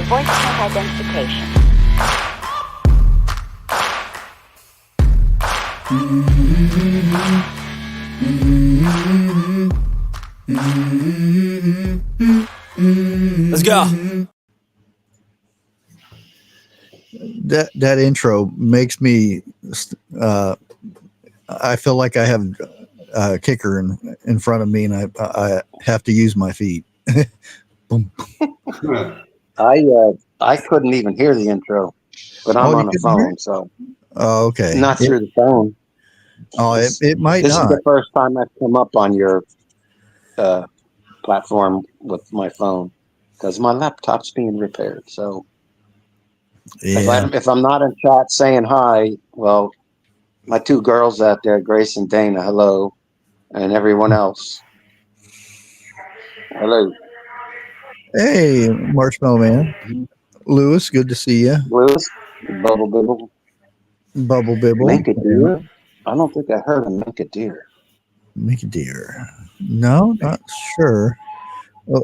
voice check identification. Let's go. That intro makes me I feel like I have a kicker in front of me, and I have to use my feet. Boom. I couldn't even hear the intro, but I'm on the phone, so okay. Not through the phone. Oh, it might this not. This is the first time I've come up on your platform with my phone because my laptop's being repaired. So if I'm not in chat saying hi, well, my two girls out there, Grace and Dana, hello, and everyone else, hello. Hey, Marshmallow Man. Lewis, good to see you. Lewis, Bubble Bibble. Bubble Bibble. Make a deer? I don't think I heard of make a deer. Make a deer. No, not sure. Well,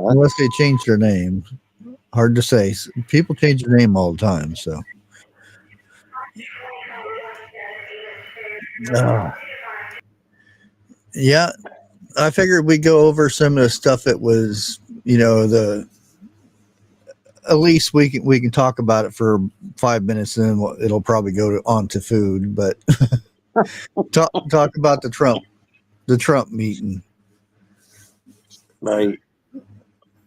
unless they changed their name. Hard to say. People change their name all the time, so. Yeah, I figured we'd go over some of the stuff that was, at least we can talk about it for 5 minutes, and then it'll probably go on to food. But talk about the Trump meeting, right?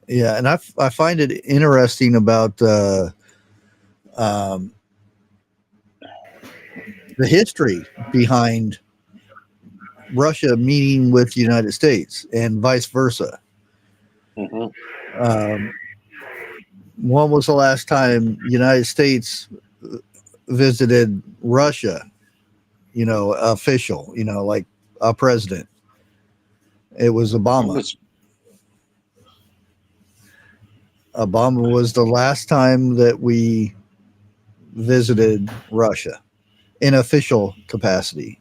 Yeah, and I find it interesting about the history behind Russia meeting with the United States and vice versa. Mm-hmm. When was the last time United States visited Russia? Official, like a president. It was Obama. Obama was the last time that we visited Russia in official capacity,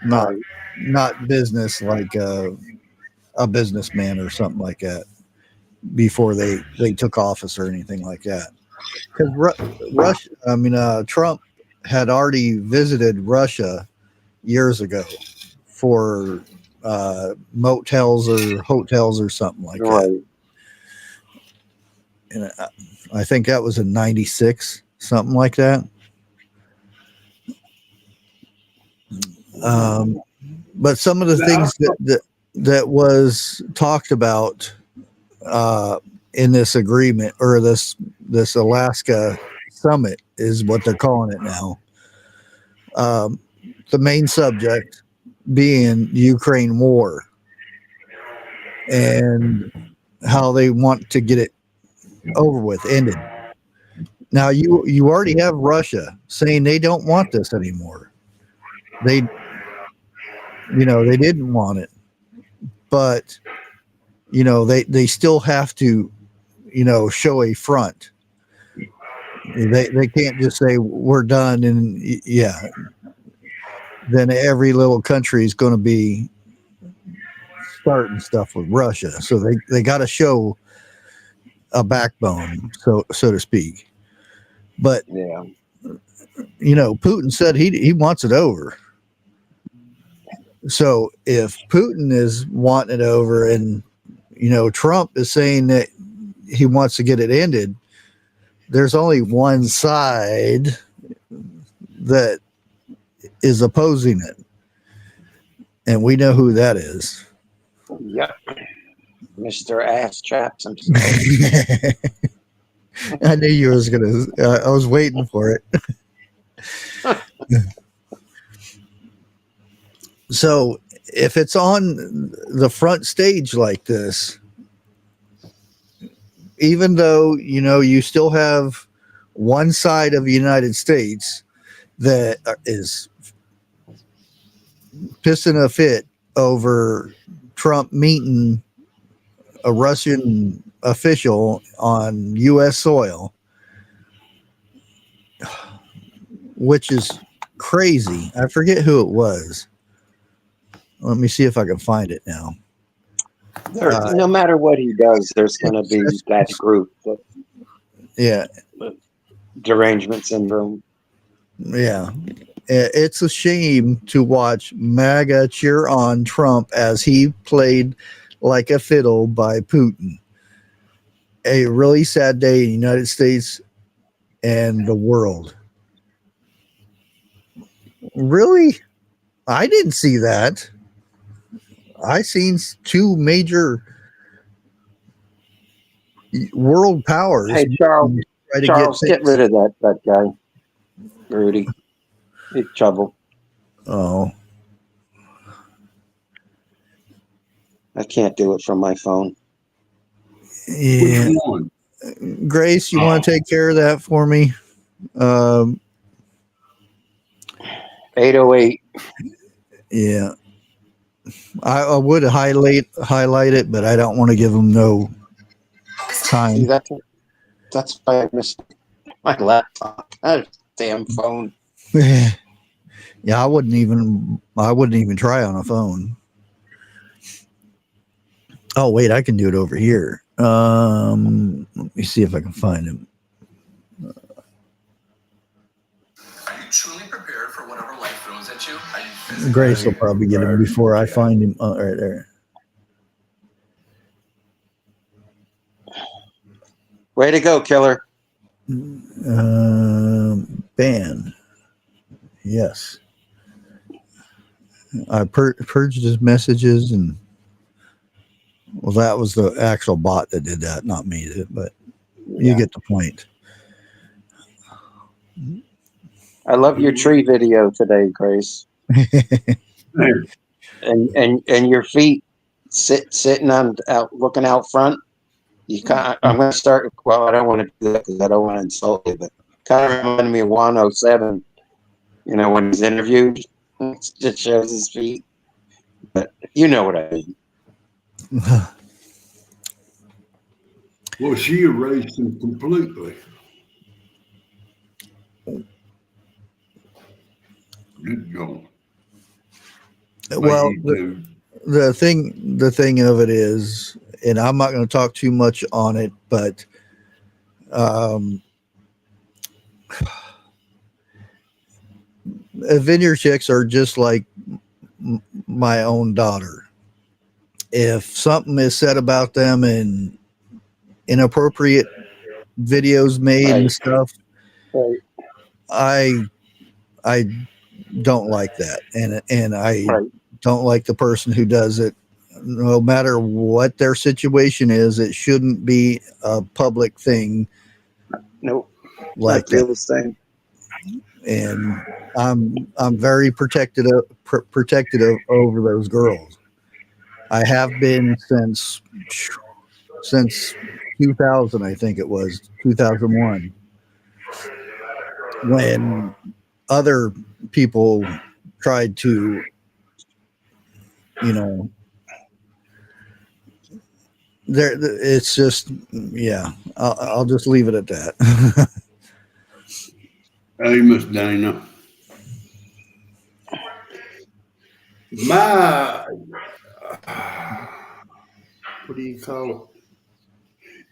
not business like a businessman or something like that before they took office or anything like that. Because Trump had already visited Russia years ago for motels or hotels or something like that. And I think that was in '96, something like that. But some of the things that was talked about in this agreement, or this Alaska summit is what they're calling it now. The main subject being Ukraine war and how they want to get it over with, ended. Now you already have Russia saying they don't want this anymore. They didn't want it, but they still have to show a front. They can't just say we're done and then every little country is going to be starting stuff with Russia. So they got to show a backbone, so to speak. But Putin said he wants it over. So if Putin is wanting it over and Trump is saying that he wants to get it ended, there's only one side that is opposing it, and we know who that is. Yep, Mr. Ass Chaps. I'm just I knew you was gonna. I was waiting for it. So if it's on the front stage like this, even though you still have one side of the United States that is pissing a fit over Trump meeting a Russian official on U.S. soil, which is crazy. I forget who it was. Let me see if I can find it now. No matter what he does, there's going to be that group Yeah. derangement syndrome. Yeah. It's a shame to watch MAGA cheer on Trump as he played like a fiddle by Putin. A really sad day in the United States and the world. Really? I didn't see that. I seen two major world powers Hey, Charles, try to get Charles, get things. rid of that guy, Rudy. He's trouble. Oh, I can't do it from my phone. yeah. Which one? Grace, you want to take care of that for me? 808. Yeah. I would highlight it, but I don't want to give them no time. See, that's by mistake. My laptop. That damn phone. Yeah, I wouldn't even try on a phone. Oh wait, I can do it over here. Let me see if I can find him. Are you truly prepared for whatever life throws at you? Are you physically Grace will probably get him before I find him. Right there. Way to go, killer. Ban. Yes. I purged his messages, and well, that was the actual bot that did that, not me. But you get the point. I love your tree video today, Grace. and your feet sitting on out looking out front. I'm going to start. Well, I don't want to do that because I don't want to insult you, but kind of reminded me of 107. You know, when he's interviewed, it just shows his feet. But you know what I mean. Well, she erased him completely. Good going. Well, the thing of it is, and I'm not going to talk too much on it, but vineyard chicks are just like my own daughter. If something is said about them and inappropriate videos made and stuff, I don't like that, and I don't like the person who does it. No matter what their situation is, it shouldn't be a public thing. Nope. Like I feel the same. And I'm very protective over those girls. I have been since 2000, I think it was 2001, when other people tried to, it's just, yeah, I'll just leave it at that. Hey, Miss Dana. My, what do you call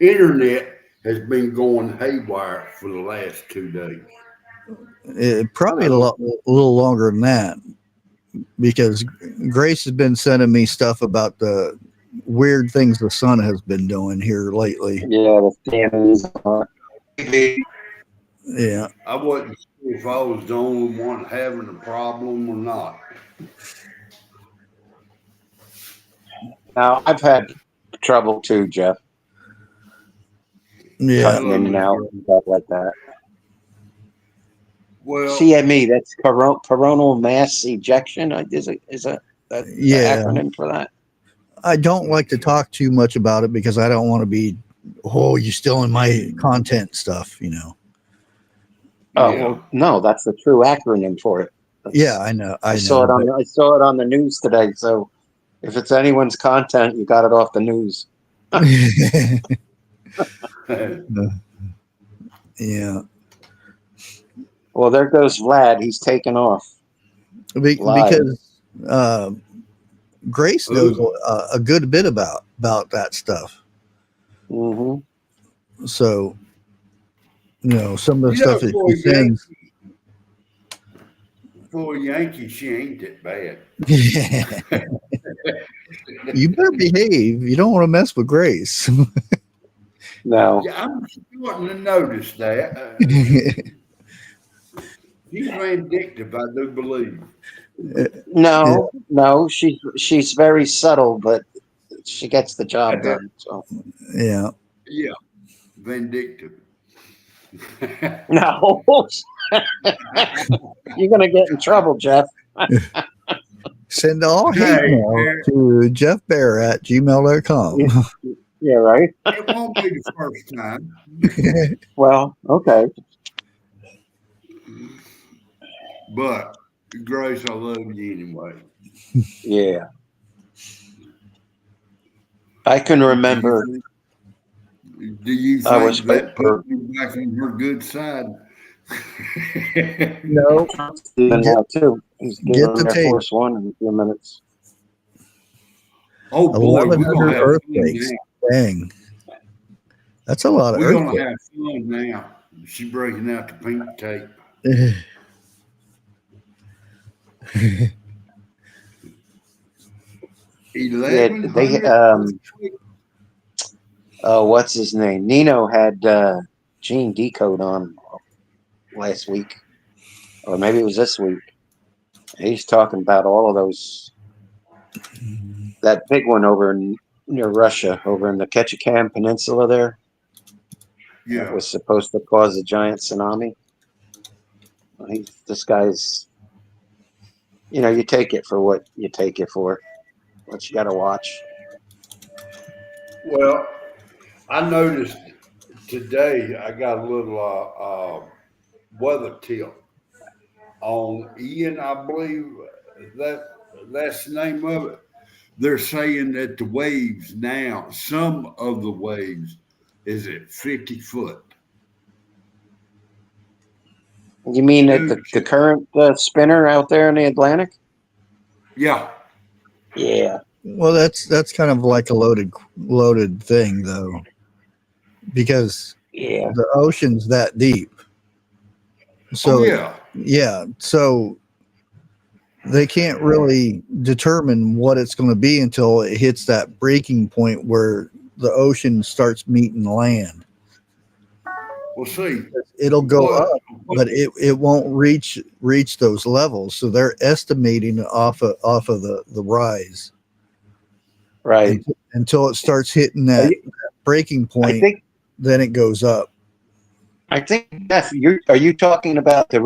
it? Internet has been going haywire for the last 2 days. Probably a little longer than that, because Grace has been sending me stuff about the weird things the sun has been doing here lately. Yeah, the standings. Yeah. I wasn't sure if I was the only one having a problem or not. Now, I've had trouble too, Jeff. Yeah. Cutting in and out and stuff like that. Well, CME, that's coronal mass ejection. Is that the acronym for that? I don't like to talk too much about it because I don't want to be, you're stealing my content stuff, Oh, well, no, that's the true acronym for it. Yeah, I know. I saw it on the news today. So if it's anyone's content, you got it off the news. Yeah. Well, there goes Vlad. He's taken off. Because Grace knows a good bit about that stuff. Mm-hmm. So some of the You stuff know, that she sends. For a Yankee, she ain't that bad. You better behave. You don't want to mess with Grace. No, Yeah, I'm starting to notice that. She's vindictive, I do believe. no. She's very subtle, but she gets the job done. So Yeah. Yeah, vindictive. no, you're gonna get in trouble, Jeff. Send all hate Hey, mail to jeffbear@gmail.com. Yeah, right. it won't be the first time. Well, okay. But Grace, I love you anyway. Yeah, I can remember. Do you I was think that put for you back on her good side? No. Stephen now too. He's Get getting the Air tape. Force One in a few minutes. Oh boy, we're 1,100 gonna have fun earthquakes. now. Dang. That's a lot of We're gonna earthquakes. have fun now. She's breaking out the pink tape. Yeah, 1,100. what's his name? Nino had Gene Decode on last week, or maybe it was this week. He's talking about all of those. That big one over near Russia, over in the Ketchikan Peninsula there, that Yeah. was supposed to cause a giant tsunami. This guy's, you take it for what you take it for. What you got to watch. Well, I noticed today I got a little weather tip on Ian, I believe that's the name of it. They're saying that the waves now, some of the waves, is at 50 foot. You mean that Dude, the current spinner out there in the Atlantic? yeah. Yeah. Well, that's kind of like a loaded thing, though, because Yeah. the ocean's that deep. So Oh, yeah. so they can't really determine what it's going to be until it hits that breaking point where the ocean starts meeting land. We'll see. It'll go What? up, but it won't reach those levels. So they're estimating off of the rise, Right. until it starts hitting that breaking point. Then it goes up. I think Jeff, are you talking about the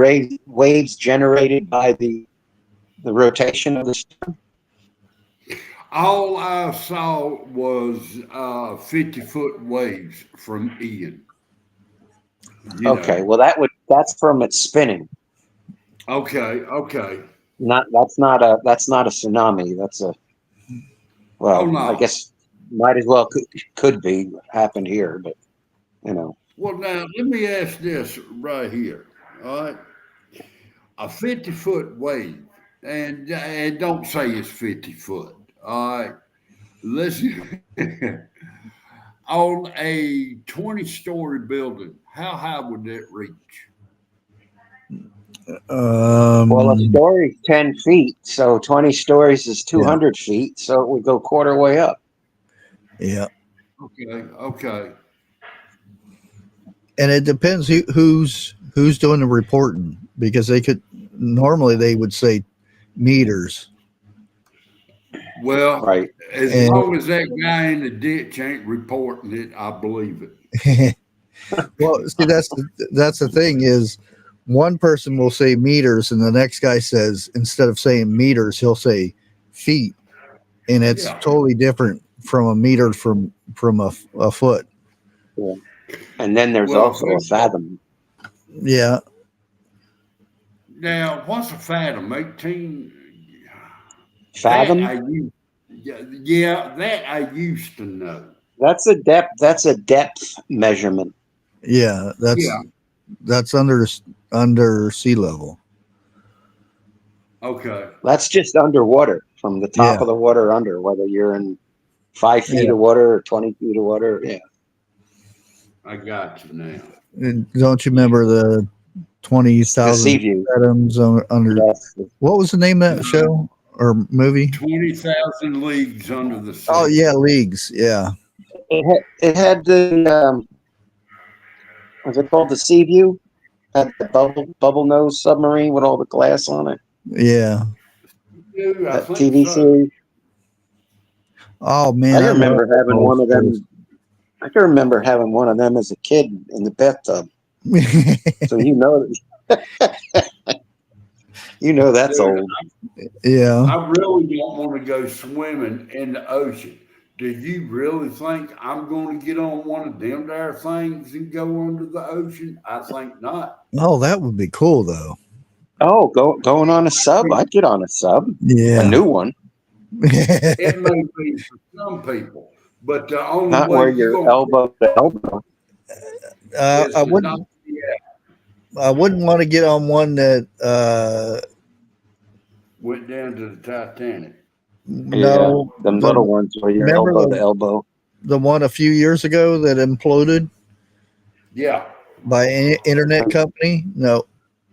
waves generated by the rotation of the sun? All I saw was 50-foot waves from Ian. Okay, well that's from it spinning. Okay. That's not a tsunami. That's a No. I guess might as well could be happened here, but Well, now let me ask this right here. All right, a 50-foot wave, and don't say it's 50 foot. All right, listen. On a 20-story building, how high would that reach? Well, a story's 10 feet, so 20 stories is 200 feet, so it would go quarter way up. Yeah. Okay. And it depends who's doing the reporting, because they would say meters. Well, right. As long as that guy in the ditch ain't reporting it, I believe it. Well, see, that's the thing is, one person will say meters, and the next guy says, instead of saying meters, he'll say feet, and it's totally different from a meter from a foot. Yeah. And then there's also a fathom. Yeah. Now, what's a fathom? 18 fathom? That I used to know. That's a depth. That's a depth measurement. Yeah, that's under sea level. Okay. That's just underwater, from the top of the water under, whether you're in 5 feet of water or 20 feet of water. Yeah. I got you now. And don't you remember the 20,000 Sea View. fathoms under? Yes. What was the name of that show or movie? 20,000 leagues under the sea. Oh yeah, Leagues. Yeah, It had the what's it called? The Sea View. Had the bubble nose submarine with all the glass on it. yeah. Dude, I That think TV so. series. Oh man, I I can remember love having one of them. I can remember having one of them as a kid in the bathtub. So you know that's Dude, old. yeah. I really don't want to go swimming in the ocean. Do you really think I'm going to get on one of them there things and go under the ocean? I think not. Oh, that would be cool though. Oh, going on a sub. I'd get on a sub. A Yeah. new one. It may be for some people, but the only Not way where you're you're going elbow to elbow. to is I to wouldn't. not, yeah, I wouldn't want to get on one that. went down to the Titanic. Yeah, No, them little ones where you're remember elbow to elbow. the one a few years ago that imploded Yeah, by an internet company? No,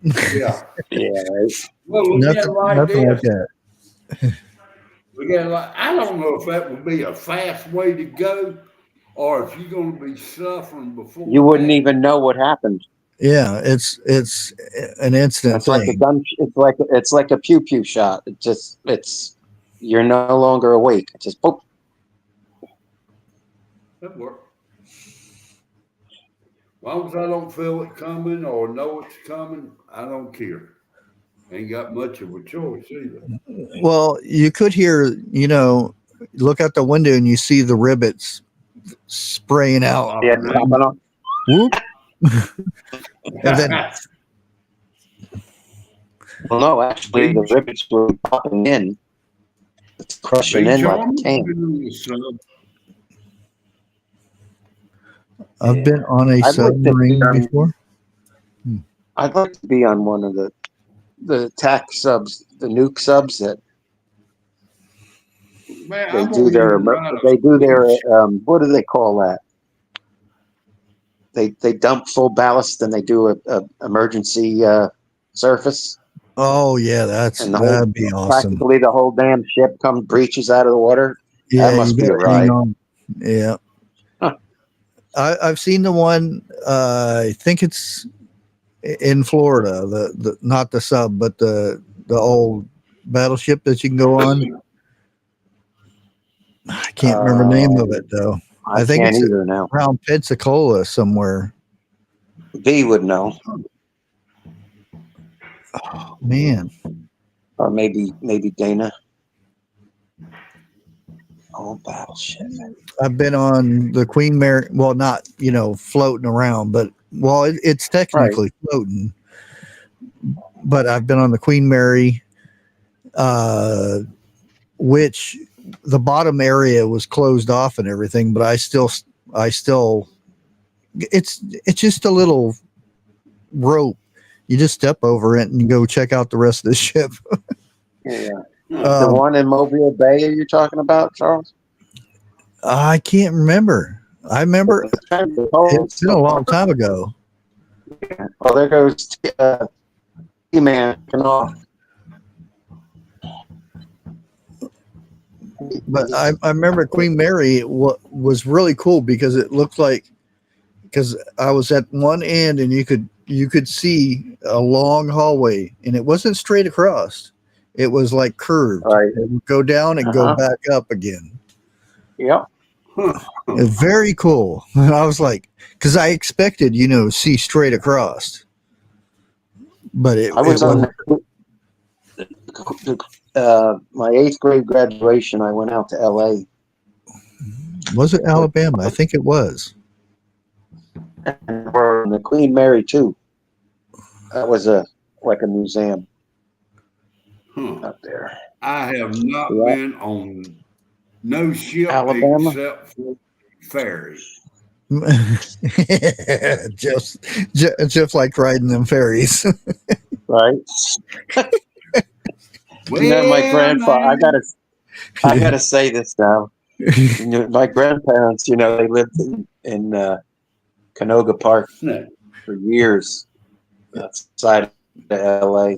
yeah. Yeah, right. Well, look at it like nothing like this. that. Look at it like, I don't know if that would be a fast way to go or if you're going to be suffering before You wouldn't that. even know what happened. Yeah, it's an instant It's like a thing. gun. It's like a pew pew shot. It's you're no longer awake. It's just boop. That works. As long as I don't feel it coming or know it's coming, I don't care. Ain't got much of a choice either. Well, you could hear, look out the window and you see the rivets spraying out. Yeah, man. popping on. Whoop. And then, Well, no, actually, the rivets were popping in. It's crushing in like a can. I've been on a I'd like to submarine be on- before. I'd like to be on one of the attack subs, the nuke subs that Man, they I'm do gonna their even ride a they do their fish. what do they call that? They dump full ballast and they do a emergency surface, Oh yeah, and that'd be awesome. practically the whole damn ship comes breaches out of the water. Yeah, That must you be a gotta hang ride. on. Yeah, Huh. I've seen the one. I think it's in Florida. The not the sub, but the old battleship that you can go on. I can't remember the name of it though. I think can't it's either now. around Pensacola somewhere. V would know, Oh man, or maybe Dana. Oh, battleship. I've been on the Queen Mary. Well, not floating around, but it's technically floating. But I've been on the Queen Mary, which the bottom area was closed off and everything. But I still, it's just a little rope. You just step over it and go check out the rest of the ship. Yeah. The one in Mobile Bay you're talking about, Charles? I can't remember. I remember it's been a long time ago. Oh, there goes T-Man off. But I remember Queen Mary was really cool because it looked like, because I was at one end and you could see a long hallway and it wasn't straight across. It was like curved. Right. It would go down and go back up again. Yep. It's very cool. And I was like, because I expected, see straight across. But I was on my 8th grade graduation. I went out to LA. Was it Alabama? I think it was. And we're in the Queen Mary too. That was like a museum up there. I have not been on no ship Alabama? except for ferry. just like riding them ferries. Right. My grandfather. I gotta say this now. My grandparents, they lived in Canoga Park, No. for years outside of LA.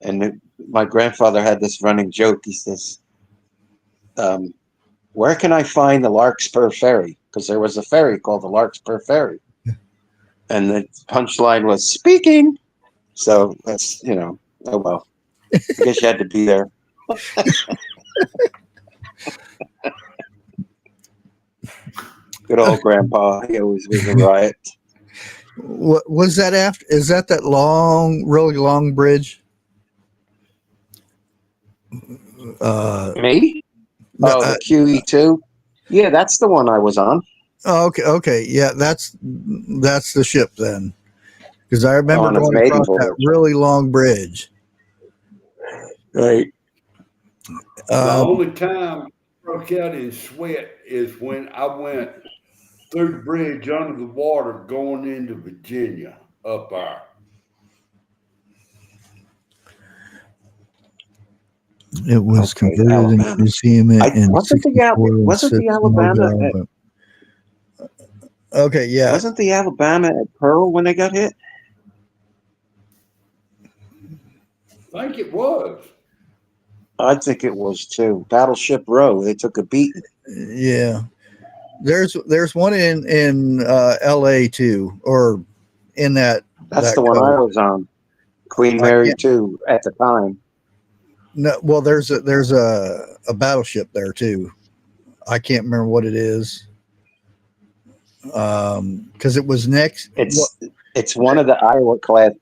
And my grandfather had this running joke. He says, where can I find the Larkspur Ferry? Because there was a ferry called the Larkspur Ferry. And the punchline was speaking. So that's, oh well. I guess you had to be there. Good old grandpa. He always was a riot. What was that after? Is that long, really long bridge? Me? The QE2? Yeah, that's the one I was on. Oh, okay. Yeah, that's the ship then. Because I remember On its going maiden across that voyage. really long bridge. Right. The only time I broke out in sweat is when I went through the bridge under the water going into Virginia up there. It was Okay, converted into Alabama. a museum in Wasn't the 64 and wasn't the six Alabama November. Okay, yeah. wasn't the Alabama at Pearl when they got hit? I think it was. I think it was too. Battleship Row. They took a beating. Yeah. There's one in LA too, or in that. That's that the one code. I was on. Queen I Mary can't- II at the time. No, well, there's a battleship there too. I can't remember what it is. Because it was next. It's one of the Iowa class.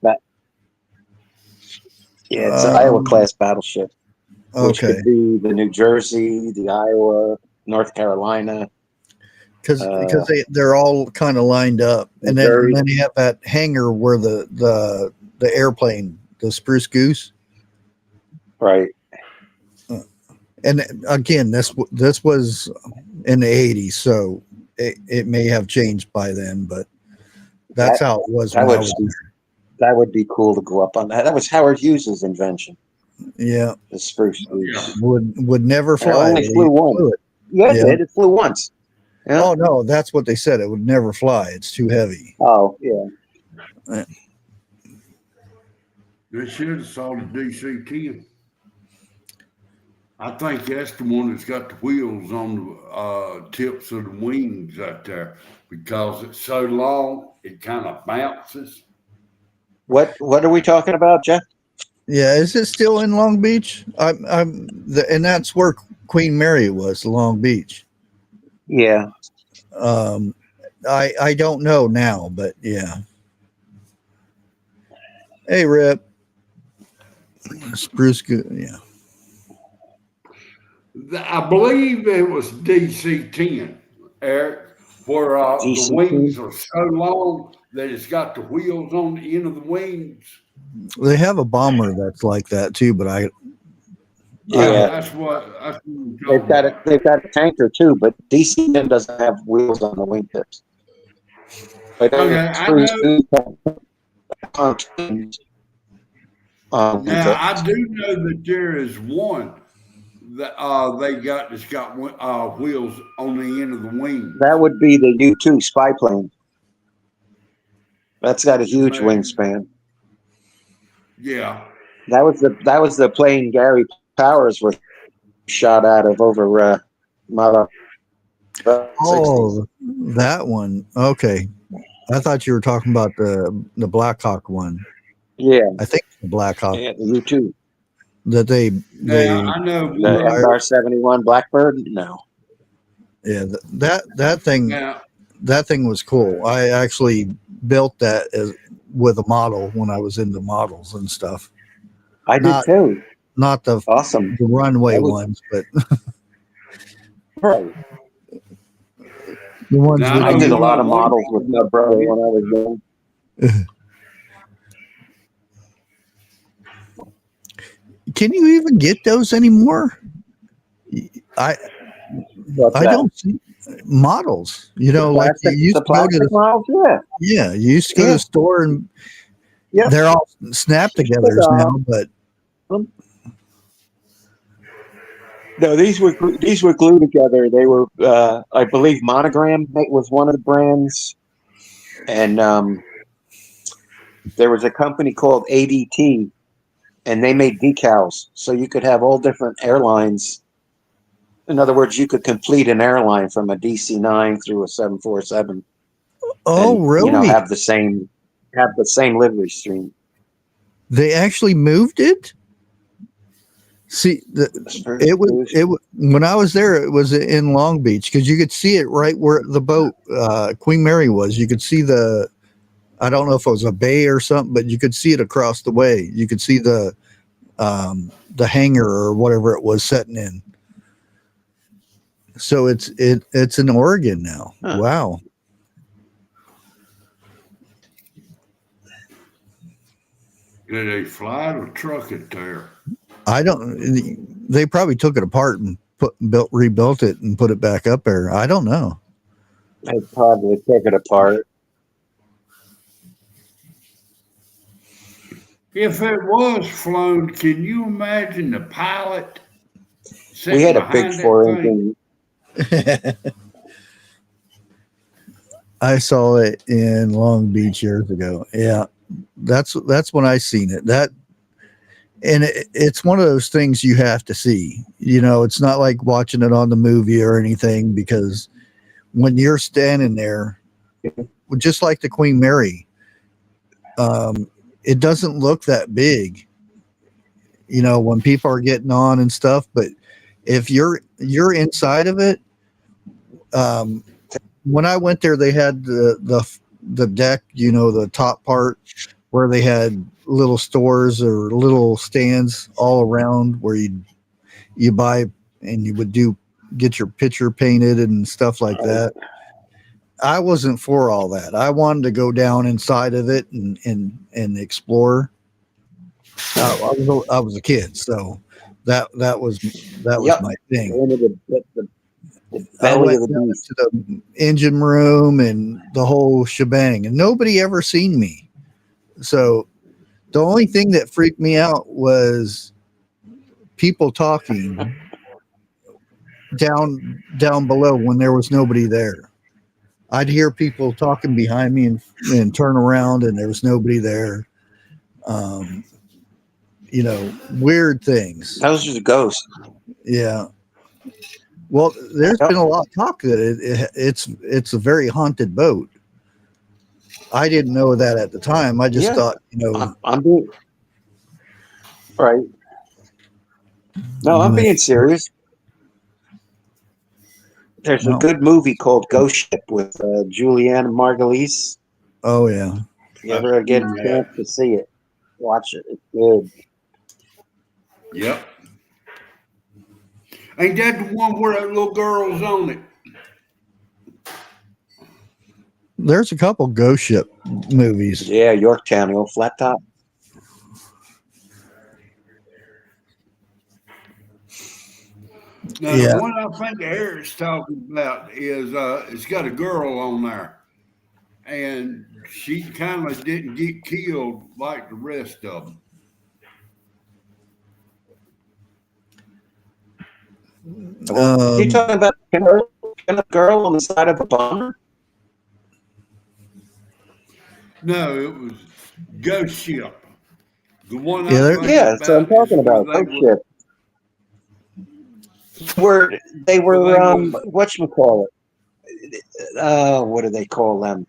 It's an Iowa class battleship, which Okay. could be the New Jersey, the Iowa, North Carolina. Because they're all kind of lined up, and then you have that hangar where the airplane, the Spruce Goose. Right. And again, this was in the 80s, so it may have changed by then, but that's how it was. That would be cool to go up on that. That was Howard Hughes's invention. Yeah, the Spruce Goose. Yeah. Would never fly. It only flew once. Yeah, it did. It flew once. Yeah. Oh no, that's what they said. It would never fly. It's too heavy. Oh yeah. They should have saw the DC-10. I think that's the one that's got the wheels on the tips of the wings out there because it's so long, it kind of bounces. What are we talking about, Jeff? Yeah, is it still in Long Beach? And that's where Queen Mary was, Long Beach. Yeah. I don't know now, but yeah. Hey, Rip. Spruce Goose, yeah. I believe it was DC-10, Eric, where the wings are so long that it's got the wheels on the end of the wings. They have a bomber that's like that too, but that's what they've got a tanker too, but DC-10 doesn't have wheels on the wingtips. But now I do know that there is one that that's got wheels on the end of the wing. That would be the U-2 spy plane. That's got a huge wingspan. Yeah. That was the plane Gary Powers was shot out of over Mother. Oh, that one. Okay. I thought you were talking about the Blackhawk one. Yeah. I think the Blackhawk. Yeah, the U-2. That I know the R-71 Blackbird. No. Yeah, that thing was cool. I actually built that with a model when I was into models and stuff. I did too. Not the runway ones, but right. The ones I did a lot of models with my brother when I was young. Can you even get those anymore? I don't see models. You know, like you used to go to the models, you used to go to the store and they're all snap togethers now, but no, these were glued together. They were, I believe, Monogram was one of the brands, and there was a company called ADT, and they made decals, so you could have all different airlines. In other words, you could complete an airline from a DC-9 through a 747, Oh, and really? have the same livery stream. They actually moved it. See, when I was there, it was in Long Beach because you could see it right where the boat Queen Mary was. You could see I don't know if it was a bay or something, but you could see it across the way. You could see the hangar or whatever it was setting in. So it's in Oregon now. Huh. Wow. Did they fly or truck it there? I don't. They probably took it apart and rebuilt it and put it back up there. I don't know. They probably took it apart. If it was flown, can you imagine the pilot? We had a big 4-engine. I saw it in Long Beach years ago. Yeah, that's when I seen it. It's one of those things you have to see. It's not like watching it on the movie or anything, because when you're standing there, just like the Queen Mary, it doesn't look that big, when people are getting on and stuff. But if you're inside of it, when I went there, they had the deck, the top part where they had little stores or little stands all around where you buy and you would get your picture painted and stuff like that. I wasn't for all that. I wanted to go down inside of it and explore. I was a kid, so that was my thing. I went down to the engine room and the whole shebang, and nobody ever seen me. So the only thing that freaked me out was people talking down below when there was nobody there. I'd hear people talking behind me and turn around and there was nobody there. Weird things. That was just a ghost. Yeah. Well, there's been a lot of talk that it's a very haunted boat. I didn't know that at the time. I just thought, I'm being right. No, I'm being serious. There's a good movie called Ghost Ship with Julianne Margulies. Oh yeah. If you ever get a chance to see it, watch it. It's good. Yep. Ain't that the one where that little girl's on it? There's a couple ghost ship movies. Yeah, Yorktown, the old flat top. Now, the one I think Eric's talking about is it's got a girl on there, and she kind of didn't get killed like the rest of them. You talking about a girl on the side of a bomber? No, it was Ghost Ship. The one so I'm talking about Ghost Ship. They were whatchamacallit? What do they call them?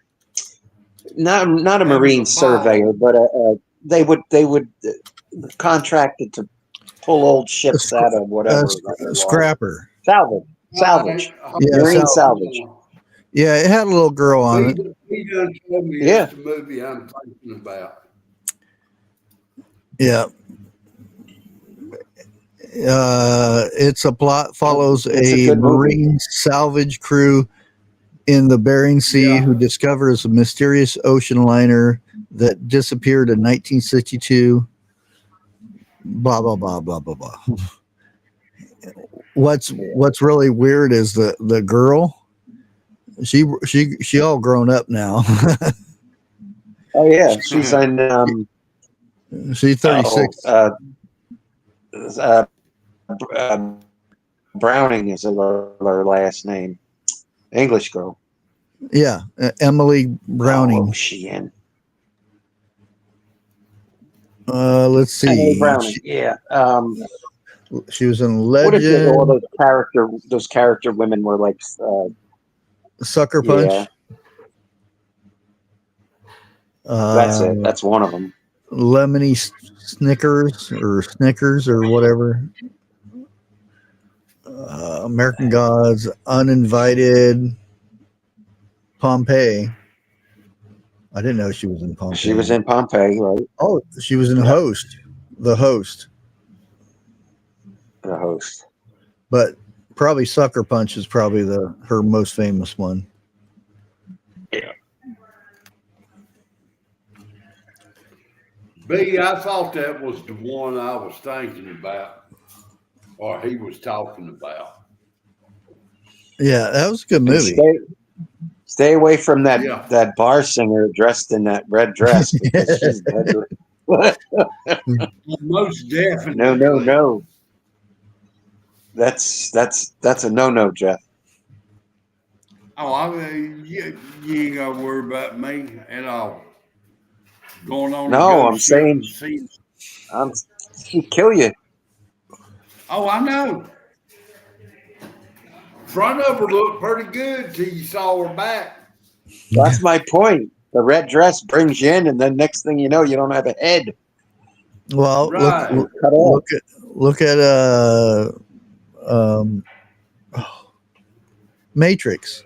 Not a marine surveyor, but they would contracted to pull old ships out of whatever. Scrapper. Salvage. Marine salvage. Yeah, it had a little girl on it. He done told me it's the movie I'm thinking about. Yeah. It's a plot follows a marine salvage crew in the Bering Sea who discovers a mysterious ocean liner that disappeared in 1962. Blah blah blah blah blah blah. What's really weird is the girl. She all grown up now. Oh yeah, she's in. She's 36. Browning is her last name. English girl. Yeah, Emily Browning. Oh, she in. Let's Emily see. Browning. Yeah. She was in What is it? All Legend, those character women were like, Sucker yeah, Punch. that's it. Uh, That's one of them. Lemony Snickers or whatever. American Gods, Uninvited, Pompeii. I didn't know she was in She was Pompeii. in Pompeii, right? Oh, she was in Yeah. Host, the host. The host. But probably Sucker Punch is probably her most famous one. Yeah. B, I thought that was the one I was thinking about, or he was talking about. Yeah, that was a good And movie. stay away from that Yeah. that bar singer dressed in that red dress because she's deadly. Most definitely. No. That's a no, Jeff. Oh, I mean, you ain't got to worry about me at all. Going on No, to I'm go ship saying and see. she'd kill you. Oh, I know. Front of her looked pretty good till you saw her back. That's my point. The red dress brings you in, and then next thing you know, you don't have a head. Well, Right. Cut off. look at um, Matrix.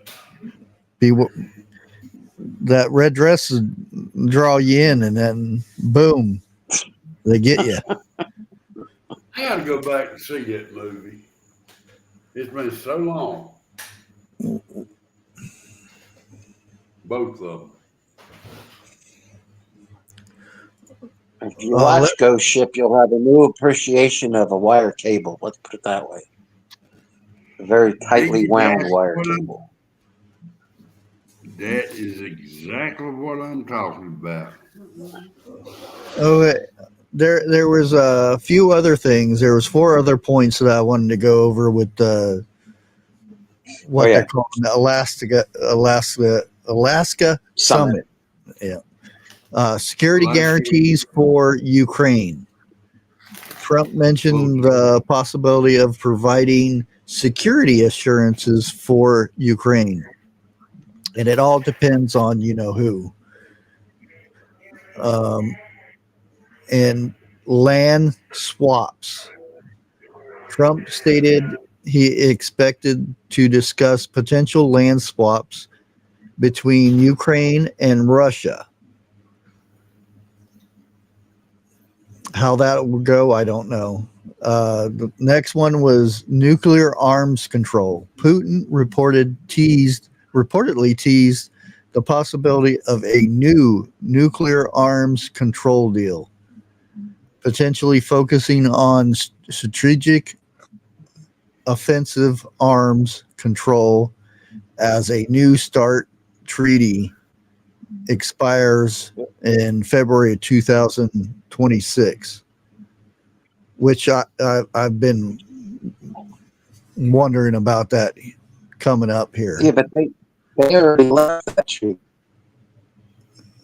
That red dress would draw you in, and then boom, they get you. I got to go back and see that movie. It's been so long. Both of them. If you watch Let- Ghost Ship, you'll have a new appreciation of a wire cable. Let's put it that way. A very tightly wound wire cable. That is exactly what I'm talking about. Okay. There was a few other things. There was 4 other points that I wanted to go over with what they're calling the Alaska Summit. Yeah. Security Alaska. guarantees for Ukraine. Trump mentioned the possibility of providing security assurances for Ukraine. And it all depends on who. And land swaps. Trump stated he expected to discuss potential land swaps between Ukraine and Russia. How that would go, I don't know. The next one was nuclear arms control. Putin reportedly teased the possibility of a new nuclear arms control deal, potentially focusing on strategic offensive arms control as a new START treaty expires in February of 2026, which I've been wondering about that coming up here. Yeah, but they already left that treaty.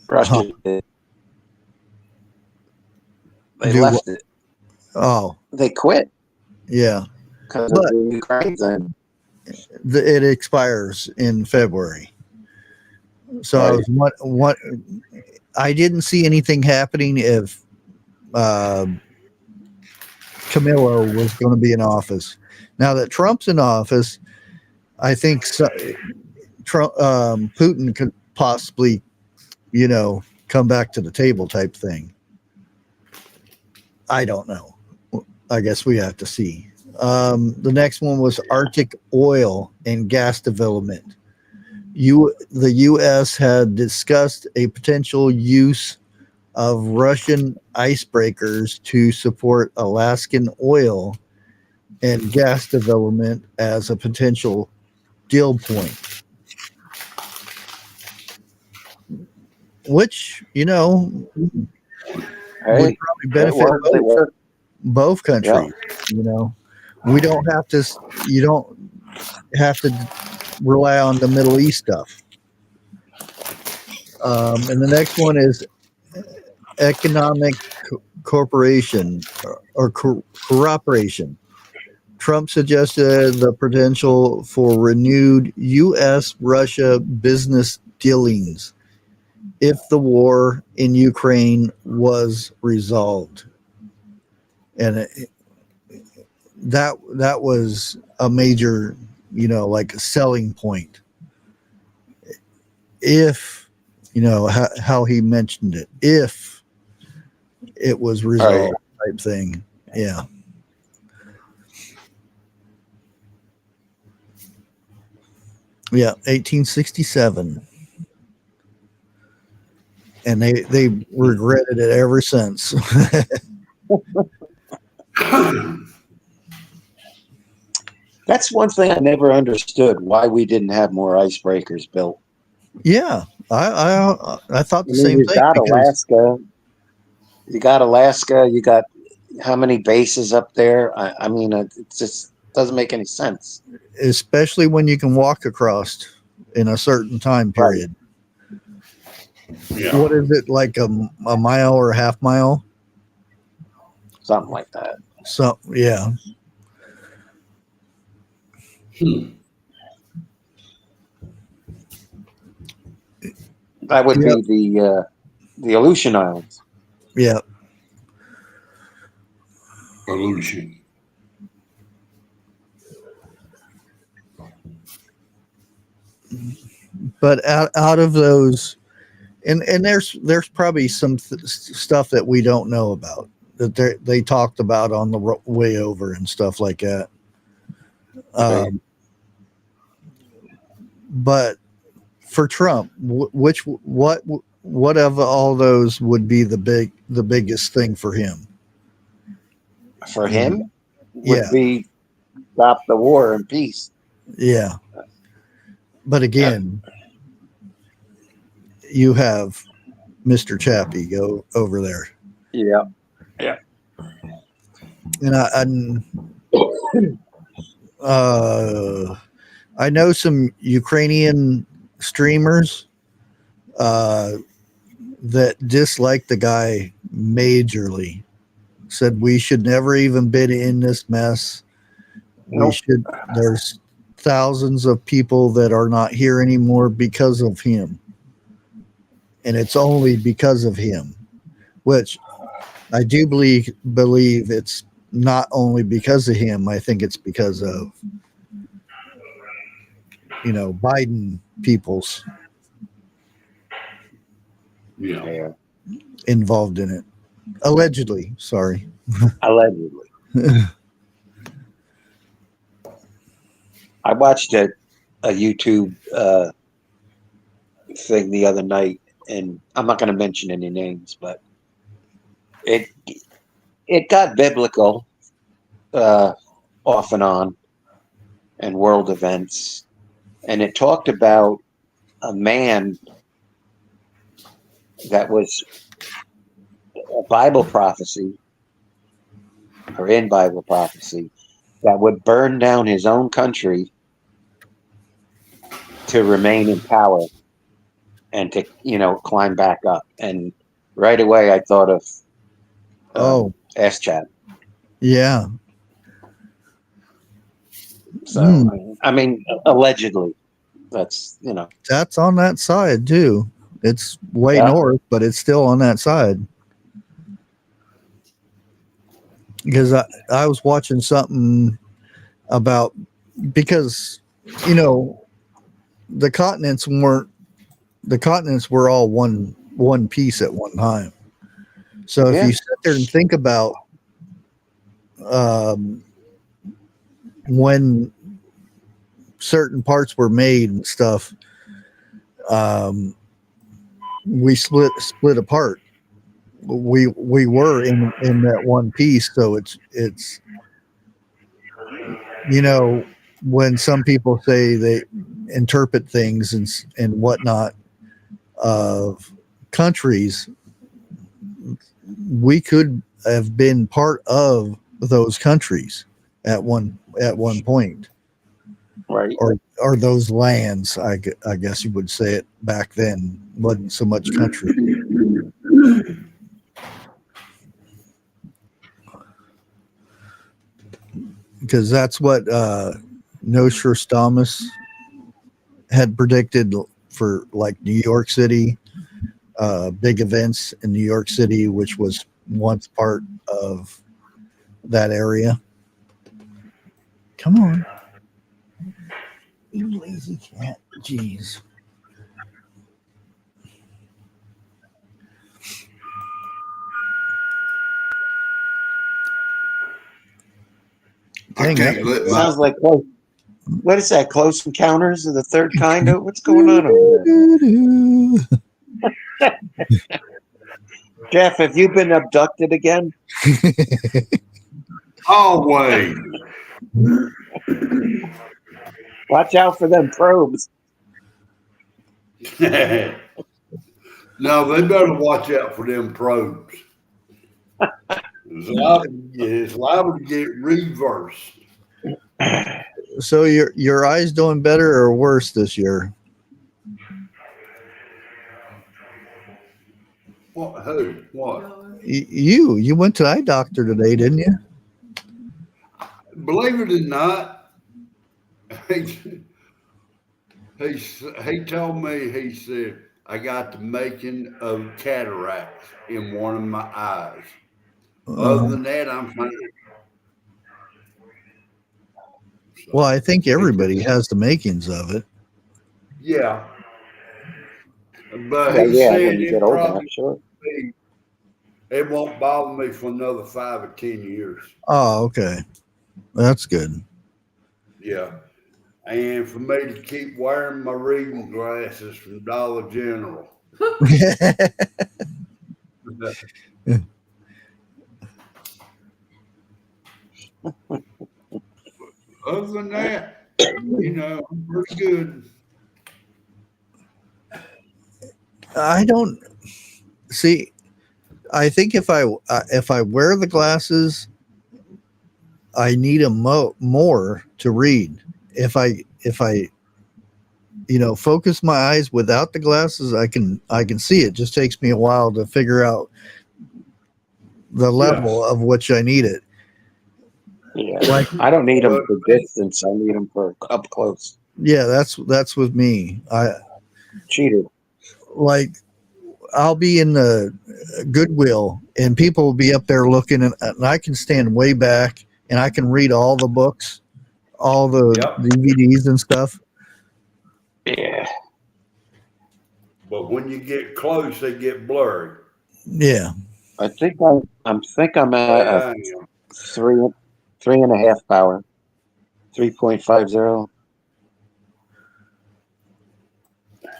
Russia did. They left it. Oh, They quit yeah. because of the Ukraine thing. It expires in February. So Right. I was what I didn't see anything happening if Camilo was going to be in office. Now that Trump's in office, I think Putin could possibly, come back to the table type thing. I don't know. I guess we have to see. The next one was Arctic oil and gas development. The U.S. had discussed a potential use of Russian icebreakers to support Alaskan oil and gas development as a potential deal point, which Hey, would probably benefit both countries. We don't have to. You don't have to rely on the Middle East stuff. And the next one is economic corporation or cooperation. Trump suggested the potential for renewed U.S.-Russia business dealings if the war in Ukraine was resolved, and that was a major, like a selling point. If how he mentioned it, if it was resolved, type thing, yeah. Yeah, 1867. And they regretted it ever since. That's one thing I never understood, why we didn't have more icebreakers built. Yeah, I thought the same You've thing, got because Alaska. You got Alaska. You got how many bases up there? I mean, it just doesn't make any sense. especially when you can walk across in a certain time period. Yeah. What is it, like a mile or a half mile? Something like that. So yeah. That would Yep. be the Aleutian Islands. Yeah. Illusion. But out of those, and there's probably some stuff that we don't know about that they talked about on the way over and stuff like that. Right. But for Trump, what of all those would be the biggest thing for him? For him, would Yeah. be stop the war and peace. Yeah. But again, you have Mr. Chappie go over there. Yeah. And I know some Ukrainian streamers that dislike the guy majorly. Said we should never even been in this mess. Nope. There's thousands of people that are not here anymore because of him. And it's only because of him, which I do believe it's not only because of him. I think it's because of, Biden peoples Yeah. involved in it. Allegedly, sorry. Allegedly. I watched a YouTube thing the other night, and I'm not going to mention any names, but it got biblical off and on, and world events, and it talked about a man that was a Bible prophecy, or in Bible prophecy, that would burn down his own country to remain in power and to, climb back up. And right away I thought of S-Chat. Yeah. So, I mean, allegedly, that's, That's on that side too. It's way north, but it's still on that side. Because I was watching something about, because, the continents were all one piece at one time. So if you sit there and think about when certain parts were made and stuff, we split apart. We were in that one piece. So it's when some people say they interpret things and whatnot of countries, we could have been part of those countries at one point, right? Or those lands. I guess you would say it back then wasn't so much country. because that's what Nostradamus had predicted for like New York City, big events in New York City, which was once part of that area. Come on, you lazy cat. Jeez. I Dang, can't let my Sounds like what is that? Close Encounters of the Third Kind? What's going on over there? Jeff, have you been abducted again? always. Watch out for them probes. No, they better watch out for them probes. It's liable to get reversed. So your eyes doing better or worse this year? What? Who? What? You went to eye doctor today, didn't you? Believe it or not, he told me, he said, I got the making of cataracts in one of my eyes. Other than that, I'm fine. Well, I think everybody has the makings of it. Yeah. But Well, he yeah, said when you it get older, probably I'm sure. it won't bother me for another 5 or 10 years. Oh, okay. That's good. Yeah. And for me to keep wearing my reading glasses from Dollar General. Other than that, I'm pretty good. I don't see. I think if I wear the glasses, I need them more to read. If I focus my eyes without the glasses, I can see it. It just takes me a while to figure out the level of which I need it. Yeah, Like, I don't need them for distance. I need them for up close. yeah, that's with me. I Cheater. like I'll be in the Goodwill and people will be up there looking, and I can stand way back and I can read all the books, all the DVDs and stuff. Yeah. But when you get close, they get blurry. Yeah. I think I'm at a 3.5 power, 3.50.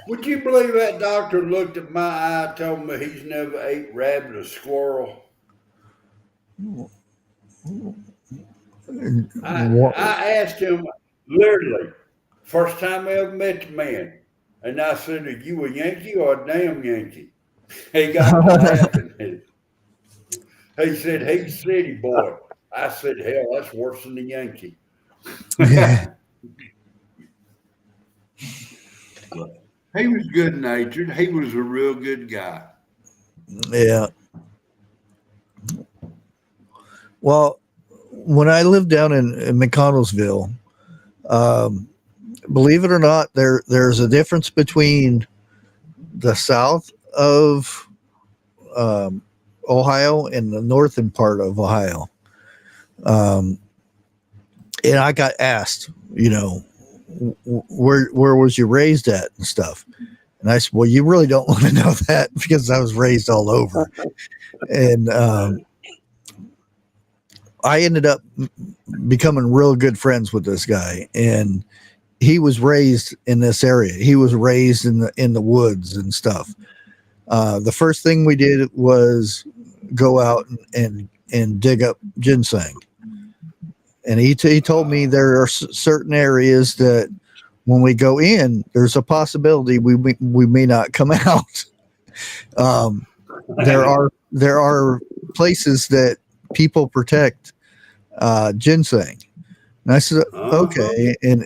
Would you believe that doctor looked at my eye, told me he's never ate rabbit or squirrel? I asked him literally, first time I ever met the man, and I said, "Are you a Yankee or a damn Yankee?" He got to laughing. He said, "He's city boy." I said, "Hell, that's worse than the Yankee." He was good natured. He was a real good guy. Yeah. Well, when I lived down in McConnellsville, believe it or not, there's a difference between the south of Ohio and the northern part of Ohio. And I got asked, where was you raised at and stuff. And I said, well, you really don't want to know that because I was raised all over. And I ended up becoming real good friends with this guy, and he was raised in this area. He was raised in the woods and stuff. The first thing we did was go out and dig up ginseng. And he told me there are certain areas that when we go in, there's a possibility we may not come out. There are places that people protect ginseng. And I said, okay. And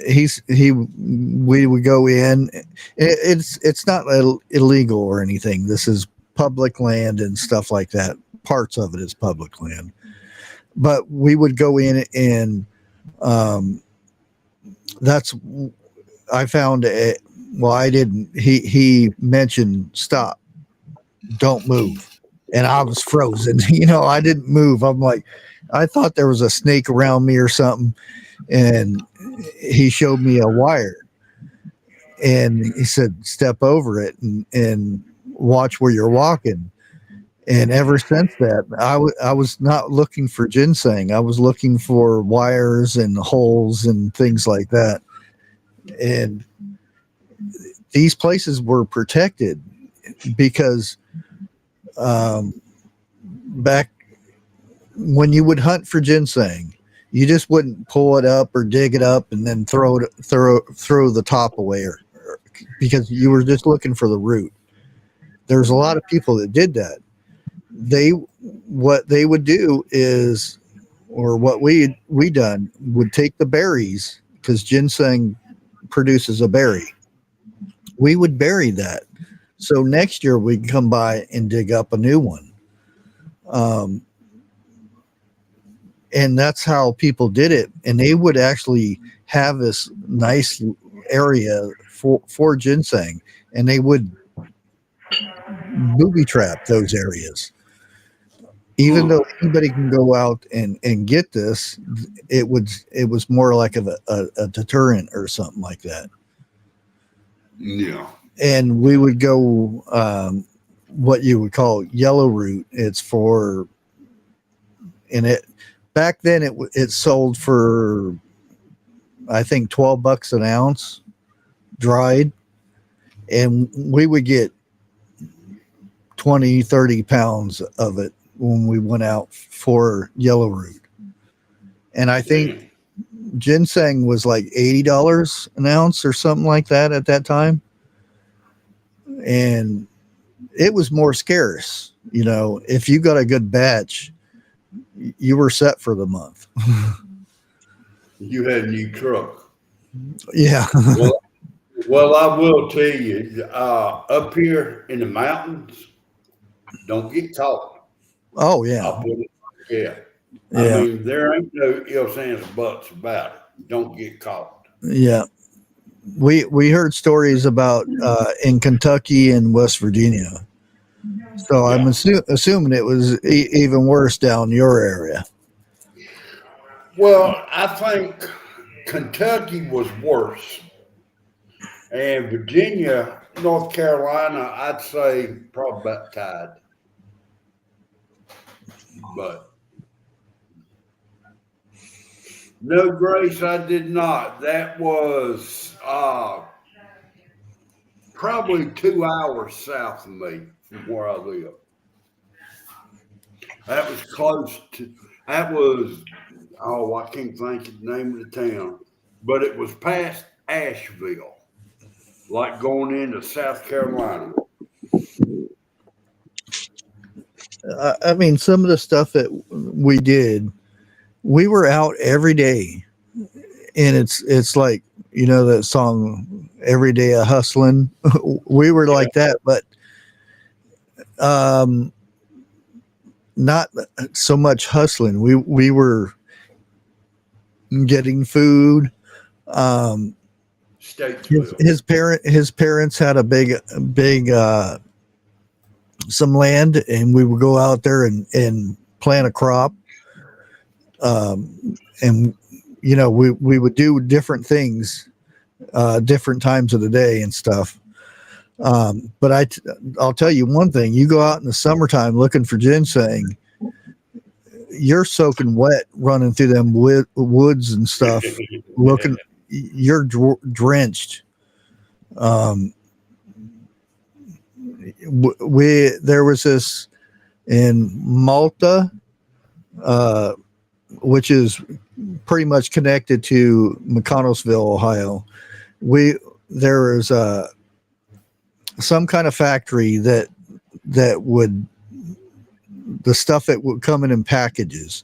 we would go in. It's not illegal or anything. This is public land and stuff like that. Parts of it is public land. But we would go in and That's I found it. Well, I didn't. He mentioned stop, don't move, and I was frozen. I didn't move. I'm like, I thought there was a snake around me or something, and he showed me a wire, and he said step over it and watch where you're walking. And ever since that, I was not looking for ginseng. I was looking for wires and holes and things like that. And these places were protected because back when you would hunt for ginseng, you just wouldn't pull it up or dig it up and then throw the top away, because you were just looking for the root. There's a lot of people that did that. What they would do is, or what we done, would take the berries, because ginseng produces a berry. We would bury that, so next year we'd come by and dig up a new one. And that's how people did it. And they would actually have this nice area for ginseng, and they would booby trap those areas. Even though anybody can go out and get this, it was more like a deterrent or something like that. Yeah. And we would go what you would call yellow root. It's for, and it back then it sold for, I think, $12 an ounce dried, and we would get 20-30 pounds of it when we went out for yellow root. And I think ginseng was like $80 an ounce or something like that at that time. And it was more scarce. If you got a good batch, you were set for the month. You had a new truck. Yeah. Well, I will tell you, up here in the mountains, don't get caught. Oh yeah. I'll put it, yeah. Yeah. I mean, there ain't no ifs, ands, or buts about it. Don't get caught. Yeah. We heard stories about in Kentucky and West Virginia. So I'm assuming it was even worse down your area. Well, I think Kentucky was worse. And Virginia, North Carolina, I'd say probably about tied. But no, Grace, I did not. That was probably 2 hours south of me from where I live. That was close to, that was, I can't think of the name of the town, but it was past Asheville, like going into South Carolina. I mean, some of the stuff that we did, we were out every day, and it's like, that song, Every Day a Hustling. We were like that, but not so much hustling. We were getting food. His parents had a big some land, and we would go out there and plant a crop. And we would do different things, different times of the day and stuff. But I'll tell you one thing: you go out in the summertime looking for ginseng, you're soaking wet running through them woods and stuff. Looking, you're drenched. There was this in Malta, which is pretty much connected to McConnellsville, Ohio. There is some kind of factory that would, the stuff that would come in packages.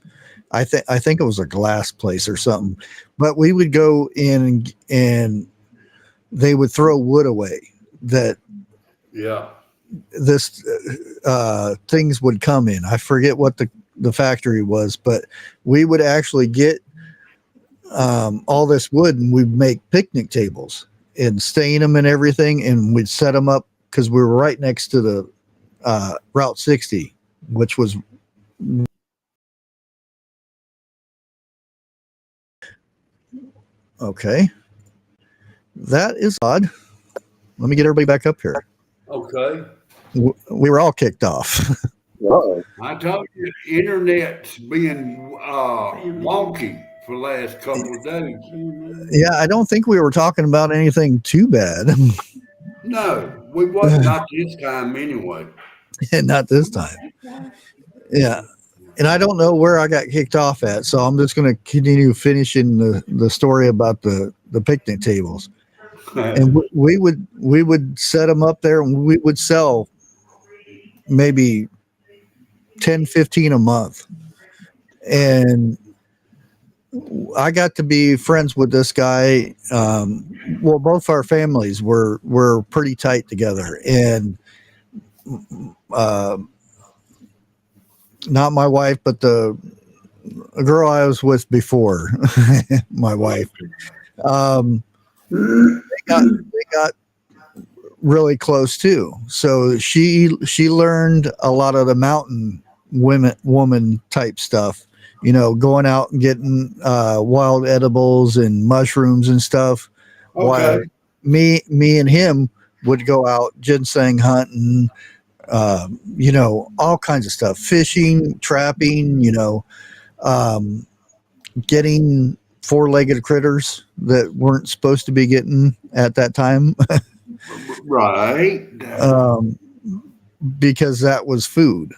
I think it was a glass place or something, but we would go in and they would throw wood away that this things would come in. I forget what the factory was, but we would actually get all this wood, and we'd make picnic tables and stain them and everything, and we'd set them up because we were right next to the Route 60, which was okay. That is odd. Let me get everybody back up here. Okay. We were all kicked off. Uh-oh. I told you, internet's being wonky for the last couple of days. Yeah, I don't think we were talking about anything too bad. No, we wasn't, not this time anyway. Not this time. Yeah. And I don't know where I got kicked off at, so I'm just going to continue finishing the story about the picnic tables. And we would set them up there, and we would sell maybe 10, 15 a month. And I got to be friends with this guy. Well, both our families were pretty tight together, and not my wife, but a girl I was with before my wife. They got really close too. So she learned a lot of the mountain woman type stuff, going out and getting wild edibles and mushrooms and stuff. Okay. While me and him would go out ginseng hunting, all kinds of stuff, fishing, trapping, getting four-legged critters that weren't supposed to be getting at that time. Right. Because that was food,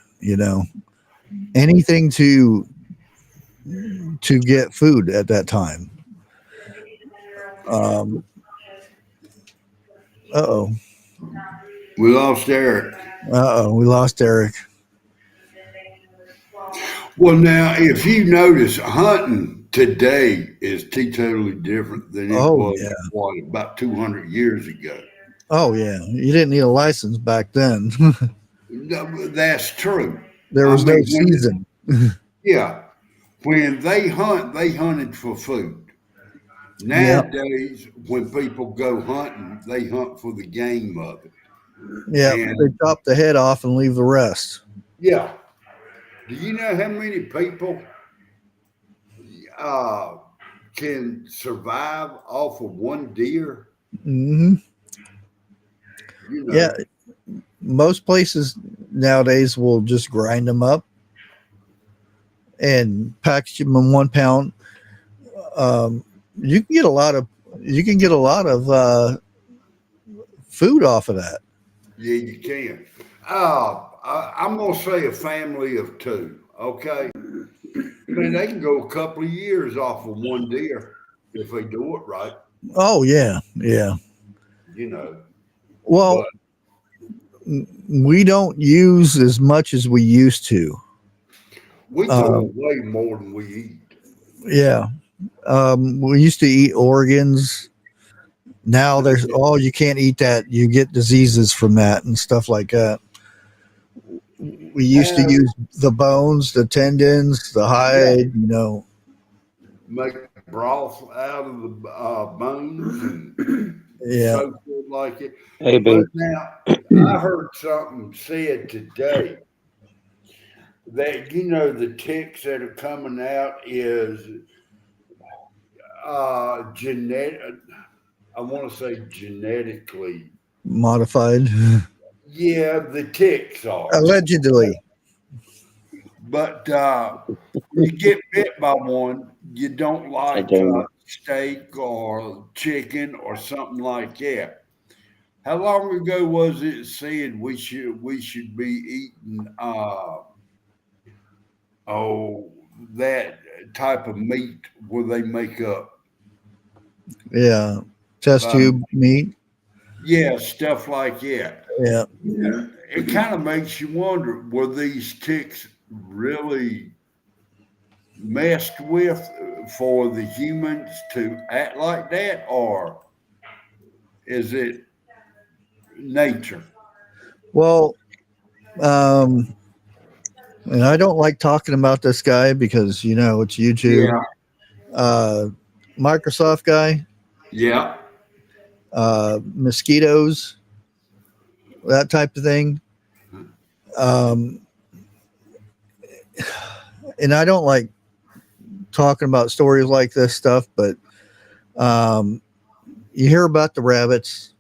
anything to get food at that time. Uh-oh. We lost Eric. We lost Eric. Well, now, if you notice, hunting today is totally different than it was about 200 years ago. Oh, yeah. You didn't need a license back then. No, that's true. There was no season. Yeah. When they hunted for food. Nowadays, when people go hunting, they hunt for the game of it. Yeah, they chop the head off and leave the rest. Yeah. Do you know how many people can survive off of one deer? Mm-hmm. Yeah. Most places nowadays will just grind them up and package them in 1 pound. You can get a lot of food off of that. Yeah, you can. I'm gonna say a family of two. Okay, man, they can go a couple of years off of one deer if they do it right. Oh yeah. Well, we don't use as much as we used to. We do way more than we eat. Yeah. We used to eat organs. Now there's you can't eat that. You get diseases from that and stuff like that. We used to use the bones, the tendons, the hide, Make broth out of the bones and so forth like it. Hey, but now I heard something said today that the ticks that are coming out is genetic. I want to say genetically modified. Yeah, the ticks are allegedly. But you get bit by one, you don't like steak or chicken or something like that. How long ago was it said we should be eating that type of meat where they make up? Yeah, test tube meat. Yeah, stuff like that. Yeah. It kind of makes you wonder, were these ticks really messed with for the humans to act like that, or is it nature? Well, and I don't like talking about this guy because it's YouTube. Yeah. Microsoft guy, Yeah. mosquitoes, that type of thing. Um, and I don't like talking about stories like this stuff, but um, you hear about the rabbits,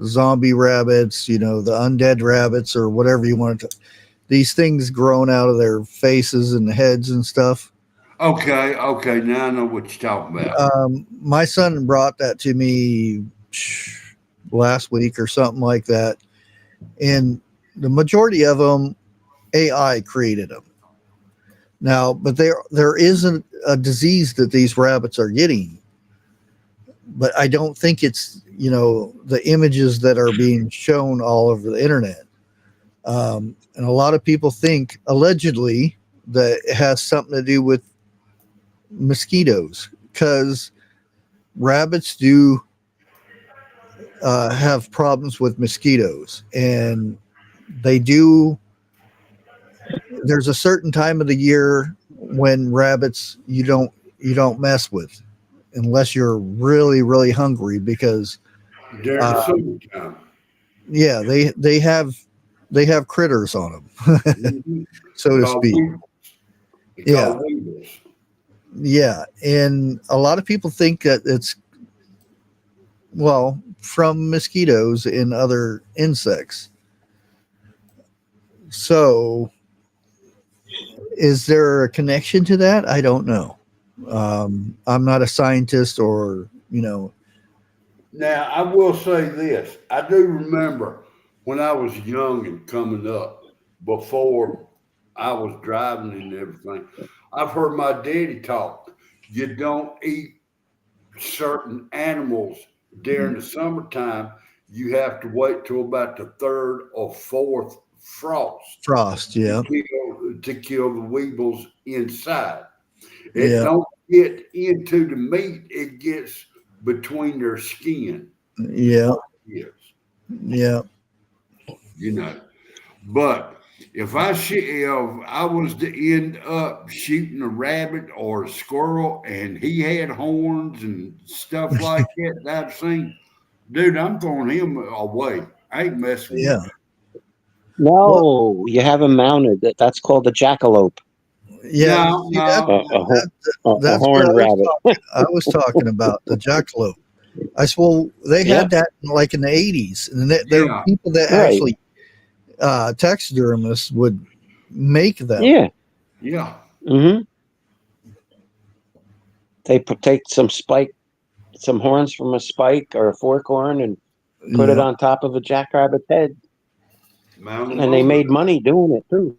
zombie rabbits, the undead rabbits or whatever you want to. These things growing out of their faces and heads and stuff. Okay. Okay. Now I know what you're talking about. My son brought that to me last week or something like that, and the majority of them AI created them. Now, but there isn't a disease that these rabbits are getting, but I don't think it's the images that are being shown all over the internet. And a lot of people think allegedly that it has something to do with mosquitoes because rabbits do have problems with mosquitoes, and they do. There's a certain time of the year when rabbits you don't mess with unless you're really really hungry because During the summertime. yeah they have critters on them Mhm. so to Called speak. weevils. They Yeah, call weevils. yeah, and a lot of people think that it's from mosquitoes and other insects. So is there a connection to that? I don't know. I'm not a scientist or Now, I will say this. I do remember when I was young and coming up, before I was driving and everything, I've heard my daddy talk. You don't eat certain animals during the summertime. You have to wait till about the third or fourth frost frost. Yeah, to kill the weevils inside. It yeah, don't get into the meat, it gets between their skin. yeah, Yes, yeah. you know. But if I was to end up shooting a rabbit or a squirrel and he had horns and stuff like that I've seen, dude, I'm throwing him away. I ain't messing with Yeah. him. Well, No, you have them mounted. That's called a jackalope, yeah. No, See that, no. that a that's what horned rabbit. I was talking about the jackalope. I said, well, they Yeah, had that like in the 80s, and there are Yeah, people that right. actually taxidermists would make them. Yeah. yeah. hmm They take some horns from a spike or a fork horn, and put it Yeah. on top of a jackrabbit's head, Mount and they Logan. made money doing it too.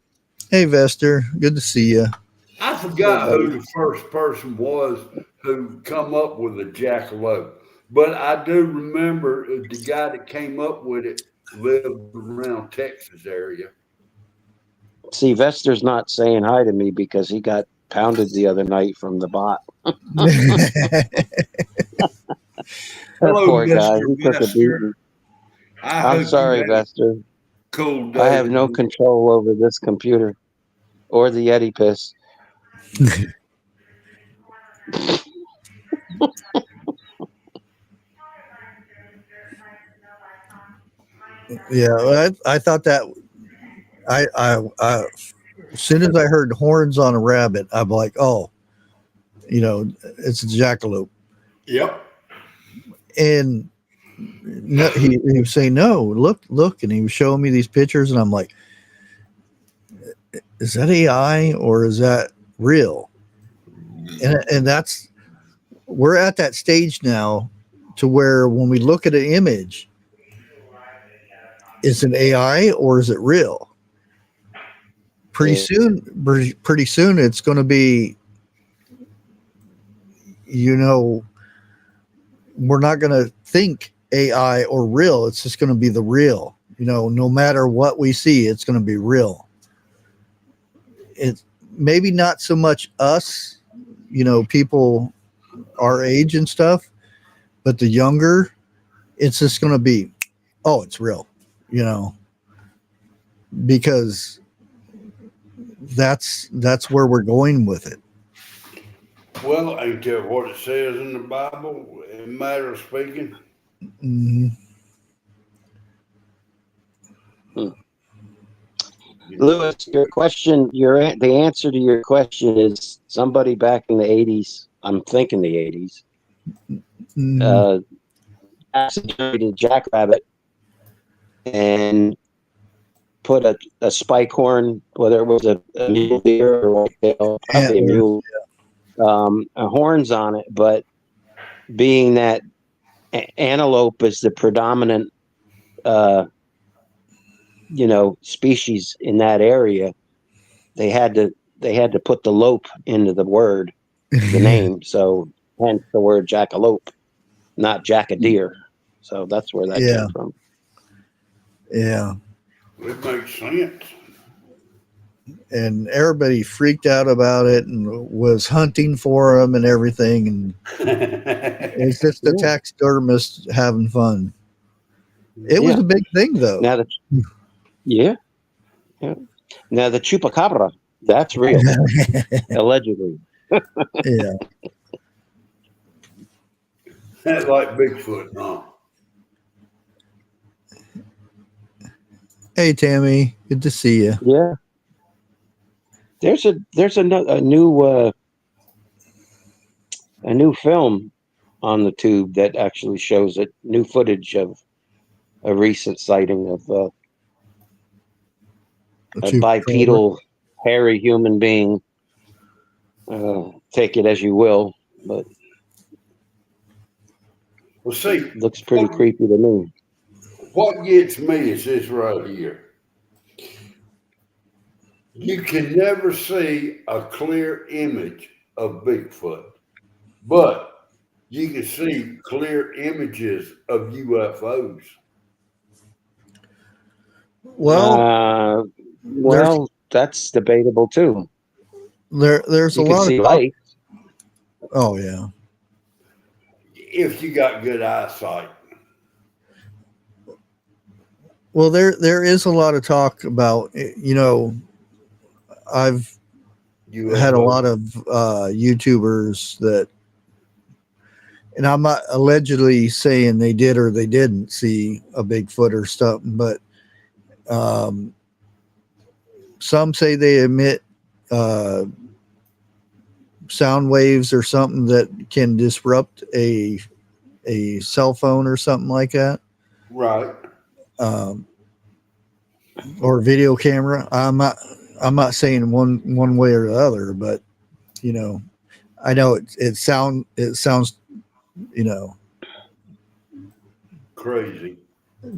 Hey, Vester, good to see you. I Hey, forgot buddy. who the first person was who come up with the jackalope, but I do remember the guy that came up with it lived around Texas area. See, Vester's not saying hi to me because he got pounded the other night from the bot. That Hello, poor guy. Mister He took a Buster. beating. I I'm hope you sorry, had a Vester. cool I day have no today. control over this computer or the Yeti piss. Yeah, I thought that I as soon as I heard horns on a rabbit, I'm like, oh, it's a jackalope. Yep. And no, he was saying, no, look, and he was showing me these pictures, and I'm like, is that AI or is that real? And that's we're at that stage now to where when we look at an image, is it AI or is it real? Pretty Yeah. soon, it's going to be, we're not going to think AI or real. It's just going to be the real. No matter what we see, it's going to be real. It's maybe not so much us, people our age and stuff, but the younger, it's just going to be, oh, it's real, you know, because that's where we're going with it. Well, ain't that what it says in the Bible, in matter of speaking? Mhm. Lewis, your question, the answer to your question is somebody back in the 80s, I'm thinking the 80s, Mhm. accidentally a jackrabbit and put a spike horn, whether it was a mule deer or whitetail, probably a Antlers. mule, horns on it. But being that antelope is the predominant, uh, species in that area, they had to put the lope into the word, the name. So hence the word jackalope, not jackadeer. So that's where that Yeah, came from. yeah. It makes sense. And everybody freaked out about it and was hunting for them and everything. And it's just the Yeah. taxidermist having fun. It was Yeah. a big thing, though. Now yeah. Yeah. Now the chupacabra, that's real, allegedly. Yeah. Like Bigfoot, huh? Hey, Tammy, good to see you. Yeah. There's a new film on the tube that actually shows it. New footage of a recent sighting of a bipedal, hairy human being. Take it as you will, but Well, see, looks pretty creepy to me. what gets me is this right here. You can never see a clear image of Bigfoot, but you can see clear images of UFOs. Well, there's That's debatable too. there's a You can lot of see talk. light. Oh yeah. If you got good eyesight. Well, there is a lot of talk about I've had a UFO. lot of YouTubers that, and I'm not allegedly saying they did or they didn't see a Bigfoot or something, but some say they emit sound waves or something that can disrupt a cell phone or something like that, Right. or video camera. I'm not saying one way or the other, but I know it sounds Crazy.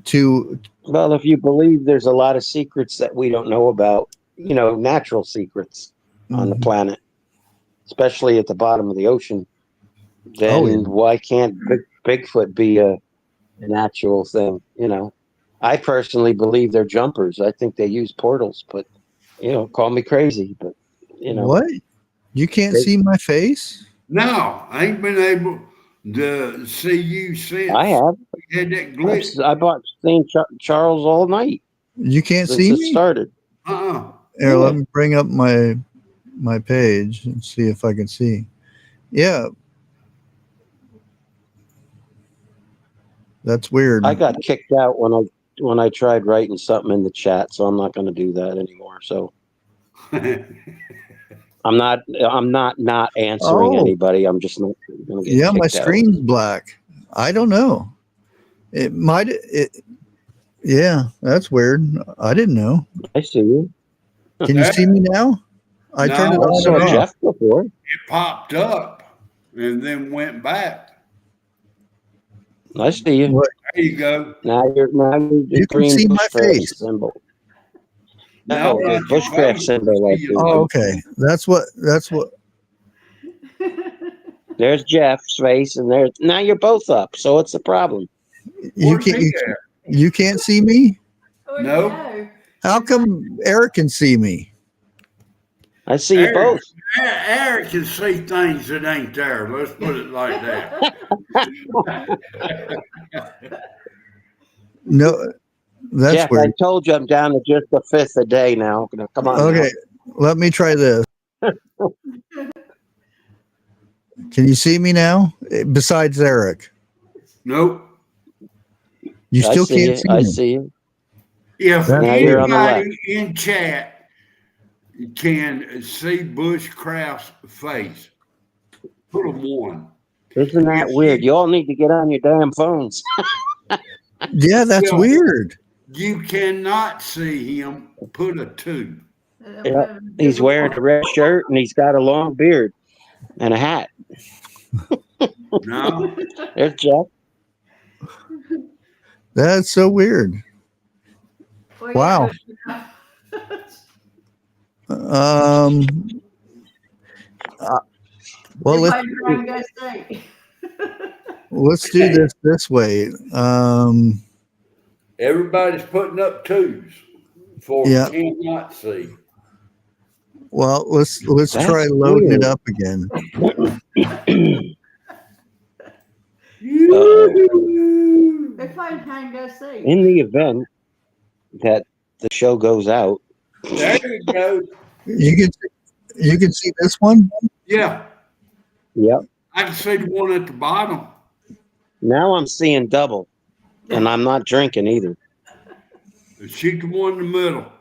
too. Well, if you believe there's a lot of secrets that we don't know about, natural secrets on the Mhm. planet, especially at the bottom of the ocean, Oh yeah. then why can't Bigfoot be an actual thing? I personally believe they're jumpers. I think they use portals, but call me crazy, but What? You can't they, see my face? No, I ain't been able to see you I since have. you had that glitch. I bought St. Charles all night You can't since see it me? started. Uh-uh. Here, Yeah. let me bring up my page and see if I can see. Yeah, that's weird. I got kicked out when I tried writing something in the chat, so I'm not going to do that anymore. So I'm not answering Oh, anybody. I'm just not going to get yeah, my kicked out. screen's black. I don't know. It might. Yeah, that's weird. I didn't know. I see you. Can you see me now? I turned it No, I on saw and off. Jeff before. it popped up and then went back. I see you. What? There you go. Now you're the You can green see my bushcraft face. symbol. No, No, the not your bushcraft face. symbol. I See your see. Oh, logo. okay. That's what. There's Jeff's face, and there's now you're both up. So what's the problem? You Where's can't. he at? You can't see me. No. How come Eric can see me? I see you both. Eric can see things that ain't there. Let's put it like that. No, that's Jeff, weird. I told you I'm down to just a fifth a day now. Come on. Okay, let me try this. Can you see me now? Besides Eric, Nope. you I still see can't you. see I me. see you. If That's Now you're weird. on the left. anybody in chat can see Bushcraft's face, put a 1. Isn't that If weird? You all need to get on your damn phones. Yeah, that's Yeah. weird. you cannot see him, put a 2. Yeah. He's wearing a red shirt and he's got a long beard and a hat. No, There's Jeff. That's so weird. Wow. Um. Well, let's do this way. everybody's putting up 2s for Yeah. cannot see. Well, let's That's try loading weird. it up again. In the event that the show goes out, There you go. You can see this one. Yeah, yep. I can see the one at the bottom. Now I'm seeing double, and I'm not drinking either. Shoot the one in the middle.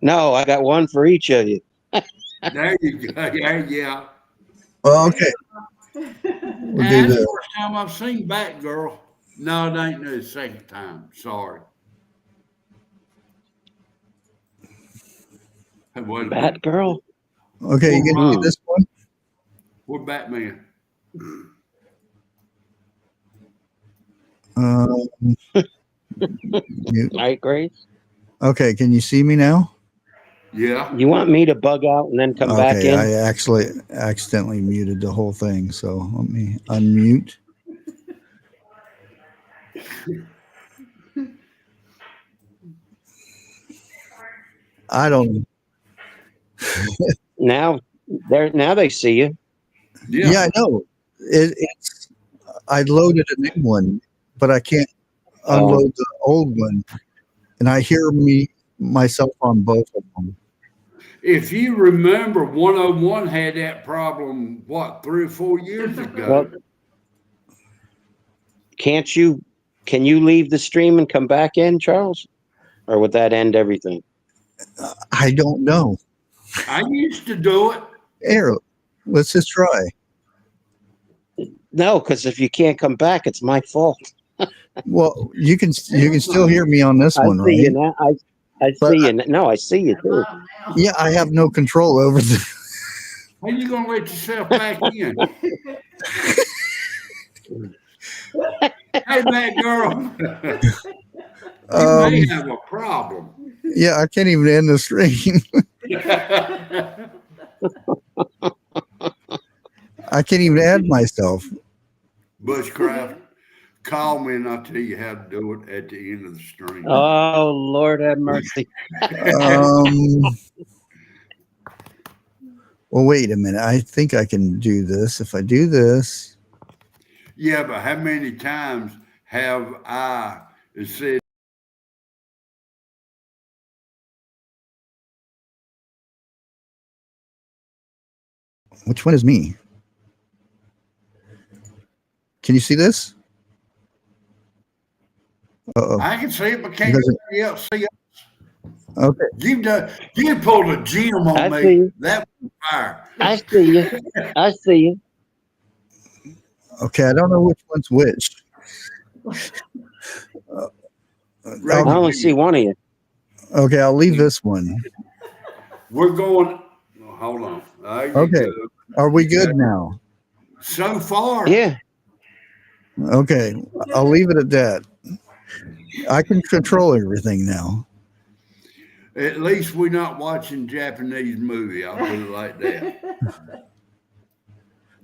No, I got one for each of you. There you go. Yeah. Oh, okay. We'll do That's the this. first time I've seen Batgirl. No, it ain't the second time. Sorry. Hey, wait a minute. Batgirl? Okay, you can see this one. We're Batman. Right, Grace? Okay, can you see me now? Yeah. You want me to bug out and then come back in? I actually accidentally muted the whole thing, so let me unmute. I don't. Now they see you. Yeah, I know. It's. I loaded a new one, but I can't unload the old one, and I hear myself on both of them. If you remember, 101 had that problem, what, 3 or 4 years ago? Well, can you leave the stream and come back in, Charles? Or would that end everything? I don't know. I used to do it. Here, let's just try. No, because if you can't come back, it's my fault. Well, you can still hear me on this I one, see right? you now. I see you. No, I see you too. Yeah, I have no control over the. How you gonna let yourself back in? Hey, Batgirl. You may have a problem. Yeah, I can't even end the stream. I can't even add myself. Bushcraft, call me and I'll tell you how to do it at the end of the stream. Oh, Lord have mercy. Well, wait a minute. I think I can do this. If I do this. Yeah, but how many times have I said, Which one is me? Can you see this? I can see it, but can't anybody else see it? Okay. You pulled a gem on I me. see you. That was fire. I see you. I see you. Okay, I don't know which one's which. I only see one of you. Okay, I'll leave this one. We're going. Oh, hold on. Okay. Are we good now? So far. Yeah. Okay, I'll leave it at that. I can control everything now. At least we're not watching Japanese movie. I'll put it like that.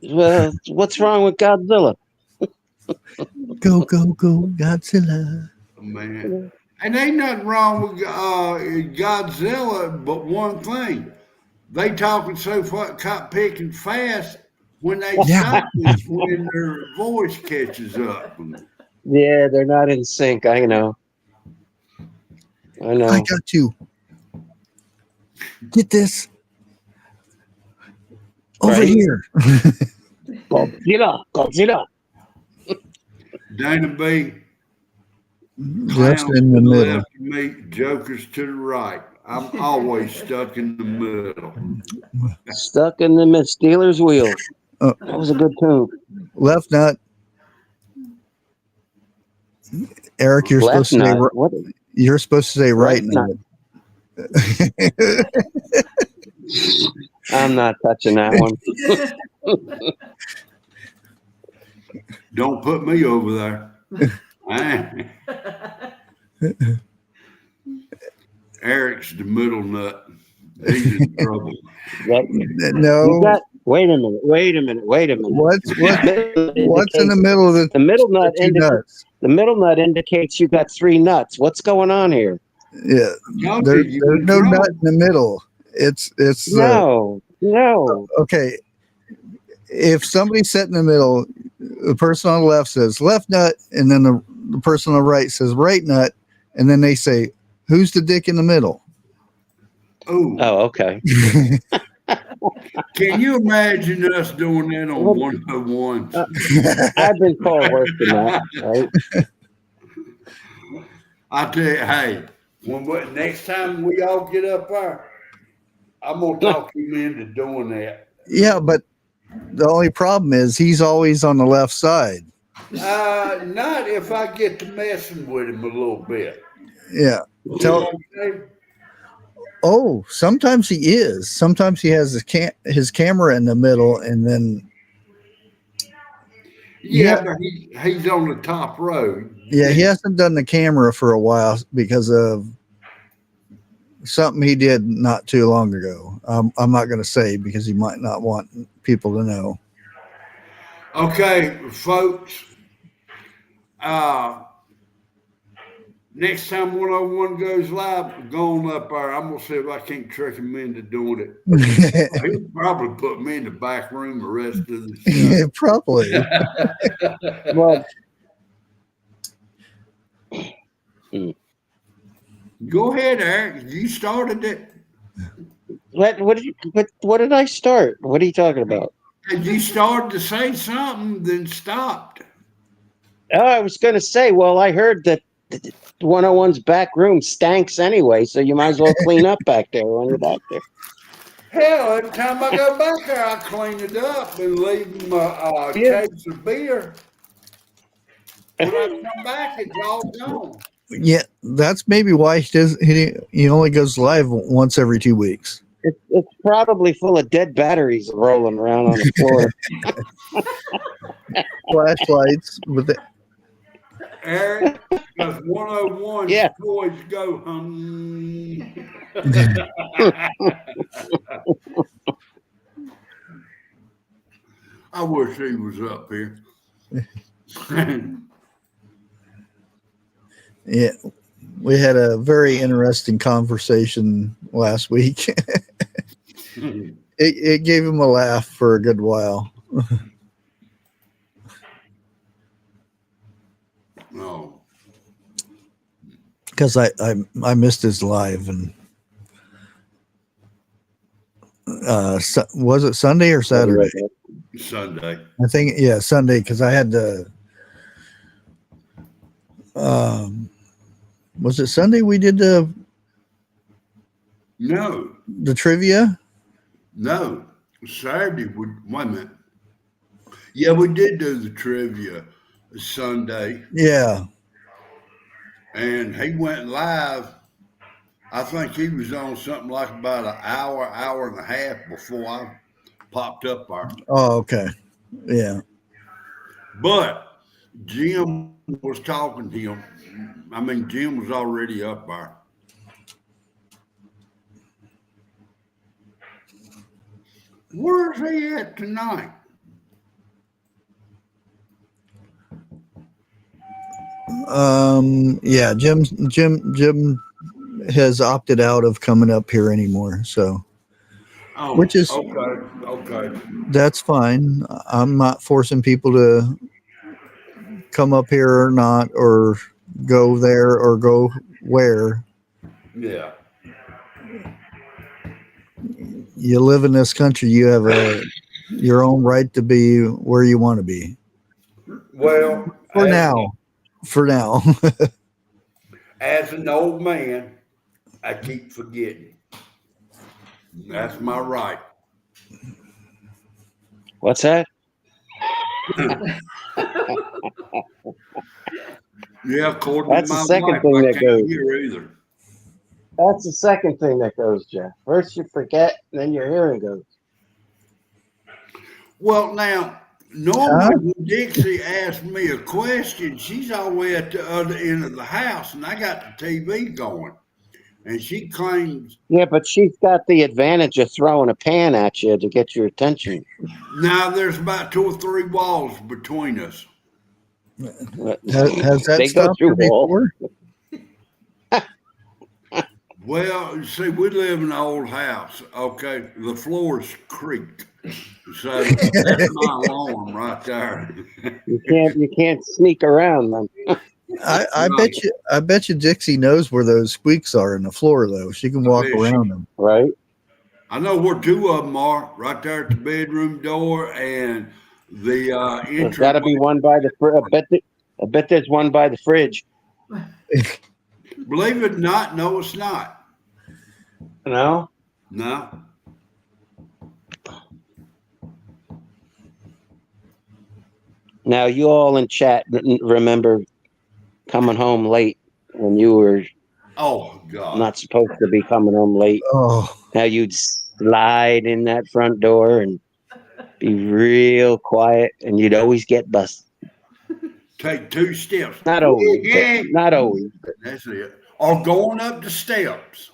Well, what's wrong with Godzilla? Go, go, go, Godzilla. Man. And ain't nothing wrong with Godzilla, but one thing. They talking so cop picking fast when they stop is when their voice catches up. Yeah, they're not in sync. I know. I know. I got to get this Over Right. here. Godzilla, Godzilla. Dana B, Just clowns in to the the middle. left of me, jokers to the right. I'm always stuck in the middle. Stuck in the Steelers wheel. Oh. That was a good tune. Left nut. Eric, you're Left supposed to say nut. What? you're supposed to say right Right nut. I'm not touching that one. Don't put me over there. Eric's the middle nut. He's in trouble. No. You got. Wait a minute. Wait a minute. Wait a minute. What's in the middle of the middle nut? two nuts? The middle nut indicates you got 3 nuts. What's going on here? Yeah. There's no nut in the middle. It's no. Okay. If somebody's sitting in the middle, the person on the left says left nut, and then the person on the right says right nut, and then they say, "Who's the dick in the middle?" Oh, Okay. Can you imagine us doing that on 101? I've been called worse than that, right? I tell you, hey, next time we all get up there, I'm gonna talk him into doing that. Yeah, but the only problem is he's always on the left side. Not if I get to messing with him a little bit. Yeah. Oh, sometimes he is. Sometimes he has his camera in the middle, and then but he's on the top row. Yeah, he hasn't done the camera for a while because of something he did not too long ago. I'm not going to say because he might not want people to know. Okay, folks. Next time 101 goes live, going up there, I'm gonna see if I can't trick him into doing it. He'll probably put me in the back room the rest of the show. Yeah, probably. Well, go ahead, Eric. You started it. what did I start? What are you talking about? And you started to say something, then stopped. Oh, I was going to say, well, I heard that 101's back room stanks anyway, so you might as well clean up back there when you're back there. Hell, every time I go back there, I clean it up and leave them a case of beer. When I come back, it's all gone. Yeah, that's maybe why he only goes live once every 2 weeks. It's probably full of dead batteries rolling around on the floor. Flashlights with it. Eric, because 101 Yeah. toys go hum. I wish he was up here. Yeah, we had a very interesting conversation last week. It gave him a laugh for a good while. No. Because I missed his live, and was it Sunday or Saturday? Sunday. I think Sunday, because I had to. Was it Sunday we did the trivia? No, Saturday. Wait a minute. Yeah, we did do the trivia Sunday. Yeah. And he went live. I think he was on something like about an hour and a half before I popped up there. Oh, okay. Yeah. But Jim was talking to him. I mean, Jim was already up there. Where's he at tonight? Yeah, Jim has opted out of coming up here anymore, so which is okay. That's fine. I'm not forcing people to come up here or not, or go there or go where. Yeah. you live in this country, you have your own right to be where you want to be. Well, For now. For now. as an old man, I keep forgetting. That's my right. What's that? Yeah, according That's to the my second wife, thing I that can't goes. hear either. That's the second thing that goes, Jeff. First you forget, then your hearing goes. Well, now, normally when Dixie asks me a question, she's all the way at the other end of the house, and I got the TV going. And she claims, Yeah, but she's got the advantage of throwing a pan at you to get your attention. now there's about 2 or 3 walls between us. Has that They go stopped through you before? Well, see, we live in an old house. Okay, the floors creak, so that's my alarm right there. You can't sneak around them. I Right. bet you Dixie knows where those squeaks are in the floor though. She can I walk bet around them. Right? I know where 2 of them are, right there at the bedroom door and the There's got to entryway. be one by the I bet there's one by the fridge. Believe it or not, no, it's not. No? No. Now you all in chat remember coming home late when you were Oh God. not supposed to be coming home late. Oh, How you'd slide in that front door and be real quiet, and you'd always get busted. Take 2 steps. Not always, but not always. That's it. Or going up the steps.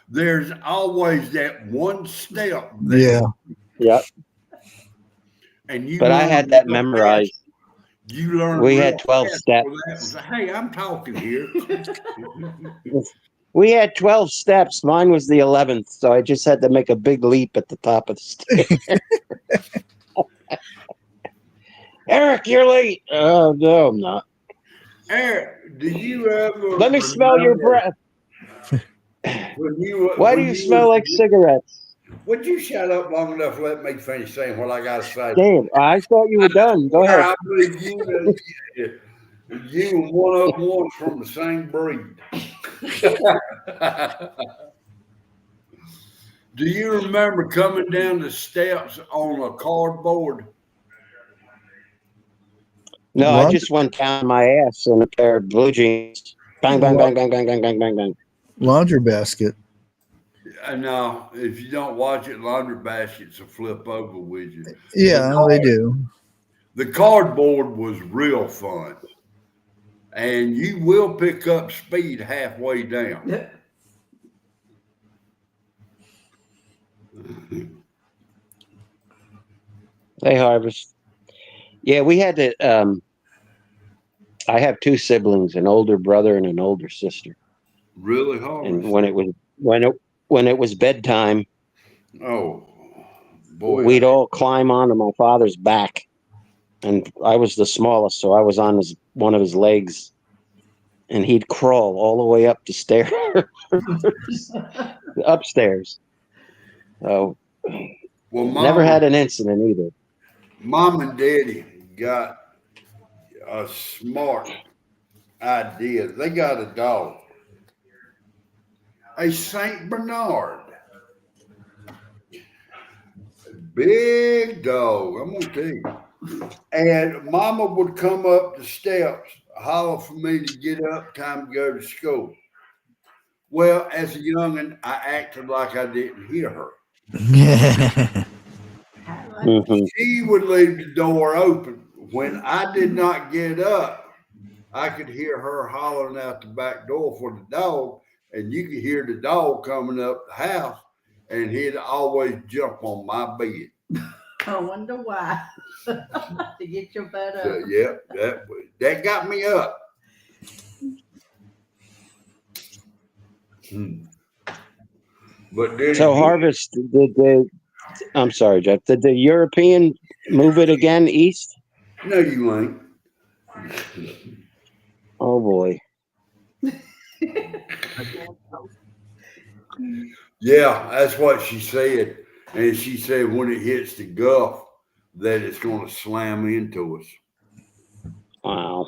There's always that one step there. yeah. Yep. And you But I learn had that real memorized. fast. You learn We real had 12 fast steps. for that. Was, hey, I'm talking here. We had 12 steps. Mine was the 11th, so I just had to make a big leap at the top of the stairs. Eric, you're late. Oh, no, I'm not. Eric, do you ever Let me smell your breath. Why do you smell like cigarettes? Would you shut up long enough to let me finish saying what I got to say? Damn, I thought you were done. Go ahead. I believe you and one of them was from the same breed. Do you remember coming down the steps on a cardboard? No, I just went down my ass in a pair of blue jeans. Bang, bang, bang, bang, bang, bang, bang, bang, bang. Laundry basket. No, if you don't watch it, laundry baskets will flip over with you. Yeah, they do. The cardboard was real fun. And you will pick up speed halfway down. They harvest. Yeah, we had to. I have 2 siblings, an older brother and an older sister. Really hard. And when it was bedtime, oh boy, we'd all climb onto my father's back, and I was the smallest, so I was on one of his legs, and he'd crawl all the way up the stairs, upstairs. So, well, never had an incident either. Mom and Daddy got a smart idea. They got a dog, a Saint Bernard, big dog. I'm gonna tell you. And Mama would come up the steps, holler for me to get up, time to go to school. Well, as a youngin', I acted like I didn't hear her. Mm-hmm. She would leave the door open. When I did not get up, I could hear her hollering out the back door for the dog, and you could hear the dog coming up the house, and he'd always jump on my bed. I wonder why. To get your butt up. So, yeah, that got me up. But then So Harvest, I'm sorry, Jeff. Did the European move it again east? No, you ain't. Oh boy. Yeah, that's what she said. And she said when it hits the Gulf, that it's going to slam into us. Wow.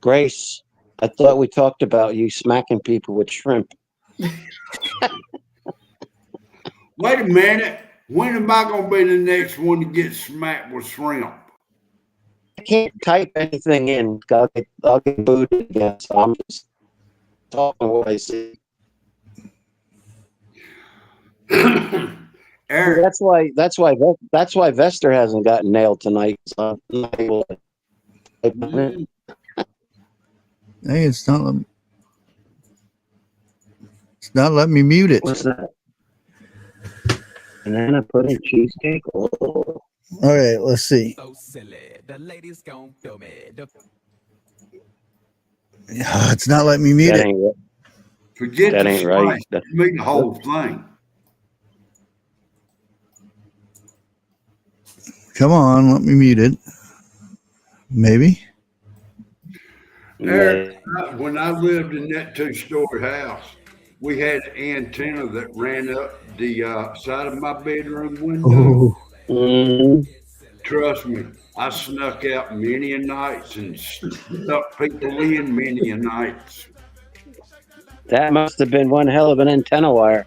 Grace, I thought we talked about you smacking people with shrimp. Wait a minute. When am I going to be the next one to get smacked with shrimp? I can't type anything in. I'll get booted again. So I'm just talking what I see. Eric, That's why Vester hasn't gotten nailed tonight. So I'm not able to type in it. Hey, it's not letting me mute it. What's that? Banana pudding cheesecake. Oh. All right, let's see. So silly. The ladies gon' feel me. It's not letting me mute That it. ain't right. forget That the ain't right. slice. That- Make the whole thing. Come on, let me mute it. Maybe. Eric, when I lived in that two-story house, we had an antenna that ran up the side of my bedroom window. Oh, Mhm. Trust me, I snuck out many a nights and snuck people in many a nights. That must have been one hell of an antenna wire.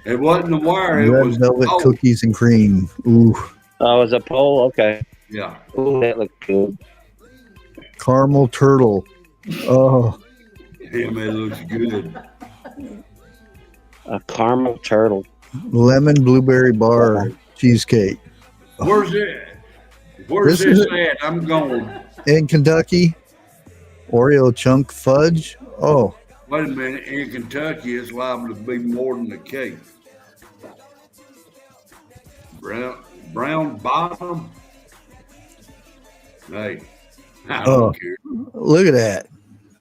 It wasn't the wire, it red was velvet oh, cookies and cream. Ooh, Oh, it was a pole? Okay. yeah. Ooh, that looked good. caramel turtle. Oh, Damn, it looks good. A caramel turtle. lemon blueberry bar cheesecake Where's it? Where's This is this it. at? I'm going. in Kentucky. Oreo chunk fudge. Oh, Wait a minute. In Kentucky, it's liable to be more than a cake. Brown bottom. Hey, I Oh. don't care. look at that.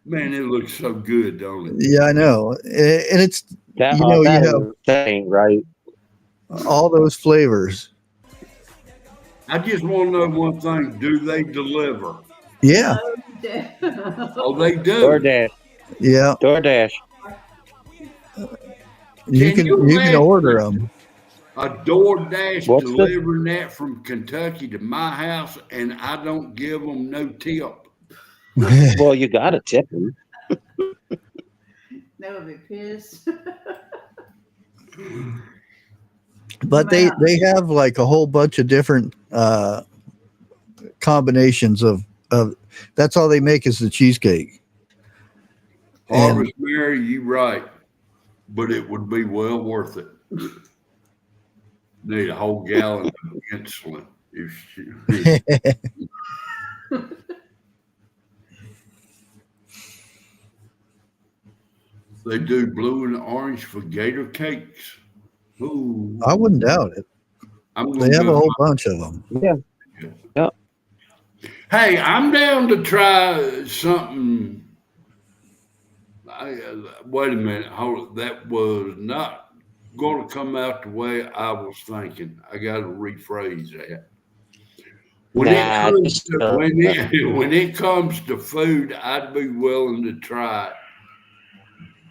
Man, it looks so good, don't it? Yeah, I know. And it's That, You know, you that ain't right. all those flavors. I just want to know one thing. Do they deliver? Yeah, Oh, they do. DoorDash. yeah. DoorDash. You Can can you you can imagine order them. a DoorDash What's the- delivering that from Kentucky to my house, and I don't give them no tip? Well, you got to tip him. They would be pissed. But they have like a whole bunch of different combinations of that's all they make is the cheesecake. And Harvest Mary, you right, but it would be well worth it. Need a whole gallon of insulin. They do blue and orange for gator cakes. Ooh, I wouldn't doubt it. I'm gonna They have a go. whole bunch of them. Yeah. Hey, I'm down to try something. Wait a minute. Hold. That was not going to come out the way I was thinking. I got to rephrase that. When it comes to food, I'd be willing to try it.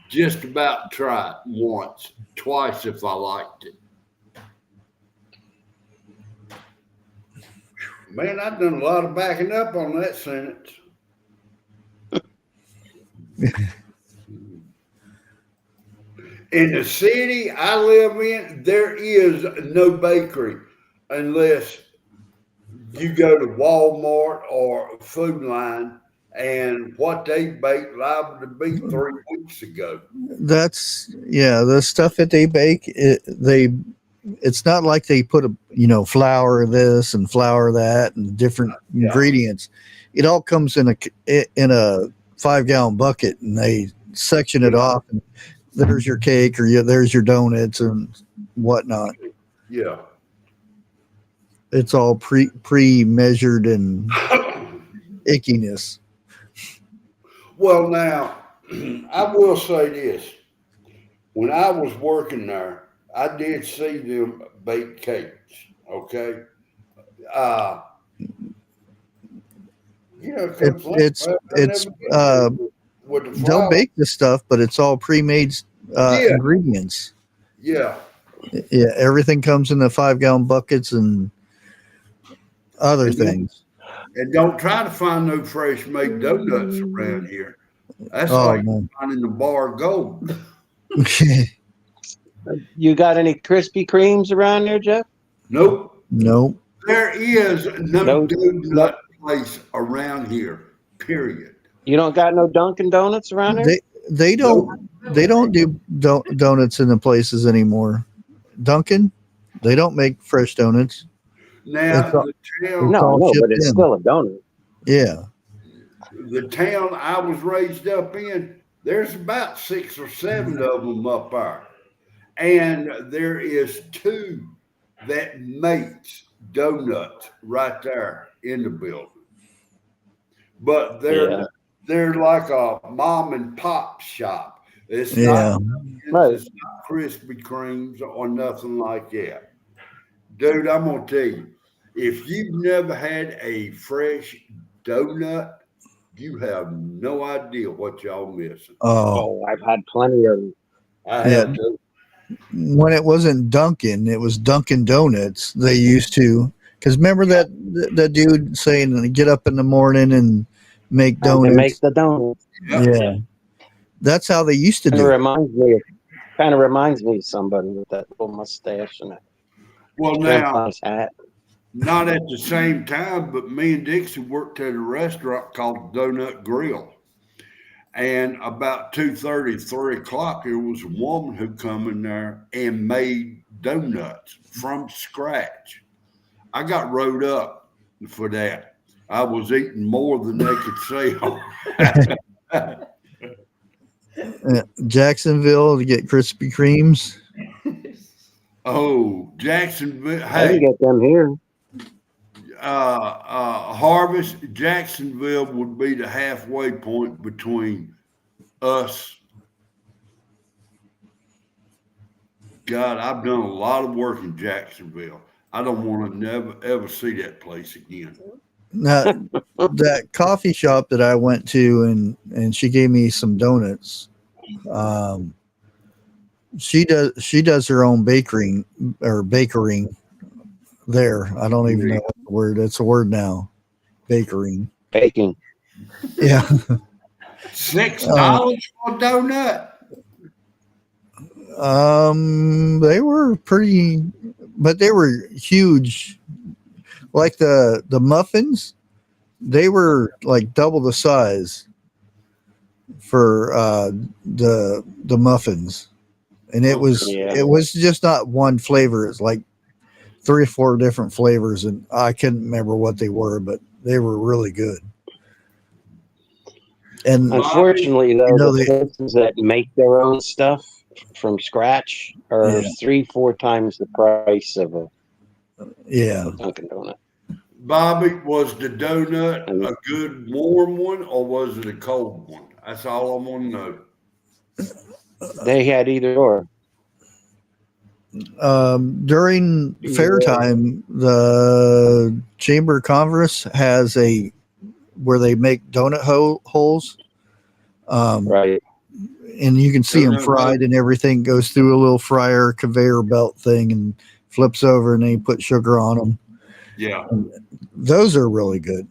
Just about try it once, twice if I liked it. Man, I've done a lot of backing up on that sentence. In the city I live in, there is no bakery unless you go to Walmart or Food Line, and what they baked liable to be 3 weeks ago. That's the stuff that they bake. It's not like they put flour this and flour that and different ingredients. It all comes in a 5-gallon bucket, and they section it off. And there's your cake, or there's your donuts and whatnot. Yeah. It's all pre-measured and ickiness. Well, now, I will say this. When I was working there, I did see them bake cakes, okay? They'll bake the stuff, but it's all pre-made Yeah. ingredients. Yeah. Yeah, everything comes in the 5-gallon buckets and other And don't, things. and don't try to find no fresh made donuts around here. That's Oh like no. finding the bar of gold. You got any Krispy Kremes around there, Jeff? Nope. Nope. There is no No, no. donut place around here. Period. You don't got no Dunkin' Donuts around there? They Nope. don't do donuts in the places anymore. Dunkin', they don't make fresh donuts. Now It's all, the it's town, No, I all know, but shipped it's in. still a donut. Yeah. the town I was raised up in, there's about 6 or 7 of them up there. And there is 2 that makes donuts right there in the building. But Yeah. they're like a mom and pop shop. It's Yeah. not Right. it's not Krispy Kremes or nothing like that. Dude, I'm gonna tell you, if you've never had a fresh donut, you have no idea what y'all missing. Oh, Oh, I've had plenty of them. I yeah. have to. When it wasn't Dunkin', it was Dunkin' Donuts. They used to, because remember that dude saying, "Get up in the morning and make Time to make donuts." the donuts. Yeah. Yeah, that's how they used to Kind of do it. reminds me of somebody with that little mustache and a Well, shrimp now, on his hat. not at the same time, but me and Dixie worked at a restaurant called Donut Grill. And about 2:30, 3 o'clock, there was a woman who come in there and made donuts from scratch. I got rode up for that. I was eating more than they could sell. Jacksonville to get Krispy Kremes. Oh, Jacksonville. I can Hey, get them here. Harvest, Jacksonville would be the halfway point between us. God, I've done a lot of work in Jacksonville. I don't want to never ever see that place again. Now, that coffee shop that I went to, and she gave me some donuts. Um, she does her own bakery or bakering there. I don't even know what the word. It's a word now. Bakering. Baking. Yeah. $6 for a donut. They were pretty, but they were huge. Like the muffins, they were like double the size for the muffins, and it was just not one flavor. It's like 3 or 4 different flavors, and I couldn't remember what they were, but they were really good. And Unfortunately, though, the they, places that make their own stuff from scratch are Yeah. 3-4 times the price of a yeah, Dunkin' Donut. Bobby, was the donut And a good warm one or was it a cold one? That's all I want to know. they had either or. during fair time, the Chamber of Commerce has where they make donut holes. Right. And you can see them Donut fried, hole. and everything goes through a little fryer conveyor belt thing and flips over, and then you put sugar on them. Yeah. Those are really good.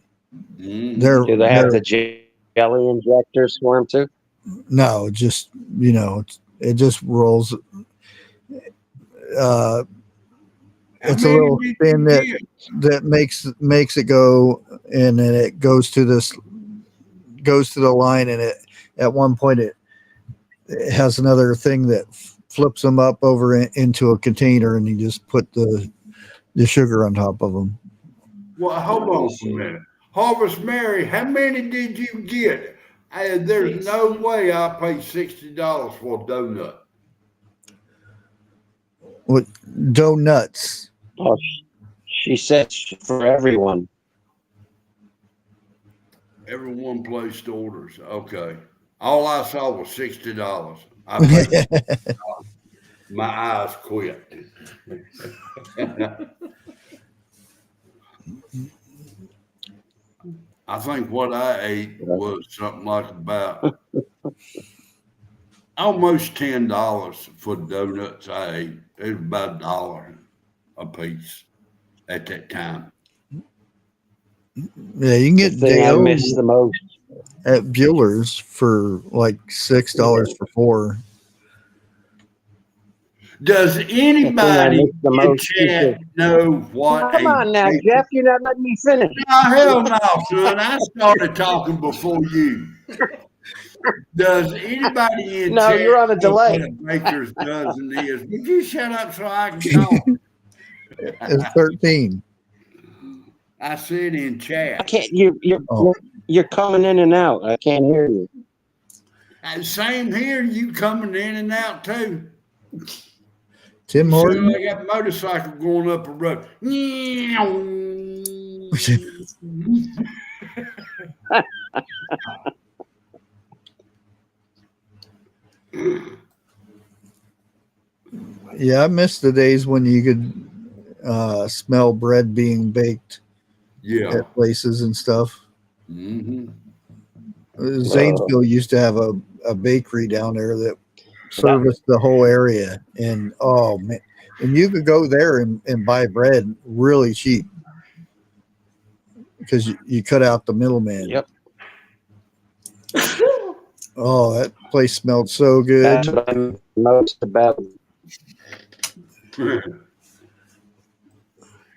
Mm. Do they have the jelly injectors for them too? No, just it just rolls. How It's a many little did you thing get? that makes it go, and then it goes to the line, and it at one point it has another thing that flips them up over into a container, and you just put the sugar on top of them. Well, hold on for a minute. Harvest Mary, how many did you get? There's no way I paid $60 for a donut. With donuts. Oh, she said for everyone. Everyone placed orders. Okay. All I saw was $60. I paid my eyes quit. I think what I ate was something like about almost $10 for the donuts I ate. It was about $1 a piece at that time. Yeah, you can The get thing I miss Day-O the most. at Bueller's for like $6 for 4. Does The thing I anybody miss the in most. chat know what Come on now, Jeff. You're not letting me finish. No, hell no, son. I started talking before you. Does anybody in No, chat you're on a know delay. what a baker's dozen is? Would you shut up so I can talk? It's 13. I said in I chat. can't. Oh. You're coming in and out. I can't hear you. Same here. You coming in and out too. Tim So Horton. I got a motorcycle going up a road. Yeah, I miss the days when you could smell bread being baked Yeah. at places and stuff. Mm-hmm. Zanesville used to have a bakery down there that serviced the whole area. And oh man, and you could go there and buy bread really cheap because you cut out the middleman. Yep. Oh, that place smelled so good. That's what I'm most about.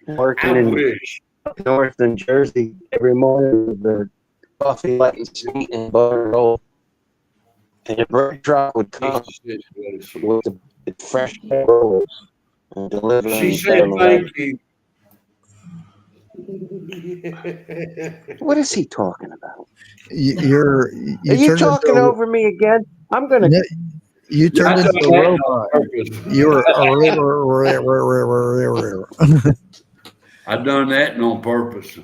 Working I in wish. North New Jersey every morning with the coffee light and sweet and butter roll. And the bread truck would come with the fresh bread rolls and deliver them. She said thank you. What is he talking about? Are Are you talking over me again? I'm gonna. You turned into a robot. You were. I done that on purpose.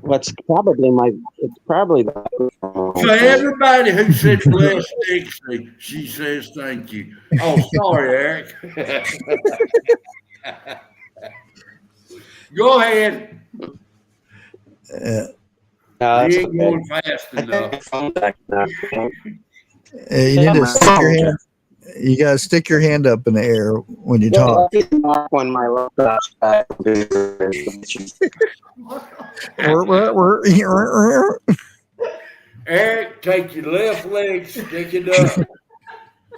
What's probably my. It's probably the. For everybody who said bless Dixie, she says thank you. Oh, sorry, Eric. Go ahead. You ain't going fast enough. You need to stick your hand. You gotta stick your hand up in the air when you talk. When my laptop's back. Eric, take your left leg, stick it up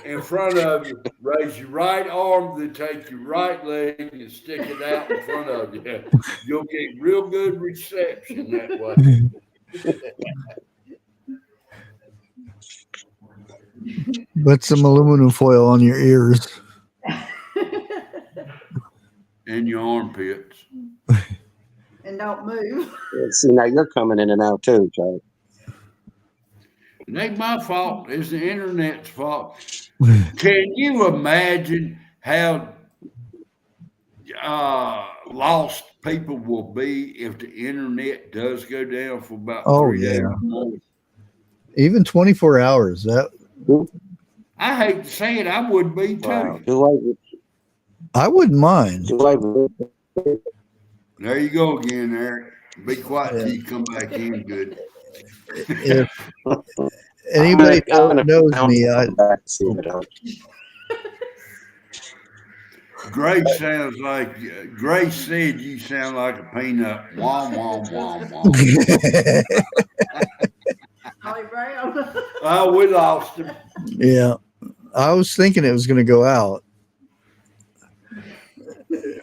in front of you. Raise your right arm, then take your right leg and stick it out in front of you. You'll get real good reception that way. Put some aluminum foil on your ears. And your armpits. And don't move. See, now you're coming in and out too, Charlie. It ain't my fault. It's the internet's fault. Can you imagine how lost people will be if the internet does go down for about 3 days more? Even 24 hours. I hate to say it, I would be too. Wow. I wouldn't mind. There you go again, Eric. Be quiet till you come back in good. If anybody knows me, Grace sounds like Grace said you sound like a peanut. Wom wom wom wom. Holly Brown. Oh, we lost him. Yeah, I was thinking it was going to go out,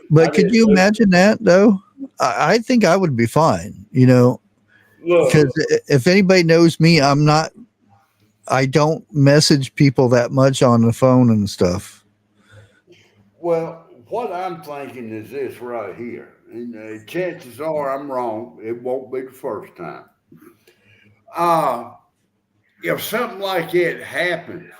but could you imagine that though? I think I would be fine, because if anybody knows me, I don't message people that much on the phone and stuff. Well, what I'm thinking is this right here. And, chances are I'm wrong. It won't be the first time. If something like that happens,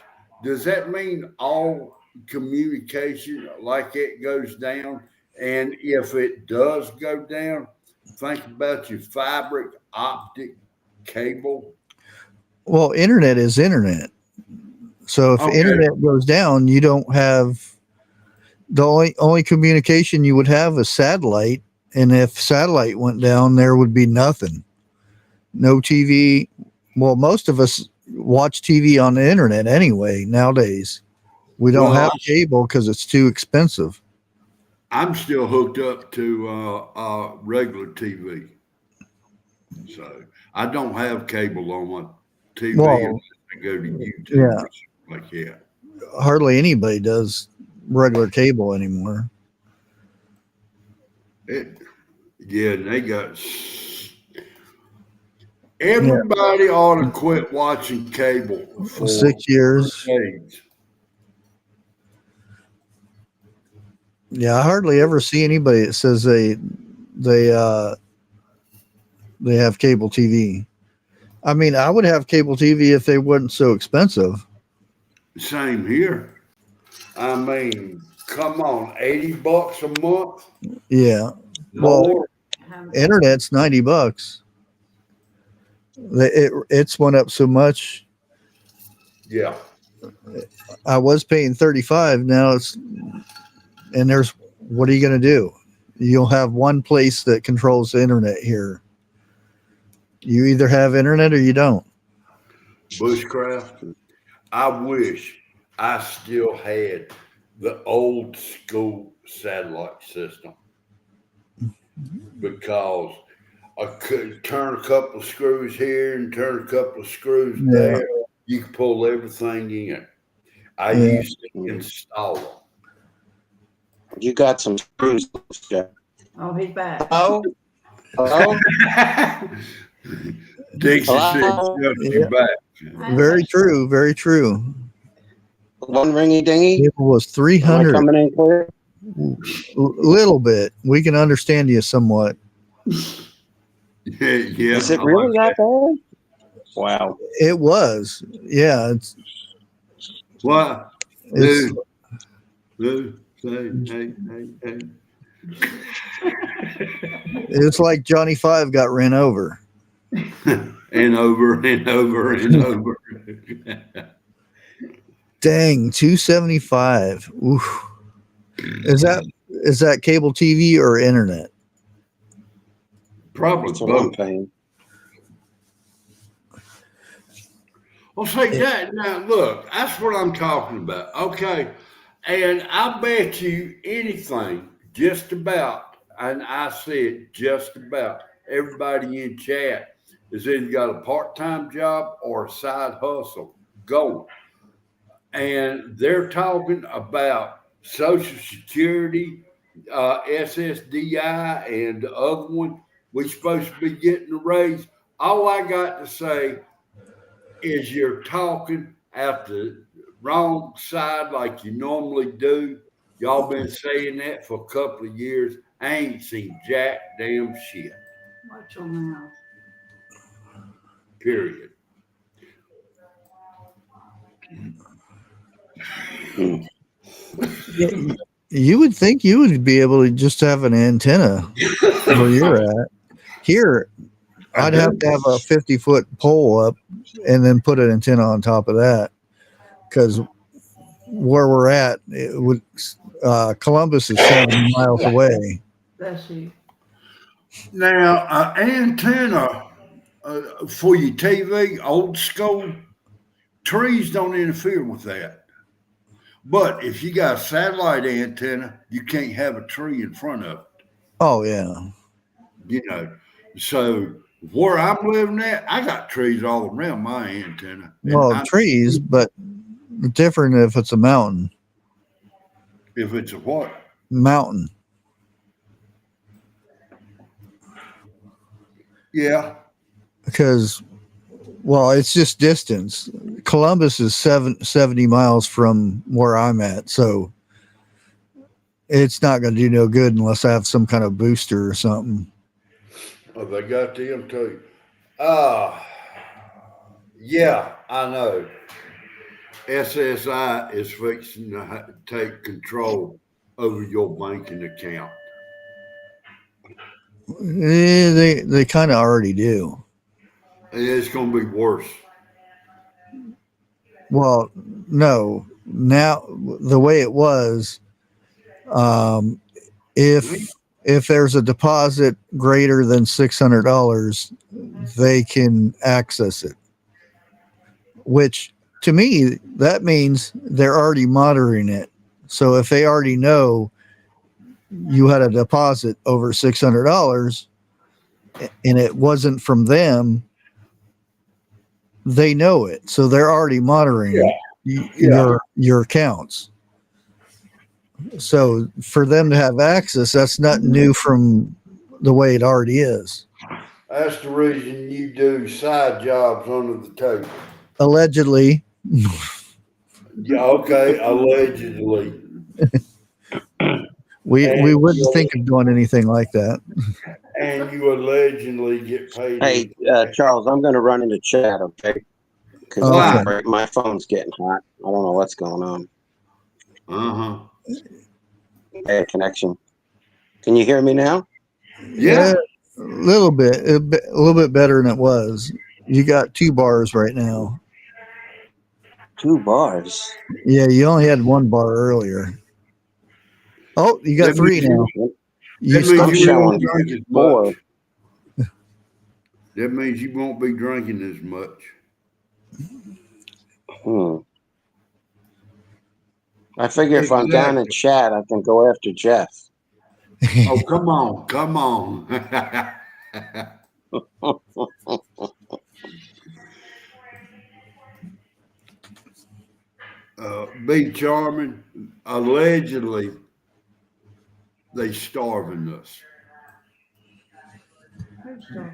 does that mean all communication like that goes down? And if it does go down, think about your fiber optic cable. Well, internet is internet. So if internet goes down, you don't have the only communication you would have is satellite. And if satellite went down, there would be nothing. No TV. Well, most of us watch TV on the internet anyway nowadays. We don't Well, have cable because it's too expensive. I'm still hooked up to regular TV, so I don't have cable on my TV Well, unless I go to YouTube yeah. or something like that. Hardly anybody does regular cable anymore. Yeah, they got. Everybody ought to quit watching cable for 6 years. decades. Yeah, I hardly ever see anybody that says they have cable TV. I mean, I would have cable TV if they weren't so expensive. Same here. I mean, come on, $80 a month. Yeah. Well, More. internet's $90. It's went up so much. Yeah. I was paying $35. Now and there's, what are you going to do? You'll have one place that controls the internet here. You either have internet or you don't. Bushcraft. I wish I still had the old school satellite system because I could turn a couple of screws here and turn a couple of screws there. You could pull everything in. I used to install them. You got some screws, Jeff. Oh, he's back. Hello? Hello? Dixie said, Hello? "Shut you back." Very true. Very true. One ringy dingy? It was Am I 300. coming in clear? Little bit. We can understand you somewhat. Yeah. Is it I really like that bad? Wow. It was. Yeah. What? It's Lou, say, hey. it's like Johnny Five got ran over. And over and over and over. Dang, 275. Oof. Is that cable TV or internet? Probably That's what I'm both. paying. Well, say that now. Look, that's what I'm talking about. Okay, and I bet you anything, just about, and I said just about everybody in chat has either got a part-time job or a side hustle going, and they're talking about Social Security, SSDI, and the other one. We're supposed to be getting a raise. All I got to say is you're talking out the wrong side like you normally do. Y'all been saying that for a couple of years. I ain't seen jack damn shit. Watch your mouth. Period. You would think you would be able to just have an antenna where you're at. Here, I'd have to have a 50-foot pole up and then put an antenna on top of that, because where we're at, Columbus is 7 miles away. Bless you. Now, antenna for your TV, old school, trees don't interfere with that. But if you got a satellite antenna, you can't have a tree in front of it. Oh, yeah. You know, so where I'm living at, I got trees all around my antenna. Well, trees, but different if it's a mountain. If it's a what? Mountain. Yeah. Because, well, it's just distance. Columbus is 70 miles from where I'm at, so it's not going to do no good unless I have some kind of booster or something. Oh, they got them too. Yeah, I know. SSI is fixing to take control over your banking account. They kind of already do. And it's going to be worse. Well, no. Now, the way it was, if there's a deposit greater than $600, they can access it. which to me, that means they're already monitoring it. So if they already know you had a deposit over $600 and it wasn't from them, they know it. So they're already monitoring your accounts. So for them to have access, that's not new from the way it already is. That's the reason you do side jobs under the table. Allegedly. Yeah, okay, allegedly. We wouldn't think of doing anything like that. And you allegedly get paid. Hey, Charles, I'm going to run into chat, okay? Because Okay. my phone's getting hot. I don't know what's going on. Bad connection. Can you hear me now? Yeah. A little bit better than it was. You got 2 bars right now. 2 bars. Yeah, you only had 1 bar earlier. Oh, you got 3 now. That means you won't drink as more. much. That means you won't be drinking as much. I figure if I'm down in chat, I can go after Jeff. Oh, come on. Come on. Be charming. Allegedly, they starving us.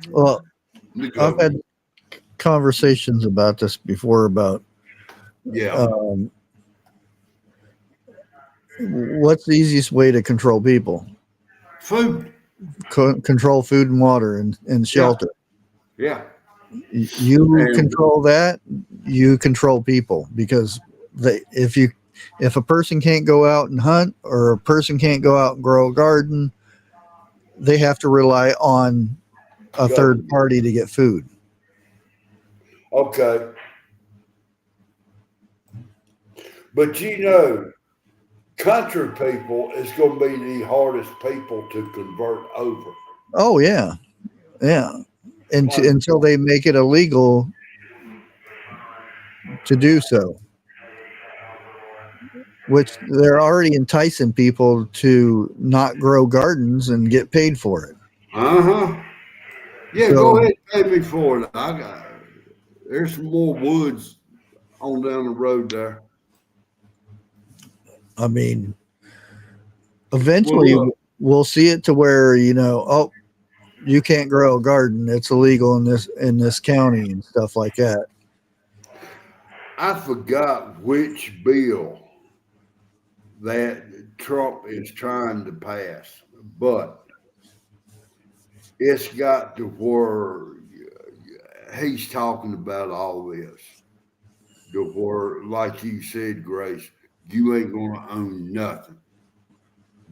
Well, I've had conversations about this before about what's the easiest way to control people? Food. Control food and water and shelter. Yeah. You control that, you control people, because if a person can't go out and hunt, or a person can't go out and grow a garden, they have to rely on a third party to get food. Okay. But country people is going to be the hardest people to convert over. Oh, yeah. Yeah. Until they make it illegal to do so, which they're already enticing people to not grow gardens and get paid for it. Yeah, so, go ahead and pay me for it. There's some more woods on down the road there. I mean, eventually we'll see it to where, you can't grow a garden. It's illegal in this county and stuff like that. I forgot which bill that Trump is trying to pass, but it's got to where he's talking about all this. To where, like you said, Grace, you ain't going to own nothing.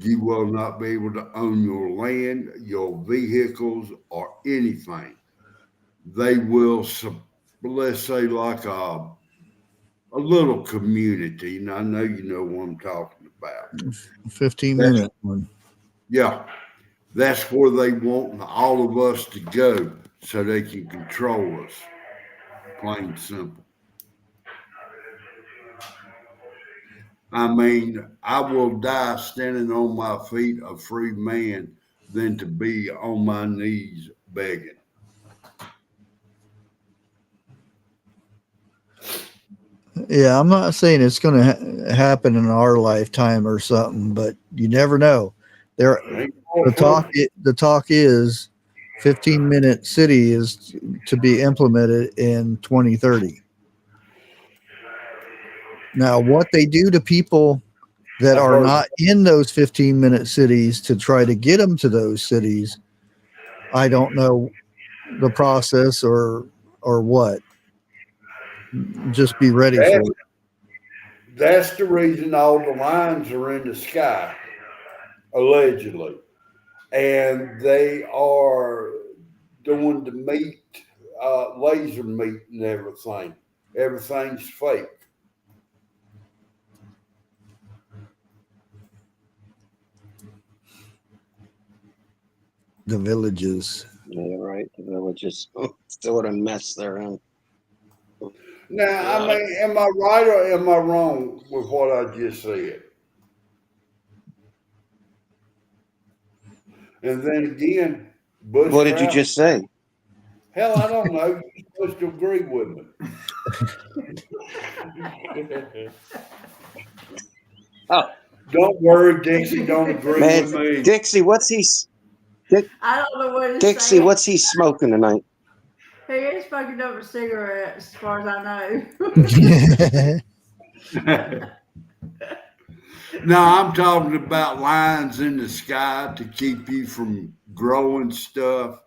You will not be able to own your land, your vehicles, or anything. They will, let's say, like a little community, and I know you know what I'm talking about. 15-minute one. Yeah, that's where they want all of us to go so they can control us. Plain simple. I mean, I will die standing on my feet a free man than to be on my knees begging. Yeah, I'm not saying it's going to happen in our lifetime or something, but you never know. The talk is 15-minute city is to be implemented in 2030. Now, what they do to people that are not in those 15-minute cities to try to get them to those cities, I don't know the process or what. Just be ready for it. That's the reason all the lines are in the sky, allegedly. And they are doing the meat, laser meat and everything. Everything's fake. The villages. Yeah, right. The villages. Still what a mess they're in. Now, I mean, am I right or am I wrong with what I just said? And then again, What did you bushcraft. just say? Hell, I don't know. You're supposed to agree with me. Oh, Don't worry, Dixie. Don't agree man, with me. Dixie, I don't know what to Dixie, say. what's he smoking tonight? He is smoking up a cigarette, as far as I know. No, I'm talking about lines in the sky to keep you from growing stuff.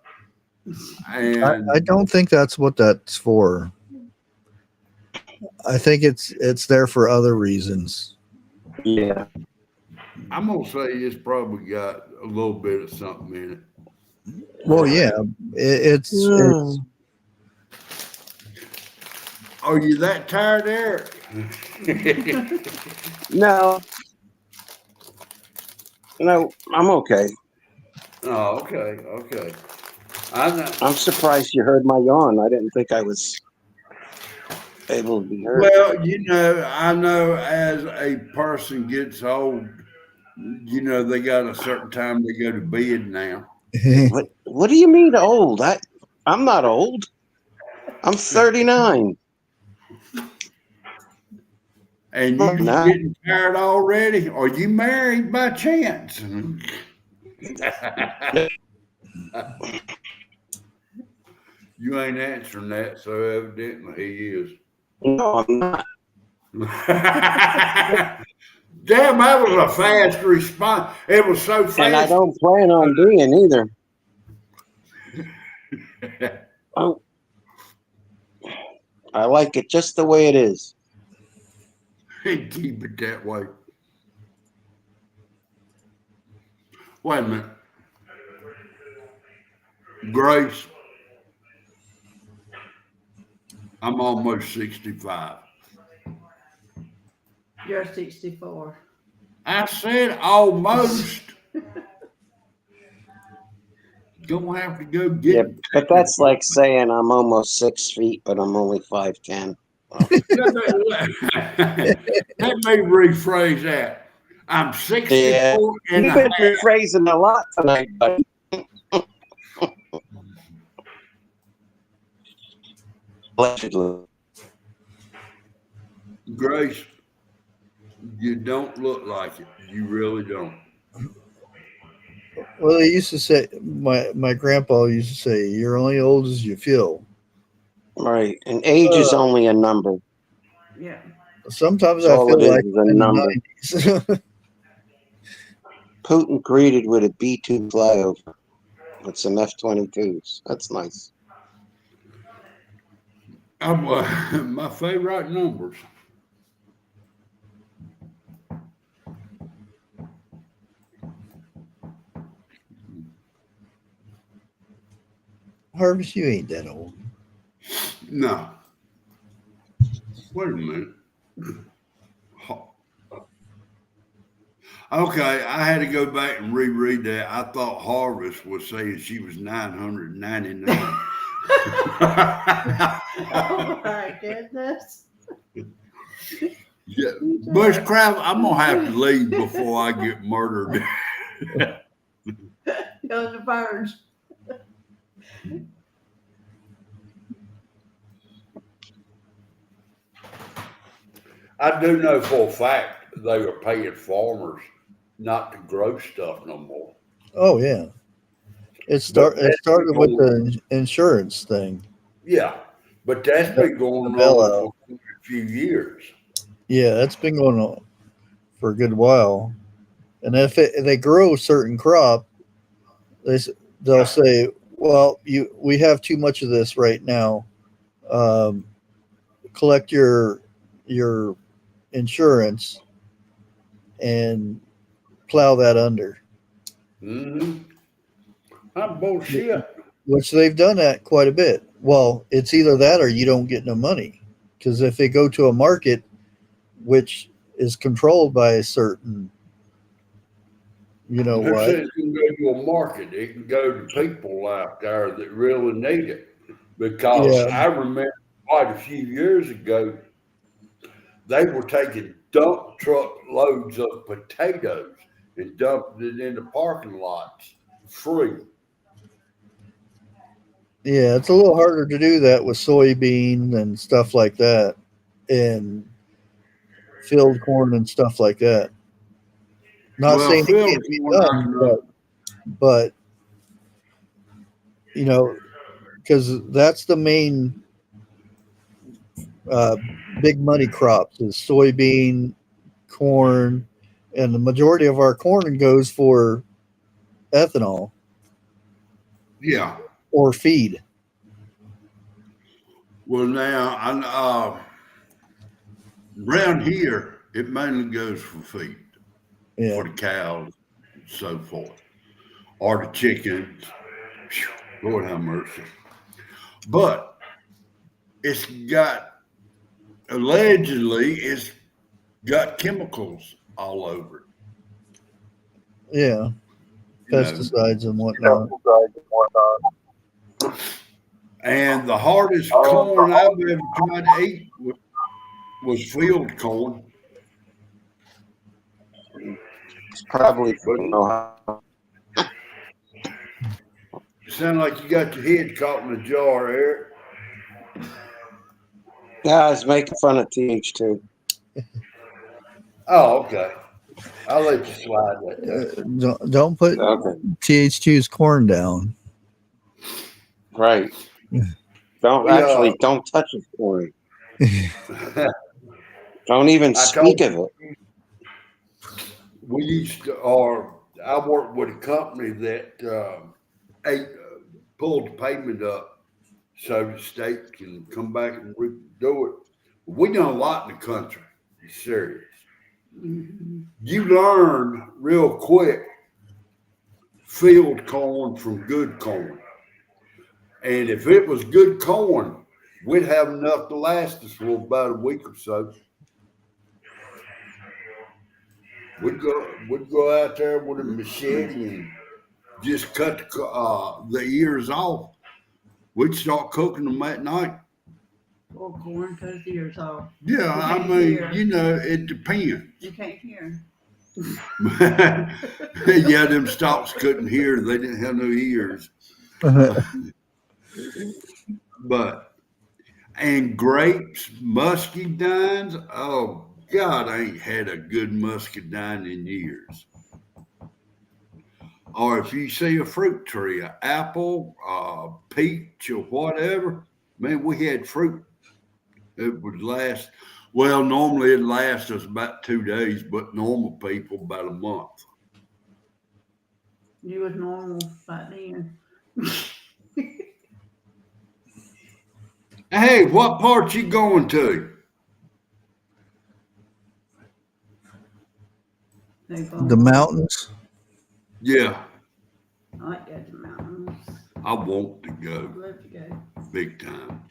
And I don't think that's what that's for. I think it's there for other reasons. Yeah. I'm gonna say it's probably got a little bit of something in it. Well, yeah, it's Are you that tired, Eric? No, I'm okay. Oh, okay. I know. I'm surprised you heard my yawn. I didn't think I was able to be heard. Well, I know as a person gets old, they got a certain time they go to bed now. What do you mean old? I'm not old. I'm 39. And you Nah. getting tired already? Are you married by chance? You ain't answering that, so evidently he is. No, I'm not. Damn, that was a fast response. It was so fast. And I don't plan on being either. Oh, I like it just the way it is. Keep it that way. Wait a minute. Grace, I'm almost 65. You're 64. I said almost. Gonna have to go get Yeah, but that's like saying I'm almost 6 feet, but I'm only 5'10". Let me rephrase that. I'm 64 Yeah, and you've a been half. rephrasing a lot tonight, buddy. Allegedly. Grace, you don't look like it. You really don't. Well, they used to say my grandpa used to say, "You're only old as you feel." Right, and age is only a number. Yeah. Sometimes That's I all feel it like is a I'm in number. the 90s. Putin greeted with a B-2 flyover with some F-22s. That's nice. My favorite numbers. Harvest, you ain't that old. No. Wait a minute. Okay, I had to go back and reread that. I thought Harvest was saying she was 999. Oh my goodness. Yeah, Bushcraft, I'm gonna have to leave before I get murdered. Go to the birds. I do know for a fact they were paying farmers not to grow stuff no more. Oh yeah, it started with the insurance thing. Yeah, but that's been going The on bailout. for a few years. Yeah, that's been going on for a good while. And if they grow a certain crop, they'll say, "Well, we have too much of this right now. Collect your insurance and plow that under." Mm-hmm. I'm bullshit. Which they've done that quite a bit. Well, it's either that or you don't get no money, because if they go to a market which is controlled by a certain, Who what, says it can go to a market? It can go to people out there that really need it. Because Yeah. I remember quite a few years ago, they were taking dump truck loads of potatoes and dumping it in the parking lots free. Yeah, it's a little harder to do that with soybean and stuff like that, and field corn and stuff like that. Not Well, saying it field can't be corn, I done, know. but you know, because that's the main uh, big money crops is soybean, corn, and the majority of our corn goes for ethanol Yeah. or feed. Well, now, around here, it mainly goes for feed, Yeah, for the cows and so forth, or the chickens. Phew, Lord have mercy. But it's got, allegedly, it's got chemicals all over it. yeah, You know, pesticides and whatnot. and the hardest corn I've ever tried to eat was field corn. It's probably But from Ohio. it sounds like you got your head caught in a jar, Eric. Yeah, I was making fun of TH2. Oh, okay. I'll let you slide that time. Don't put Okay, TH2's corn down. right. We Don't touch it for me. Don't even I told speak of it. we used to, or I worked with a company that ate, pulled the payment up so the state can come back and redo it. We done a lot in the country. It's serious. Mhm. You learn real quick field corn from good corn. And if it was good corn, we'd have enough to last us for about a week or so. We'd go out there with a machete and just cut the ears off. We'd start cooking them at night. Or corn cut his ears off. Yeah, You I can't mean, hear. you know, it depends. You can't hear. Yeah, them stalks couldn't hear; they didn't have no ears. But and grapes, muscadines. Oh God, I ain't had a good muscadine in years. Or if you see a fruit tree, an apple, peach, or whatever, man, we had fruit. It would last. Well, normally it lasts us about 2 days, but normal people about a month. You was normal back then. Hey, what part you going to? They The both. mountains. Yeah, I like go to the mountains. I want to I'd go love to go. big time.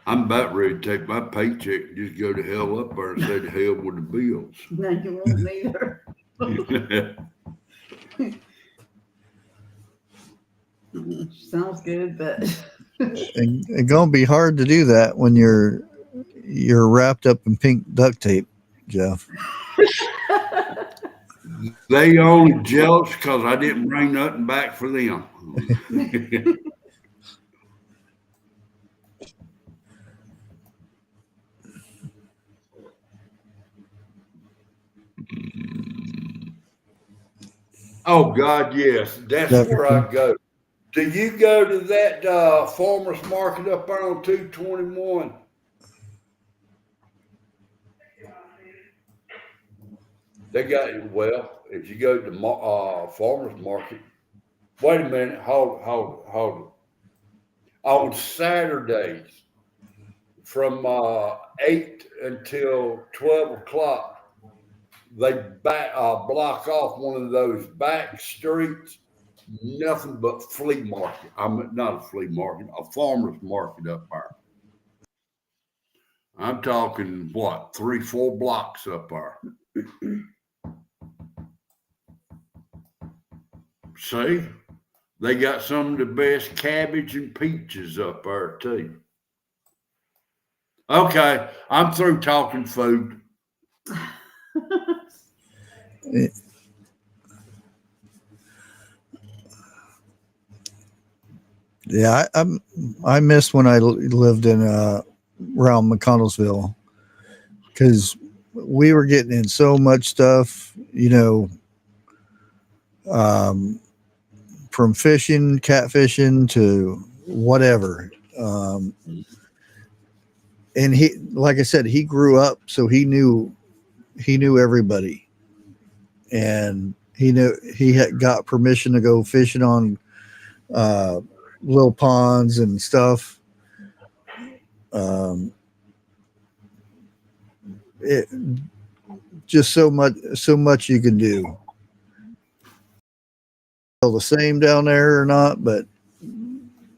I'm about ready to take my paycheck and just go to hell up there and say to hell with the bills. No, you won't neither. Sounds good, but It's gonna be hard to do that when you're wrapped up in pink duct tape, Jeff. They only jealous because I didn't bring nothing back for them. Oh God, yes, that's where I go. Do you go to that farmers market up there on 221? They got, well, if you go to the farmers market, wait a minute, hold. On Saturdays from 8 until 12 o'clock, they block off one of those back streets, nothing but flea market. I'm not a flea market, a farmer's market up there. I'm talking what, 3, 4 blocks up there. See? They got some of the best cabbage and peaches up there too. Okay, I'm through talking food. Yeah, I missed when I lived in around McConnellsville, because we were getting in so much stuff, from fishing, catfishing to whatever. And he, like I said, he grew up, so he knew everybody, and he knew he had got permission to go fishing on little ponds and stuff. It just so much you can do. Feel the same down there or not, but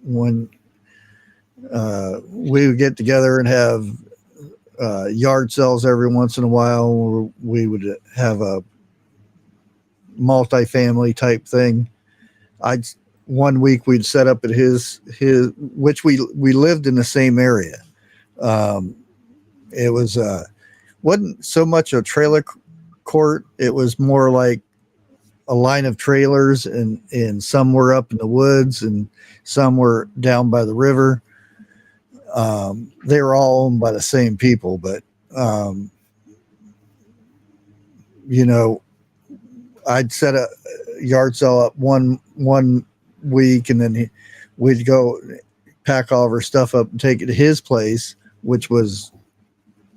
when we would get together and have yard sales every once in a while, where we would have a multi-family type thing. One week we'd set up at his which we lived in the same area. It was wasn't so much a trailer court. It was more like a line of trailers, and some were up in the woods and some were down by the river. They were all owned by the same people, but I'd set a yard sale up one week, and then we'd go pack all of our stuff up and take it to his place, which was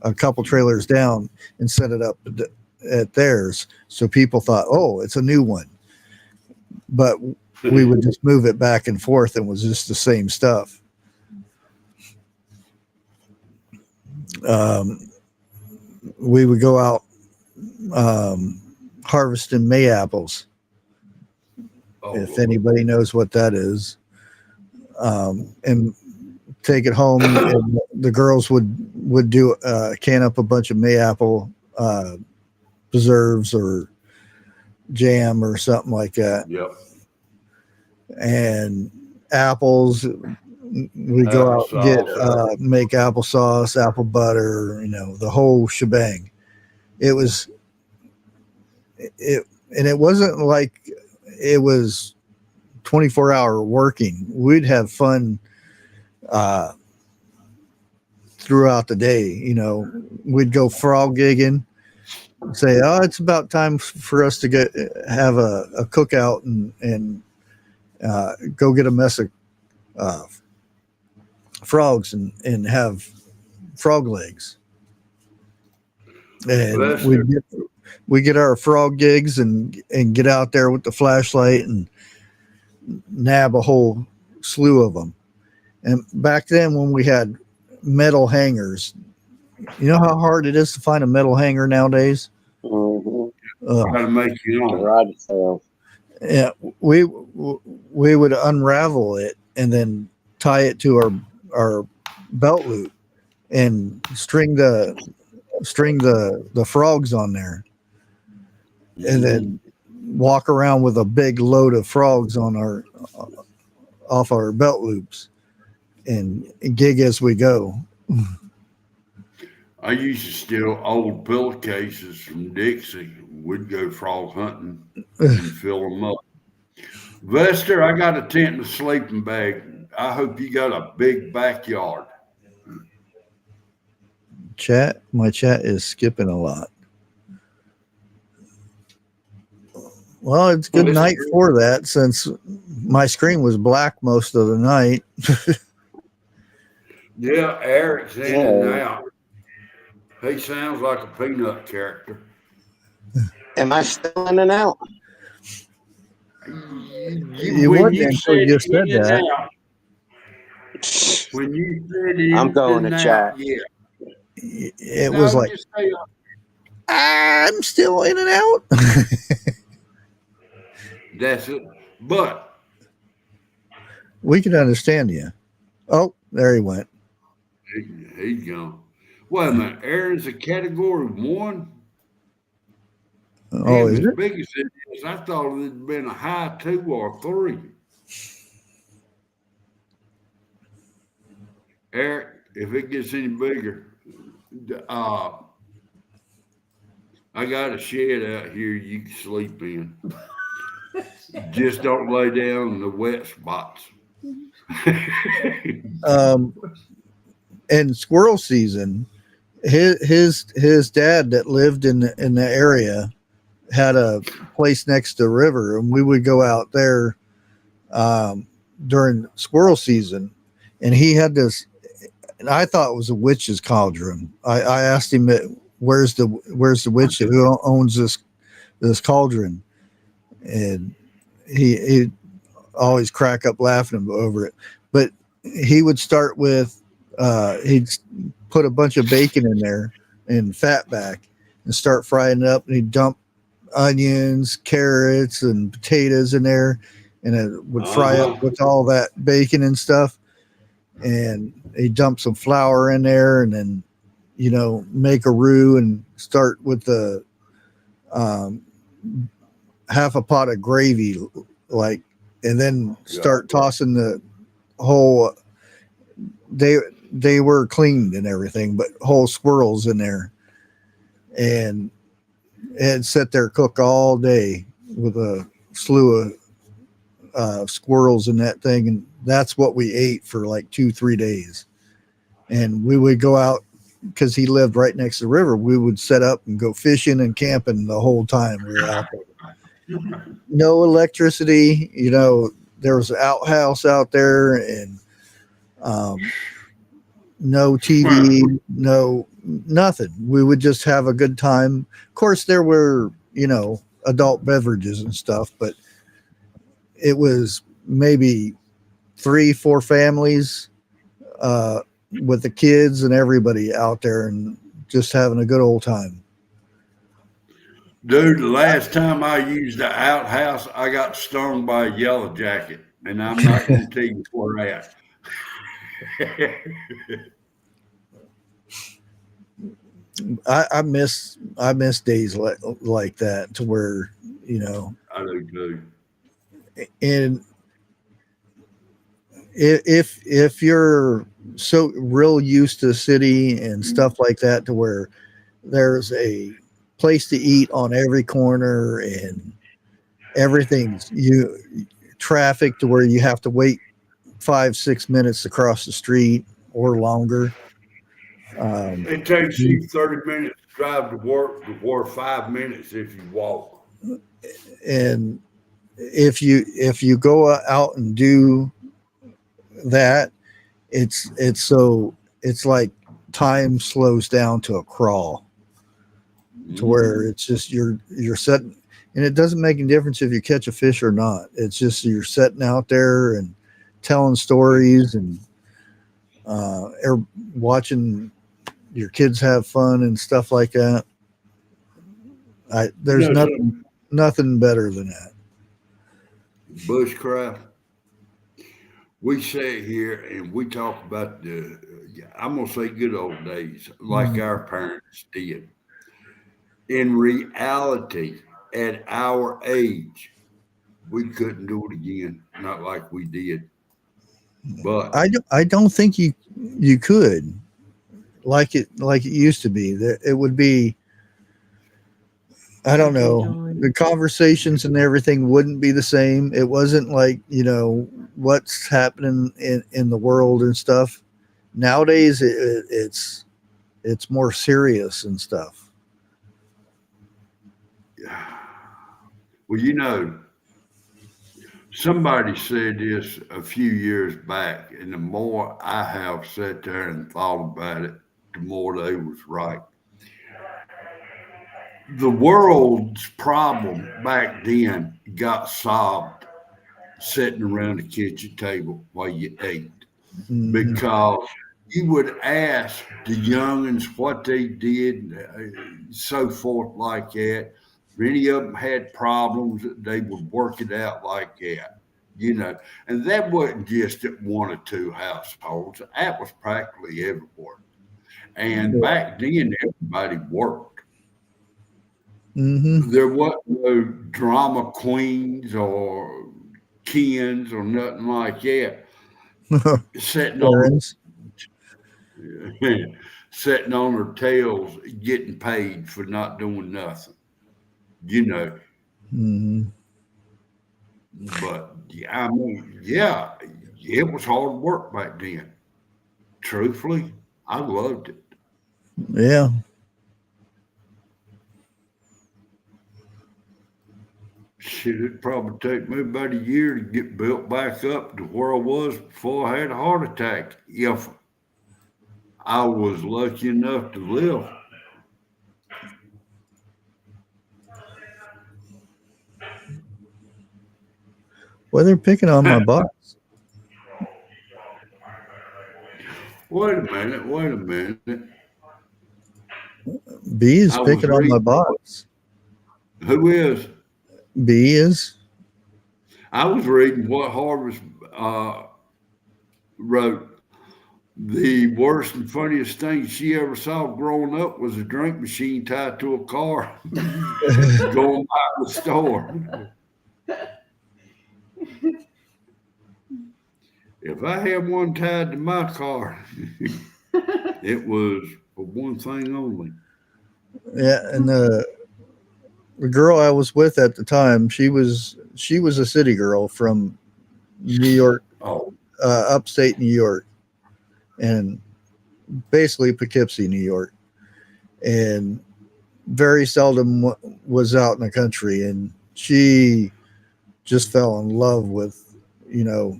a couple trailers down, and set it up at theirs. So people thought, oh, it's a new one. But we would just move it back and forth, and it was just the same stuff. We would go out harvesting May apples. If anybody knows what that is, and take it home, and the girls would do can up a bunch of mayapple preserves or jam or something like that. Yep. And apples, we go out and get make applesauce, apple butter, the whole shebang. It wasn't like it was 24-hour working. We'd have fun throughout the day. We'd go frog gigging, say, oh, it's about time for us to have a cookout and go get a mess of frogs and have frog legs. And we get our frog gigs and get out there with the flashlight and nab a whole slew of them. And back then, when we had metal hangers, you know how hard it is to find a metal hanger nowadays? How to make your own. Garage sale. Yeah, we would unravel it and then tie it to our belt loop and string the frogs on there, and then walk around with a big load of frogs on off our belt loops and gig as we go. I used to steal old pillowcases from Dixie. We'd go frog hunting and fill them up. Vester, I got a tent and a sleeping bag. I hope you got a big backyard. My chat is skipping a lot. Well, it's good night for that, since my screen was black most of the night. Yeah, Eric's in and out. He sounds like a peanut character. Am I still in and out? You wouldn't until you said that. When you said it, I'm going to chat. Yeah. It was like, I'm still in and out. That's it. But we can understand you. Oh, there he went. He's gone. Wait a minute. Aaron's a category 1. Oh, is as it? big as it is, I thought it'd been a high 2 or 3. Eric, if it gets any bigger, I got a shed out here you can sleep in. Just don't lay down in the wet spots. In squirrel season, his dad that lived in the area had a place next to the river, and we would go out there during squirrel season, and he had this, and I thought it was a witch's cauldron. I asked him, where's the witch who owns this cauldron, and he always crack up laughing over it. But he would start with he'd put a bunch of bacon in there and fat back and start frying it up, and he'd dump onions, carrots, and potatoes in there, and it would fry up with all that bacon and stuff. And he'd dump some flour in there, and then make a roux and start with the half a pot of gravy, and then start tossing the whole. They were cleaned and everything, but whole squirrels in there, and sit there cook all day with a slew of squirrels in that thing, and that's what we ate for like 2-3 days. And we would go out because he lived right next to the river. We would set up and go fishing and camping the whole time we were out there. No electricity, there was an outhouse out there, and no TV, no nothing. We would just have a good time. Of course, there were, adult beverages and stuff, but it was maybe 3-4 families with the kids and everybody out there and just having a good old time. Dude, the last time I used the outhouse, I got stung by a yellow jacket, and I'm not going to tell you where at. I miss days like that, to where I do too. And if you're so real used to the city and stuff like that, to where there's a place to eat on every corner and everything's traffic to where you have to wait 5-6 minutes to cross the street or longer. It takes you 30 minutes to drive to work before 5 minutes if you walk. And if you go out and do that, it's like time slows down to a crawl, to where it's just you're setting, and it doesn't make any difference if you catch a fish or not. It's just you're sitting out there and telling stories and watching your kids have fun and stuff like that. There's nothing better than that. Bushcraft. We sit here and we talk about I'm going to say good old days, like our parents did. In reality, at our age, we couldn't do it again, not like we did. But I don't think you could, like it used to be. It would be, I don't know, the conversations and everything wouldn't be the same. It wasn't like, what's happening in the world and stuff. Nowadays, it's more serious and stuff. Well, somebody said this a few years back, and the more I have sat there and thought about it, the more they was right. The world's problem back then got solved sitting around the kitchen table while you ate, because you would ask the youngins what they did, so forth like that. If any of them had problems, they would work it out like that, and that wasn't just at 1 or 2 households. That was practically everywhere. And back then, everybody worked. There wasn't no drama queens or Kens or nothing like that. Sitting on Errands. sitting on their tails, getting paid for not doing nothing. You know. Mhm. But yeah, I mean, yeah, it was hard work back then. Truthfully, I loved it. Yeah. Shit, it'd probably take me about a year to get built back up to where I was before I had a heart attack. If I was lucky enough to live. Well, they're picking on my box. Wait a minute, wait a minute. B is I was picking on my reading. box. Who is? B is. I was reading what Harvest wrote. The worst and funniest thing she ever saw growing up was a drink machine tied to a car going by the store. If I had one tied to my car, it was for one thing only. Yeah, and the girl I was with at the time, she was a city girl from New York, Oh, upstate New York, and basically Poughkeepsie, New York, and very seldom was out in the country, and she just fell in love with, you know,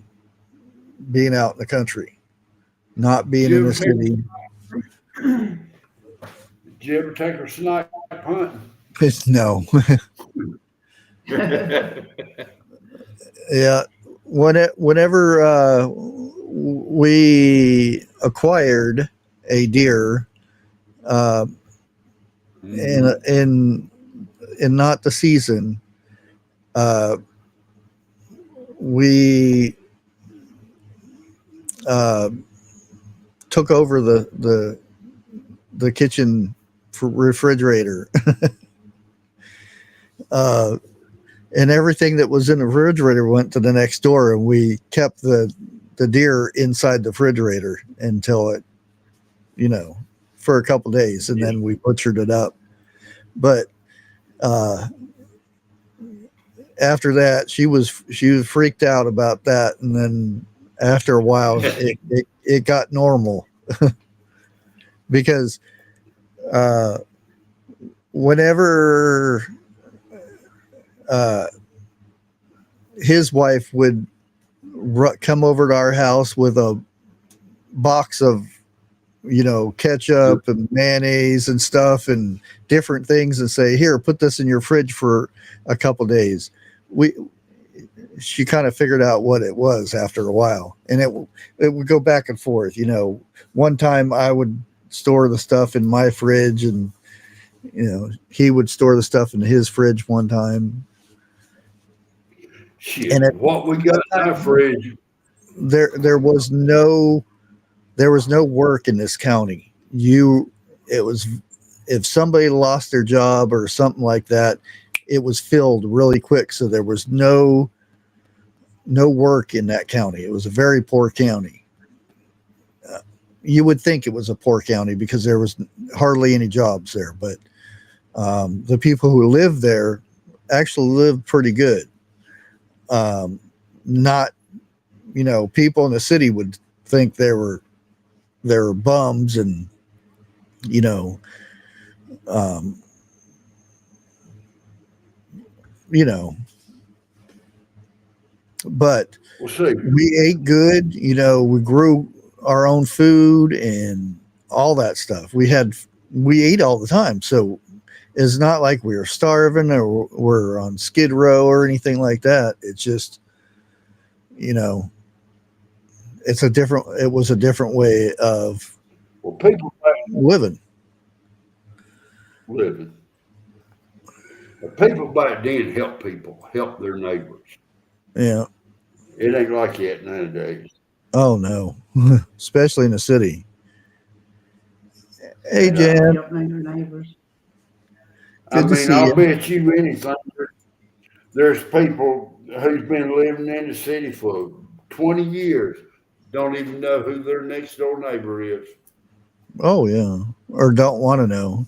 being out in the country, not being in the city. Did you ever take her snipe hunting? No. Yeah. Whenever we acquired a deer, in not the season, we took over the kitchen refrigerator. And everything that was in the refrigerator went to the next door, and we kept the deer inside the refrigerator until it, you know, for a couple days, and then we butchered it up. But after that, she was freaked out about that, and then after a while, it got normal because whenever his wife would come over to our house with a box of, you know, ketchup and mayonnaise and stuff and different things and say, here, put this in your fridge for a couple days. She kind of figured out what it was after a while, and it would go back and forth. You know, one time I would store the stuff in my fridge, and, you know, he would store the stuff in his fridge one time. Shit, and what we got in our fridge? There was no work in this county. It was, if somebody lost their job or something like that, it was filled really quick. So there was no work in that county. It was a very poor county. You would think it was a poor county because there was hardly any jobs there, but the people who lived there actually lived pretty good. Not, you know, people in the city would think they were bums, and, you know, but we ate good, you know, we grew our own food and all that stuff. We ate all the time. So it's not like we were starving or we're on Skid Row or anything like that. It's just, you know, it was a different way of people living. People back then help their neighbors. Yeah. It ain't like that nowadays. Oh no, especially in the city. Hey, Jan. I mean, I'll bet you anything. There's people who's been living in the city for 20 years don't even know who their next door neighbor is. Oh yeah, or don't want to know.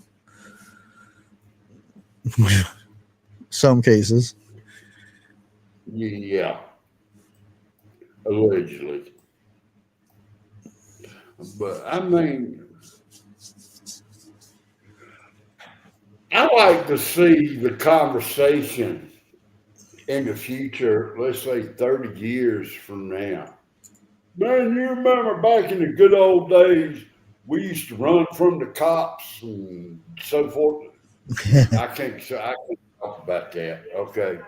Some cases. Yeah, allegedly. But I mean, I like to see the conversation in the future, let's say 30 years from now. Man, you remember back in the good old days, we used to run from the cops and so forth. I can't talk about that. Okay.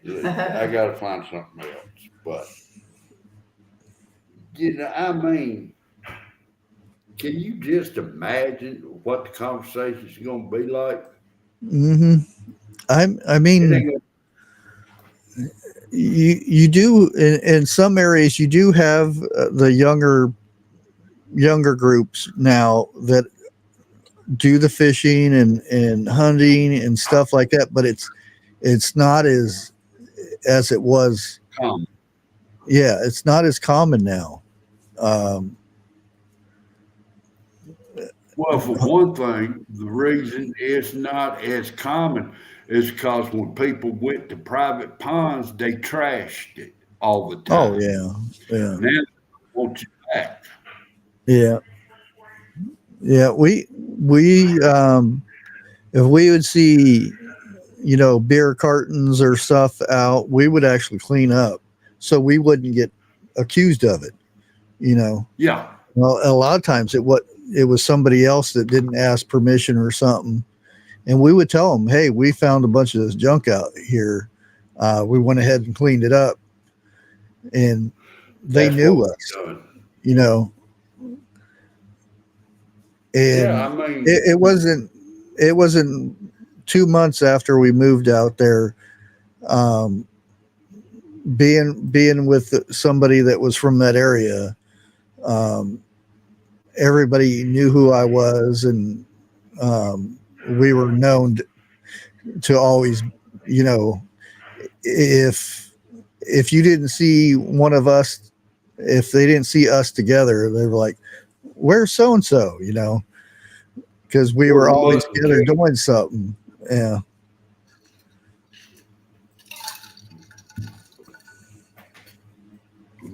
I gotta find something else. But I mean, can you just imagine what the conversation is gonna be like? hmm I It mean, ain't gonna you do in some areas you do have the younger groups now that do the fishing and hunting and stuff like that, but it's not as it was. come. Yeah, it's not as common now. Um, Well, for one thing, the reason it's not as common is because when people went to private ponds, they trashed it all the oh time. yeah, yeah, Now they want you back. yeah, yeah. We if we would see beer cartons or stuff out, we would actually clean up so we wouldn't get accused of it. You know, Yeah. well, a lot of times it was somebody else that didn't ask permission or something, and we would tell them, "Hey, we found a bunch of this junk out here. We went ahead and cleaned it up," and they That's what knew we've us. done. You know, Yeah, I and mean, it wasn't 2 months after we moved out there. Um, being with somebody that was from that area, um, everybody knew who I was, and we were known to always, you know, if you didn't see one of us, if they didn't see us together, they were like, "Where's so and so?" You know, because we well, were the always most together doing something. Yeah.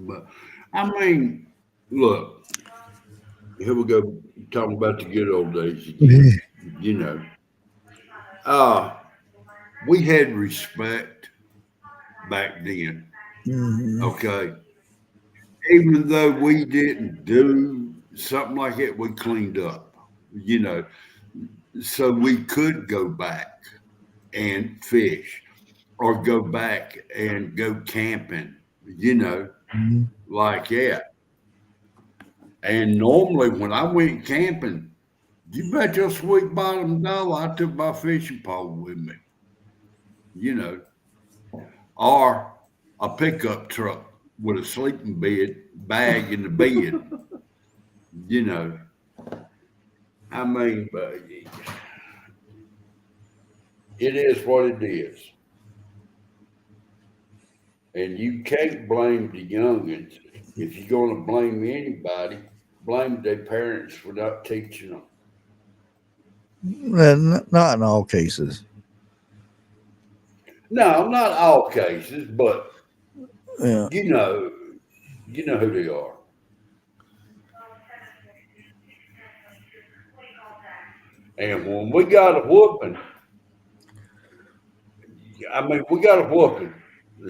but I mean, look, here we go talking about the good old days again. You know, uh, we had respect back then. Mhm. Okay. Even though we didn't do something like it, we cleaned up, you know, so we could go back and fish or go back and go camping, you know, Mhm. like that. And normally when I went camping, you bet your sweet bottom dollar I took my fishing pole with me, you know, or a pickup truck with a sleeping bag in the bed, you know. I mean, but it is what it is. And you can't blame the youngins. If you're going to blame anybody, blame their parents for not teaching them. And not in all cases. No, not all cases, but Yeah. you know, you know who they are. And when we got a whooping, I mean, we got a whooping.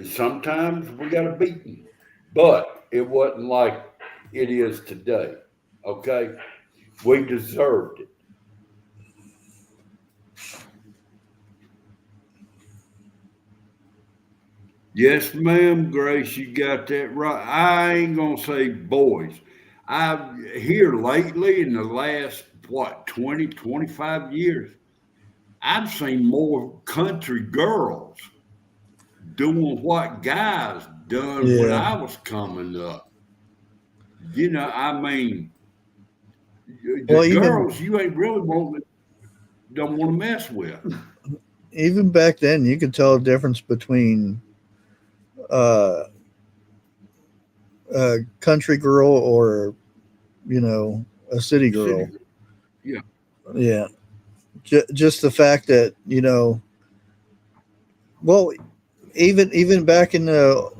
Sometimes we got a beating, but it wasn't like it is today. Okay, we deserved it. Yes, ma'am, Grace, you got that right. I ain't gonna say boys. I've here lately in the last 20, 25 years, I've seen more country girls doing what guys done when Yeah. I was coming up. I mean, the Well, even girls you ain't really don't want to mess with. even back then, you could tell a difference between uh, a country girl or a city girl. City. Yeah. Yeah, just the fact that well, even back in the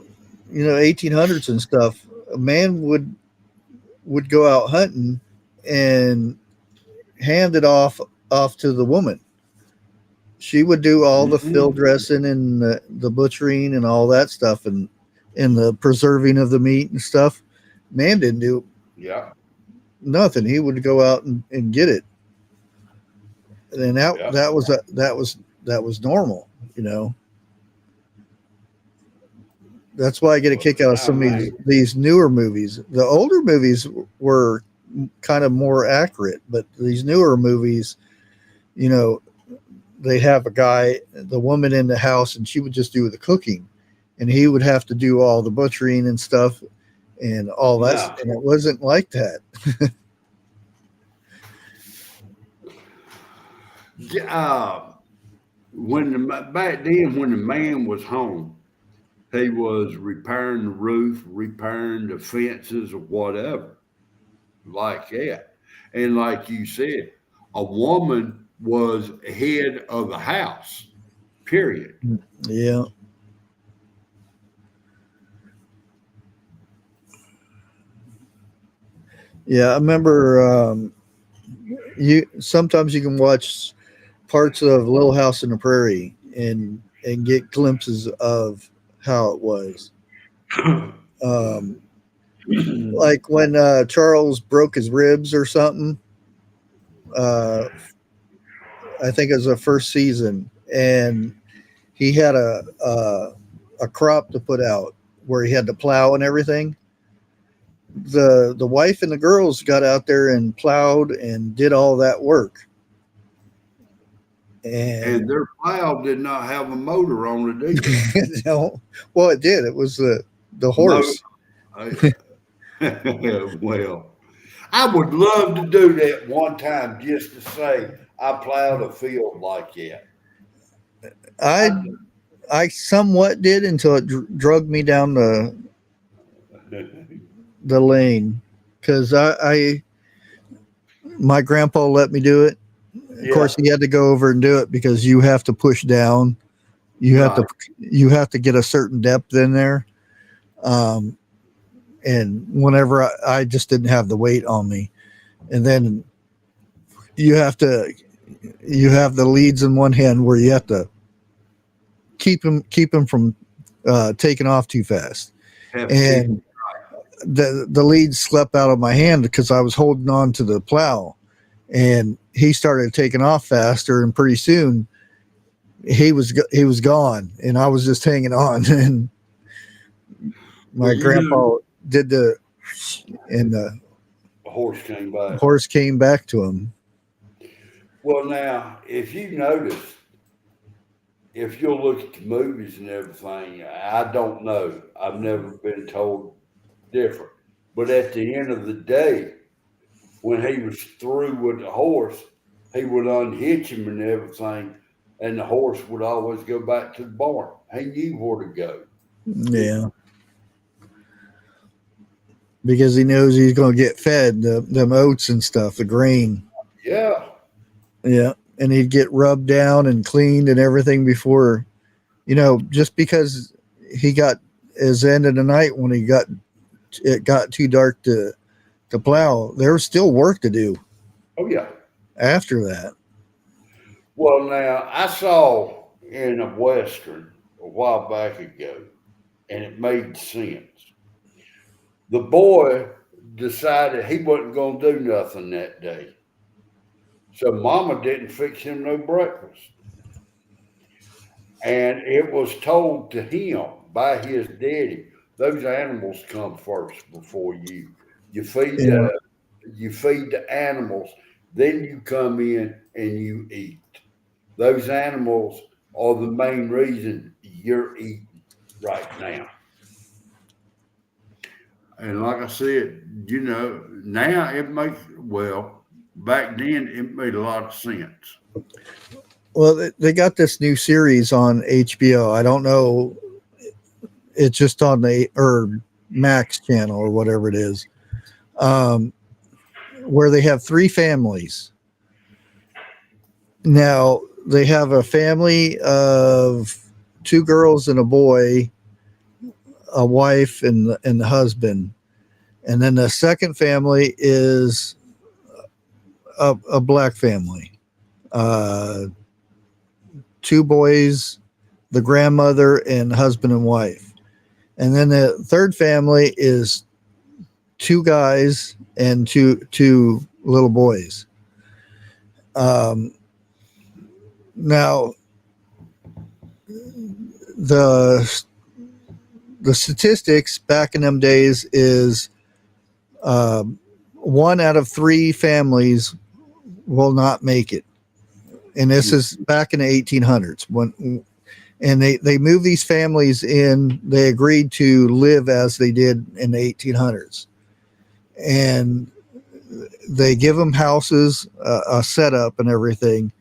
1800s and stuff, a man would go out hunting and hand it off to the woman. She would do all the field dressing and the butchering and all that stuff, and the preserving of the meat and stuff. Man didn't do Yeah. nothing. He would go out and get it, and Yeah. that was normal. That's why I get a kick out of some of these newer movies. The older movies were kind of more accurate, but these newer movies, they have the woman in the house, and she would just do the cooking, and he would have to do all the butchering and stuff and all that. Yeah. And it wasn't like that. Back then, when the man was home, he was repairing the roof, repairing the fences, or whatever, like that. And like you said, a woman was head of the house. Period. Yeah. Yeah, I remember. Sometimes you can watch parts of Little House on the Prairie and get glimpses of how it was. Like when Charles broke his ribs or something. I think it was the first season, and he had a crop to put out where he had to plow and everything. The wife and the girls got out there and plowed and did all that work. And their plow did not have a motor on it either. No, well, it did. It was the horse. Well, I would love to do that one time just to say I plowed a field like that. I somewhat did until it drug me down the lane, because my grandpa let me do it. Of course, he had to go over and do it because you have to push down. You have to get a certain depth in there. And whenever I just didn't have the weight on me, and then you have the leads in one hand where you have to keep him from taking off too fast. And the lead slipped out of my hand because I was holding on to the plow, and he started taking off faster, and pretty soon he was gone, and I was just hanging on. And my grandpa did and the horse came back. Horse came back to him. Well, now, if you notice, if you'll look at the movies and everything, I don't know. I've never been told different. But at the end of the day, when he was through with the horse, he would unhitch him and everything, and the horse would always go back to the barn. He knew where to go. Yeah. Because he knows he's going to get fed them oats and stuff, the grain. Yeah. Yeah. And he'd get rubbed down and cleaned and everything before, just because he got his end of the night when it got too dark to plow, there was still work to do. Oh, yeah. After that. Well, now, I saw in a Western a while back ago, and it made sense. The boy decided he wasn't going to do nothing that day. So Mama didn't fix him no breakfast. And it was told to him by his daddy, those animals come first before you. You feed the animals, then you come in and you eat. Those animals are the main reason you're eating right now. And like I said, now it makes, back then it made a lot of sense. Well, they got this new series on HBO. I don't know it's just on the or Max channel or whatever it is, where they have three families. Now they have a family of two girls and a boy, a wife and the husband, and then the second family is a black family, two boys, the grandmother, and husband and wife. And then the third family is two guys and two little boys. Now the statistics back in them days is 1 out of 3 families will not make it, and this is back in the 1800s when. And they moved these families in. They agreed to live as they did in the 1800s, and they give them houses, a setup, and everything.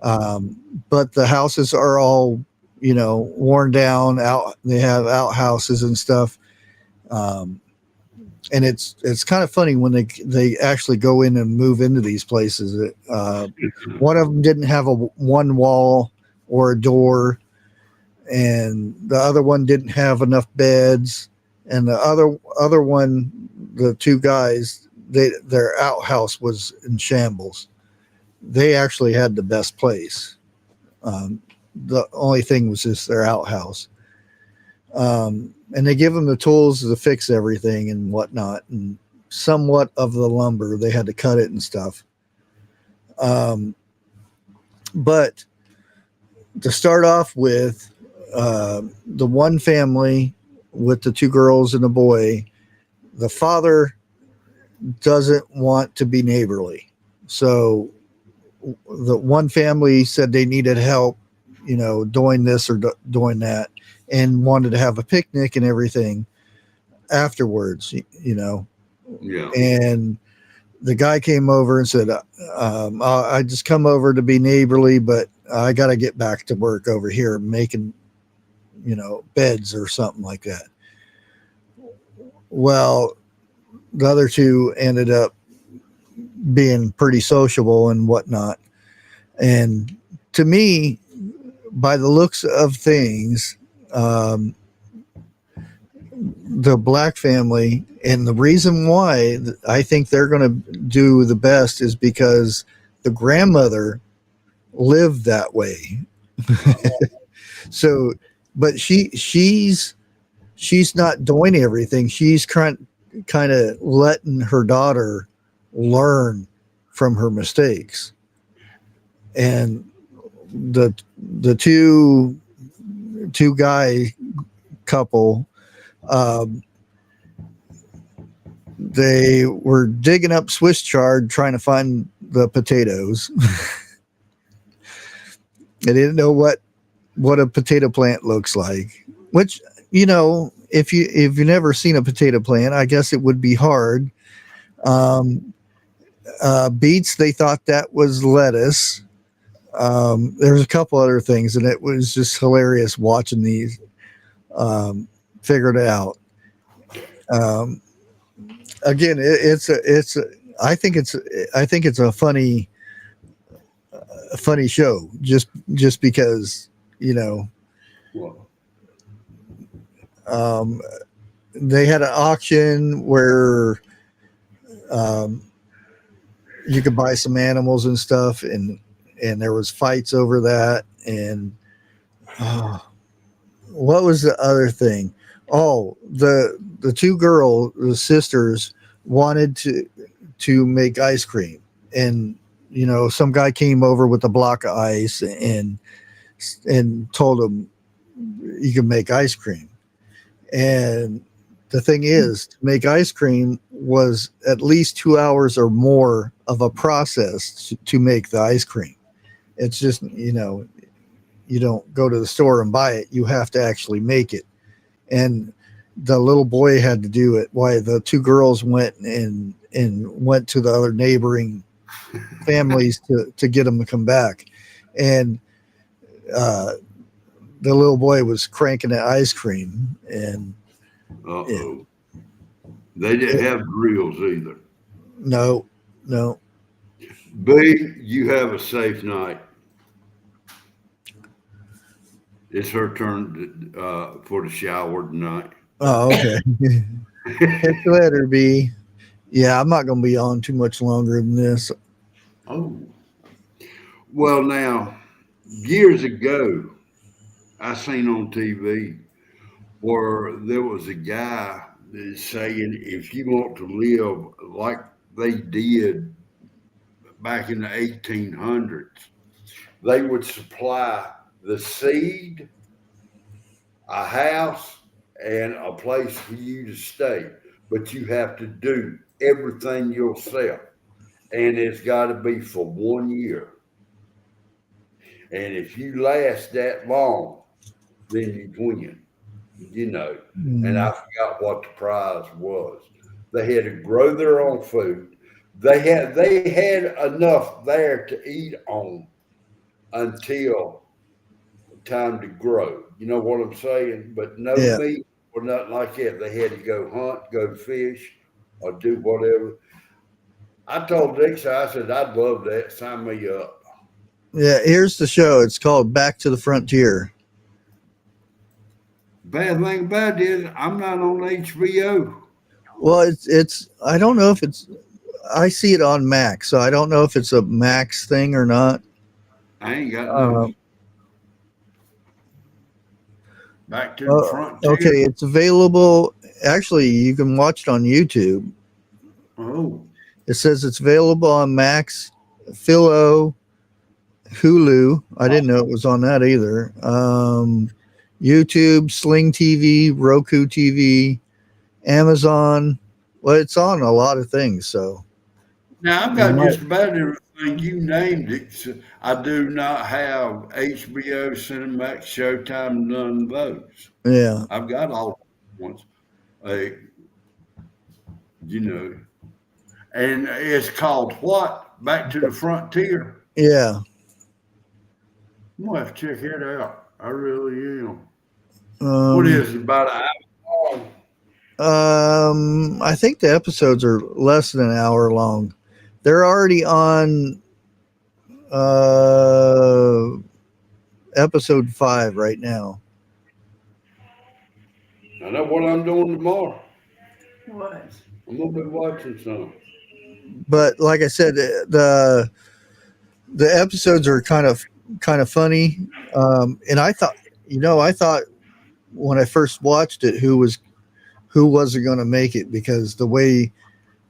But the houses are all, worn down. Out. They have outhouses and stuff. And it's kind of funny when they actually go in and move into these places. One of them didn't have one wall or a door, and the other one didn't have enough beds, and the other one, the two guys, their outhouse was in shambles. They actually had the best place. The only thing was just their outhouse. And they give them the tools to fix everything and whatnot, and somewhat of the lumber. They had to cut it and stuff. But to start off with, the one family with the two girls and a boy, the father doesn't want to be neighborly. So the one family said they needed help, doing this or doing that, and wanted to have a picnic and everything afterwards, Yeah. And the guy came over and said, I just come over to be neighborly, but I got to get back to work over here making, beds or something like that. Well, the other two ended up being pretty sociable and whatnot. And to me, by the looks of things, the black family, and the reason why I think they're going to do the best is because the grandmother lived that way. So, but she's not doing everything. She's kind of letting her daughter learn from her mistakes. And the two guy couple, they were digging up Swiss chard trying to find the potatoes. They didn't know what a potato plant looks like, which, if you've never seen a potato plant, I guess it would be hard. Beets, they thought that was lettuce. There's a couple other things, and it was just hilarious watching these, figured it out. Again, I think it's a funny show just because, Well, they had an auction where, you could buy some animals and stuff, and there was fights over that. And what was the other thing? Oh, the two the sisters wanted to make ice cream, and some guy came over with a block of ice and told them you can make ice cream. And the thing is, to make ice cream was at least 2 hours or more of a process to make the ice cream. It's just, you don't go to the store and buy it. You have to actually make it. And the little boy had to do it. Why the two girls went and went to the other neighboring families to get them to come back. And the little boy was cranking the ice cream, and Uh-oh. They didn't have grills either. no. B, you have a safe night. It's her turn for the shower tonight. Oh, okay. Catch you later, B. Yeah, I'm not going to be on too much longer than this. Oh. Well, now, years ago, I seen on TV where there was a guy that's saying if you want to live like they did back in the 1800s, they would supply the seed, a house, and a place for you to stay. But you have to do everything yourself. And it's got to be for 1 year. And if you last that long, then you win, you know. And I forgot what the prize was. They had to grow their own food. They had enough there to eat on until time to grow. You know what I'm saying? But no Yeah. meat or nothing like that. They had to go hunt, go fish, or do whatever. I told Dixie, I said, I'd love that. Sign me up. Yeah, here's the show. It's called Back to the Frontier. Bad thing about it is I'm not on HBO. Well, it's I don't know if it's I see it on Max, so I don't know if it's a Max thing or not. I ain't got no. Back to the frontier. Okay, it's available. Actually, you can watch it on YouTube. Oh. It says it's available on Max, Philo, Hulu. I didn't know it was on that either. YouTube, Sling TV, Roku TV, Amazon. Well, it's on a lot of things. So Now I've got just about everything you named it. So I do not have HBO, Cinemax, Showtime, none of those. yeah, I've got all ones. You know. And it's called what? Back to the Frontier. yeah. I'm gonna have to check it out. I really am. What is it, about an hour long? I think the episodes are less than an hour long. They're already on episode 5 right now. I know what I'm doing tomorrow. What? I'm gonna be watching some. But like I said, the episodes are kind of funny. And I thought when I first watched it, who wasn't going to make it, because the way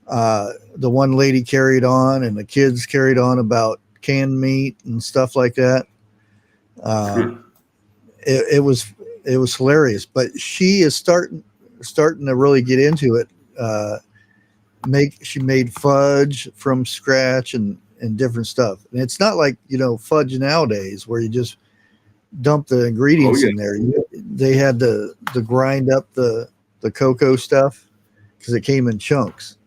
the one lady carried on and the kids carried on about canned meat and stuff like that. It was hilarious, but she is starting to really get into it. She made fudge from scratch and different stuff. And it's not like, fudge nowadays where you just dump the ingredients in there. They had to grind up the cocoa stuff because it came in chunks.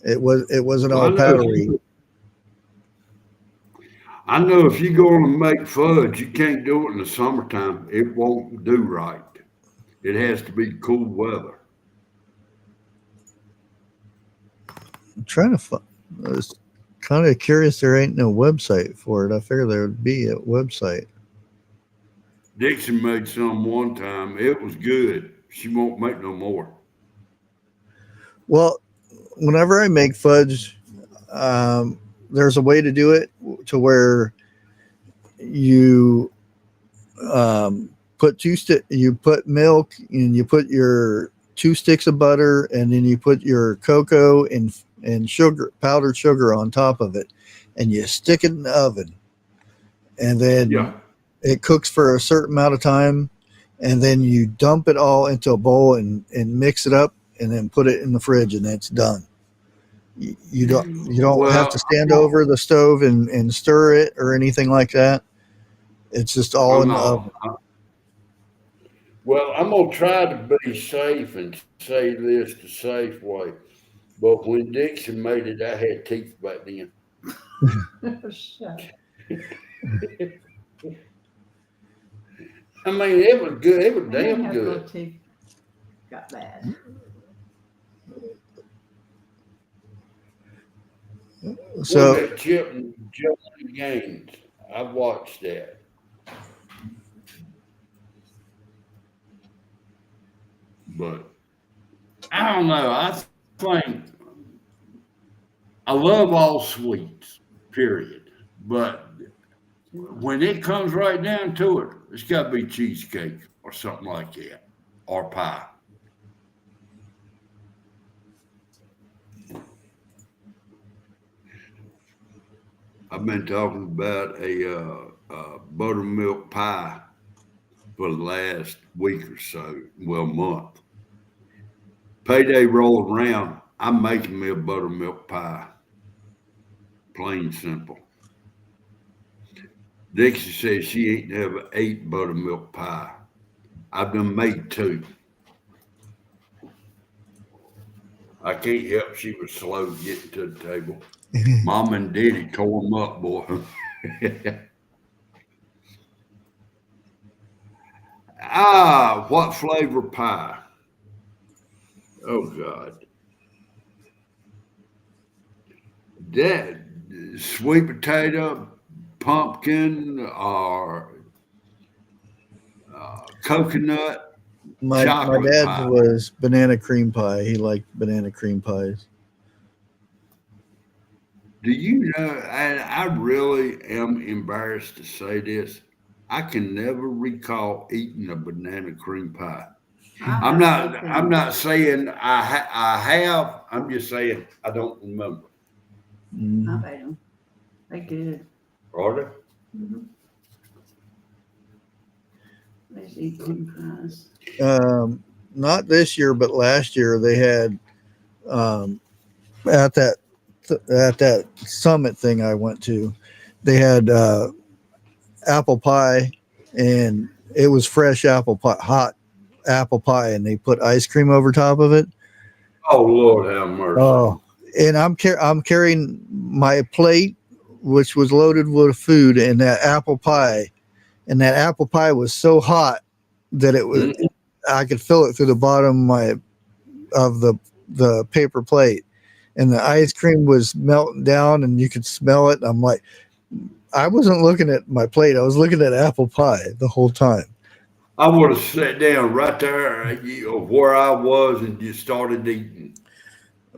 It wasn't all powdery. I know if you're going to make fudge, you can't do it in the summertime. It won't do right. It has to be cool weather. I'm trying to I was kind of curious. There ain't no website for it. I figured there would be a website. Dixon made some one time. It was good. She won't make no more. Well, whenever I make fudge, there's a way to do it to where you you put milk and you put your 2 sticks of butter, and then you put your cocoa and sugar, powdered sugar on top of it, and you stick it in the oven, and then it cooks for a certain amount of time, and then you dump it all into a bowl and mix it up, and then put it in the fridge, and it's done. You don't have to stand over the stove and stir it or anything like that. It's just all in the oven. Well, I'm going to try to be safe and say this the safe way. But when Dixon made it, I had teeth back then. Shut up. I mean, it was good. It was And then damn her little good. teeth got bad. So That Chip and Joanna Gaines. I've watched that. But I don't know. I think I love all sweets, period. But when it comes right down to it, it's got to be cheesecake or something like that, or pie. I've been talking about a buttermilk pie for the last week or so, well, month. Payday rolled around. I'm making me a buttermilk pie, plain simple. Dixie says she ain't never ate buttermilk pie. I've done made 2. I can't help she was slow getting to the table. Mom and Daddy tore them up, boy. What flavor pie? Oh God. That sweet potato, pumpkin, or coconut, my chocolate dad's pie. was banana cream pie. He liked banana cream pies. Do you know, and I really am embarrassed to say this, I can never recall eating a banana cream pie. I'm not saying I have. I'm just saying I don't remember. I bet them. They good. Are they? Mm-hmm. Let's eat cream pies. Not this year, but last year they had at that summit thing I went to. They had apple pie, and it was fresh apple pie, hot apple pie, and they put ice cream over top of it. Oh Lord, have mercy! Oh, and I'm carrying my plate, which was loaded with food, and that apple pie was so hot that it was I could feel it through the bottom of the paper plate, and the ice cream was melting down, and you could smell it. And I'm like, I wasn't looking at my plate; I was looking at apple pie the whole time. I would have sat down right there where I was and just started eating.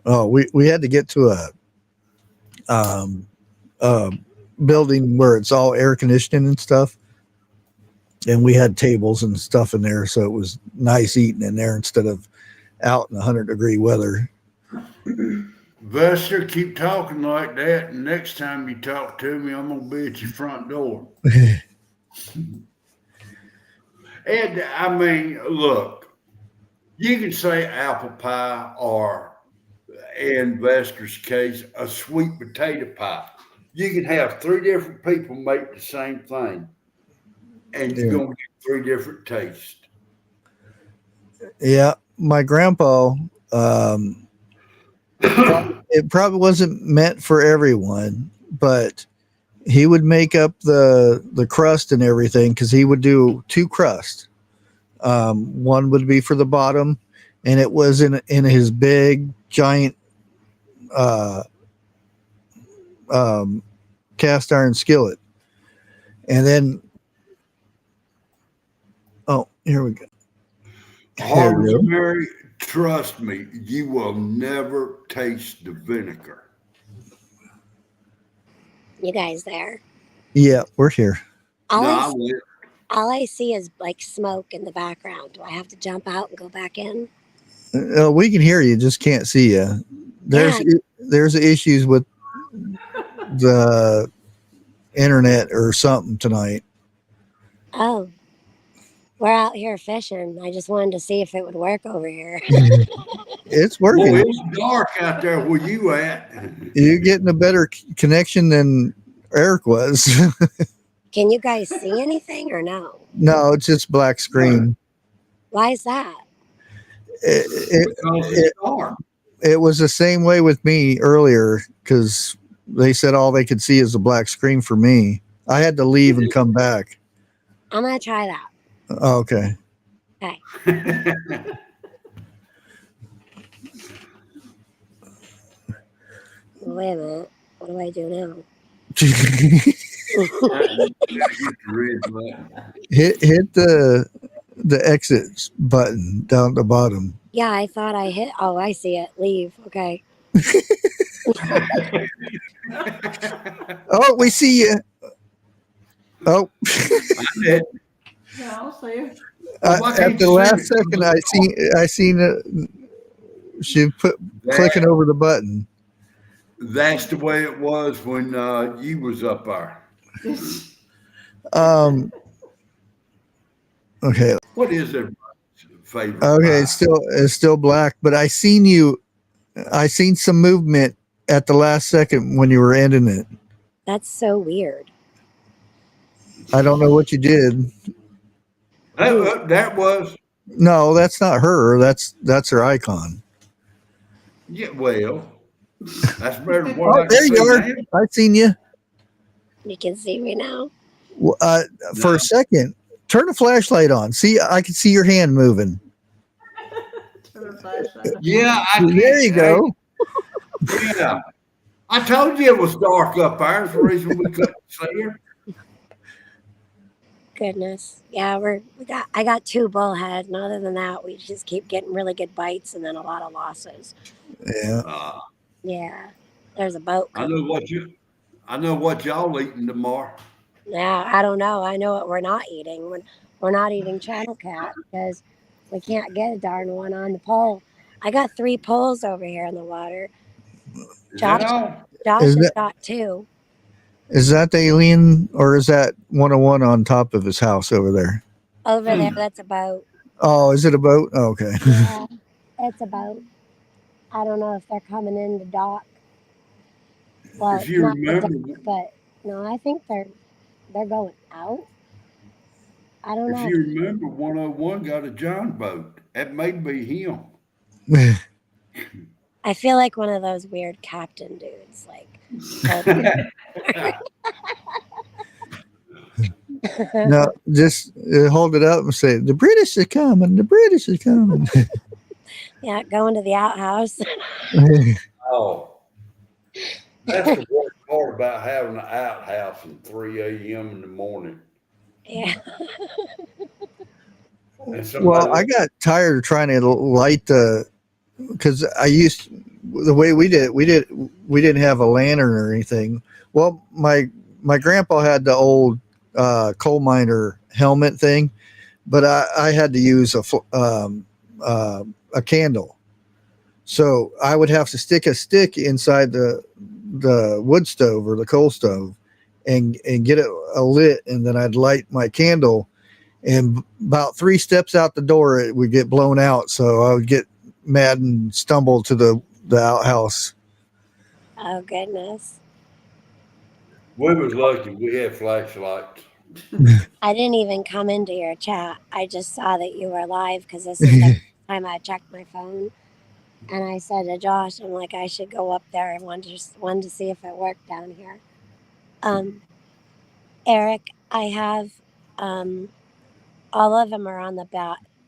Oh, we had to get to um, a building where it's all air conditioning and stuff, and we had tables and stuff in there, so it was nice eating in there instead of out in 100-degree weather. Vester, keep talking like that, and next time you talk to me, I'm gonna be at your front door. And I mean, look, you can say apple pie or, in Vester's case, a sweet potato pie. You can have 3 different people make the same thing, and you're gonna get 3 different tastes. Yeah, my grandpa. It probably wasn't meant for everyone, but he would make up the crust and everything because he would do 2 crusts. One would be for the bottom, and it was in his big giant cast iron skillet, and then here we go. Rosemary, trust me, you will never taste the vinegar. You guys there? Yeah, we're here. All I see is like smoke in the background. Do I have to jump out and go back in? We can hear you, just can't see you. There's issues with the internet or something tonight. Oh, we're out here fishing. I just wanted to see if it would work over here. It's working. Well, it's dark out there where you at. You're getting a better connection than Eric was. Can you guys see anything or no? No, it's just black screen. Why is that? It was the same way with me earlier because they said all they could see is a black screen for me. I had to leave and come back. I'm going to try that. Oh, okay. Okay. Wait a minute. What do I do now? hit the exit button down at the bottom. Yeah, I thought I hit. Oh, I see it. Leave. Okay. Oh, we see you. Oh, Yeah, I'll see her. at the last second, I seen it. She clicking over the button. That's the way it was when you was up there. Okay. What is everybody's favorite? Okay, pie? it's still black, but I seen some movement at the last second when you were ending it. That's so weird. I don't know what you did. That was No, that's not her. That's her icon. yeah. Well, that's better than what Oh, I there can you are. see now. I seen you. You can see me now. For a second, turn the flashlight on. See, I can see your hand moving. Turn her flashlight on. Yeah, There you go. Yeah, I told you it was dark up there. That's the reason we couldn't see her. Goodness. Yeah, I got 2 bullhead, and other than that, we just keep getting really good bites and then a lot of losses. Yeah. Yeah. There's a boat I coming. know what y'all eating tomorrow. Yeah, I don't know. I know what we're not eating. We're not eating channel cat because we can't get a darn one on the pole. I got 3 poles over here in the water. Is that all? Josh Is has that- got 2. Is that the alien or is that 101 on top of his house over there? Over there, that's a boat. Oh, is it a boat? Oh, okay. Yeah, it's a boat. I don't know if they're coming in to dock. Well, If you not the remember, dock, but no, I think they're going out. I don't if know. you remember, 101 got a John boat. That may be him. I feel like one of those weird captain dudes. Like, No, just hold it up and say, the British are coming. The British are coming. yeah, going to the outhouse. Oh, that's the worst part about having an outhouse at 3 a.m. in the morning. Yeah. And somebody, Well, I got tired of trying to light because the way we didn't have a lantern or anything. Well, my grandpa had the old coal miner helmet thing, but I had to use a candle. So I would have to stick a stick inside the wood stove or the coal stove and get it lit, and then I'd light my candle, and about 3 steps out the door it would get blown out, so I would get mad and stumble to the outhouse. Oh goodness. we was lucky we had flashlights. I didn't even come into your chat. I just saw that you were live because this is the time I checked my phone. And I said to Josh, I'm like, I should go up there and wanted to see if it worked down here. Eric, I have all of them are on the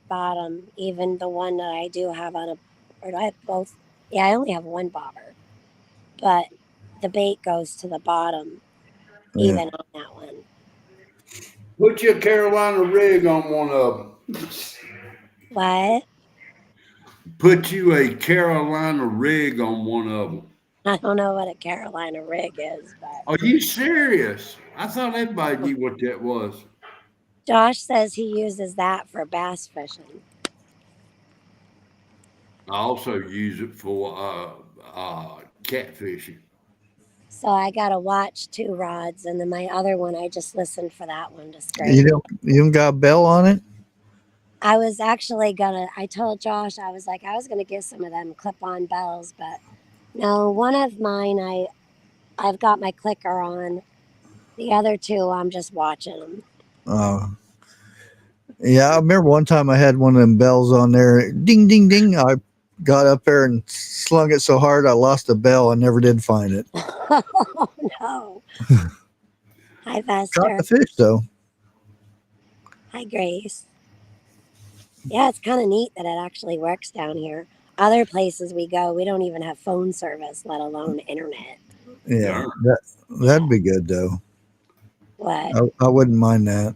bottom, even the one that I do have on or do I have both? Yeah, I only have one bobber, but the bait goes to the bottom, even on that one. Put your Carolina rig on one of them. What? Put you a Carolina rig on one of them. I don't know what a Carolina rig is, but Are you serious? I thought everybody knew what that was. Josh says he uses that for bass fishing. I also use it for catfishing. So I gotta watch 2 rods, and then my other one, I just listened for that one to scrape. You don't got a bell on it? I was actually I told Josh, I was gonna get some of them clip-on bells, but no, one of mine, I've got my clicker on. The other 2, I'm just watching them. Oh. Yeah, I remember one time I had one of them bells on there. Ding, ding, ding. I got up there and slung it so hard I lost the bell. I never did find it. Oh, no. Hi, Caught Vester. the fish, though. Hi, Grace. Yeah, it's kind of neat that it actually works down here. Other places we go, we don't even have phone service, let alone internet. Yeah, Darn. that'd be good though. What? I wouldn't mind that.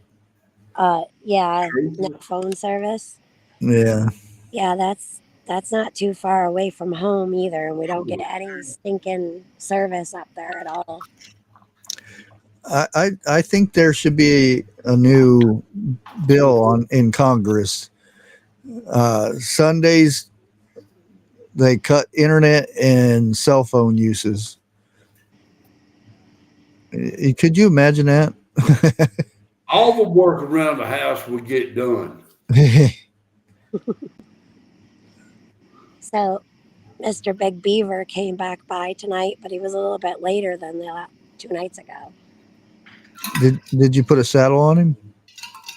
Yeah, no True. phone service. Yeah, Yeah, that's not too far away from home either, and we don't get any stinking service up there at all. I think there should be a new bill on in Congress. Sundays they cut internet and cell phone uses. Could you imagine that? All the work around the house would get done. So Mr. Big Beaver came back by tonight, but he was a little bit later than the 2 nights ago. Did you put a saddle on him?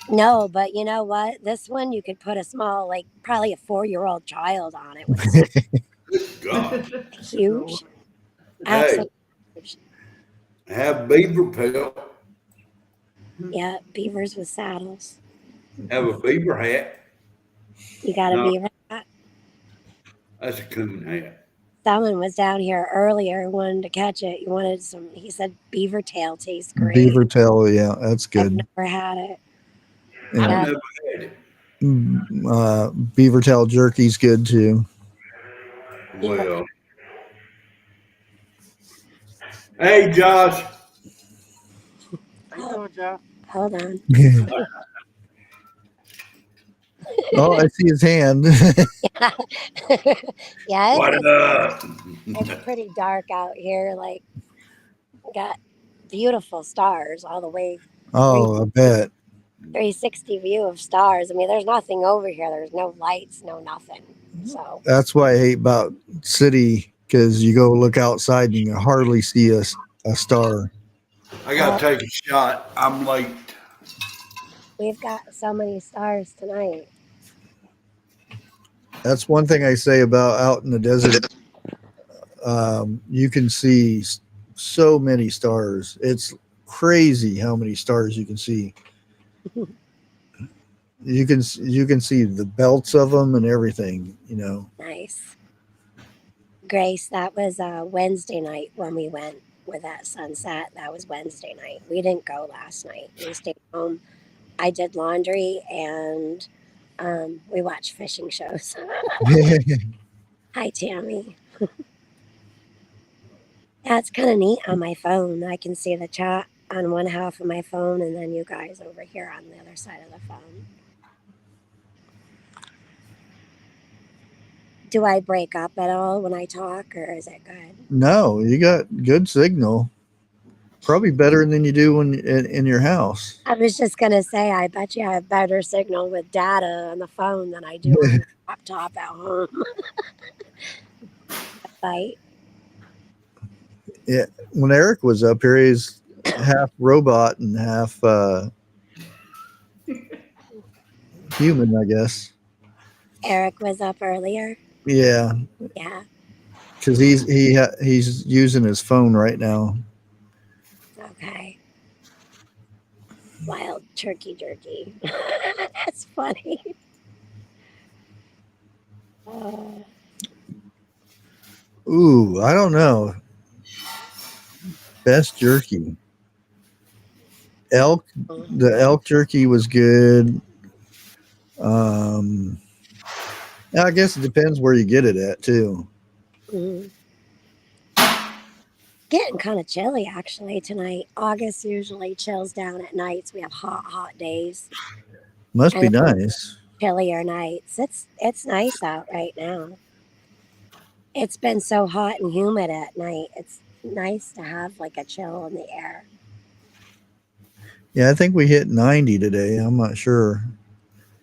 No, but you know what? This one you could put a small, like probably a 4-year-old child on it with a Good God. huge, Hey, absolutely huge. have beaver pelt, Yeah, beavers with saddles. have a beaver hat. You got a No, beaver hat? that's a coon hat. Someone was down here earlier and wanted to catch it. You wanted some, he said beaver tail tastes great. Beaver tail, yeah, that's I've good. never had it. I've Yeah. never had it. Beaver tail jerky's good too. Well, hey, Josh. How you doing, Jeff? Hold on. Oh, I see his hand. Yeah, What up? it's pretty dark out here. Like, got beautiful stars all the way, Oh, I bet. 360 view of stars. I mean, there's nothing over here. There's no lights, no nothing. So, That's why I hate about city, because you go look outside and you can hardly see a star. I got to take a shot. I'm late. we've got so many stars tonight. That's one thing I say about out in the desert. You can see so many stars. It's crazy how many stars you can see. You can see the belts of them and everything. You know. Nice. Grace, that was Wednesday night when we went with that sunset. That was Wednesday night. We didn't go last night. We stayed home. I did laundry and we watched fishing shows. Hi, Tammy. Yeah, it's kind of neat on my phone. I can see the chat on one half of my phone and then you guys over here on the other side of the phone. Do I break up at all when I talk or is it good? No, you got good signal. Probably better than you do when in your house. I was just going to say, I bet you have better signal with data on the phone than I do on the laptop at home. Right? Yeah, when Eric was up here, he's half robot and half human, I guess. Eric was up earlier. Yeah, Yeah. because he's using his phone right now. Okay. Wild turkey jerky. That's funny. Ooh, I don't know. Best jerky. The elk jerky was good. I guess it depends where you get it at too. Mhm. Getting kind of chilly actually tonight. August usually chills down at nights. We have hot days. Must be And nice. chillier nights. It's nice out right now. It's been so hot and humid at night. It's nice to have like a chill in the air. Yeah, I think we hit 90 today. I'm not sure.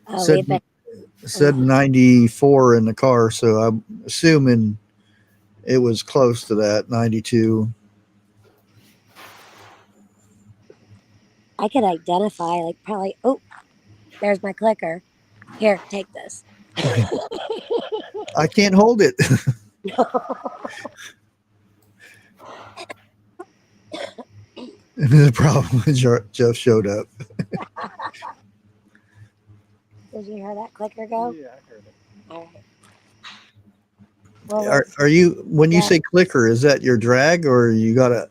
Oh, Said we've been 94 in the car, so I'm assuming it was close to that 92. I could identify like probably oh, there's my clicker. Here, take this. I can't hold it. The problem is Jeff showed up. Did you hear that clicker go? Yeah, I heard it. All right. Well, Are you when you yeah. say clicker? Is that your drag or you got a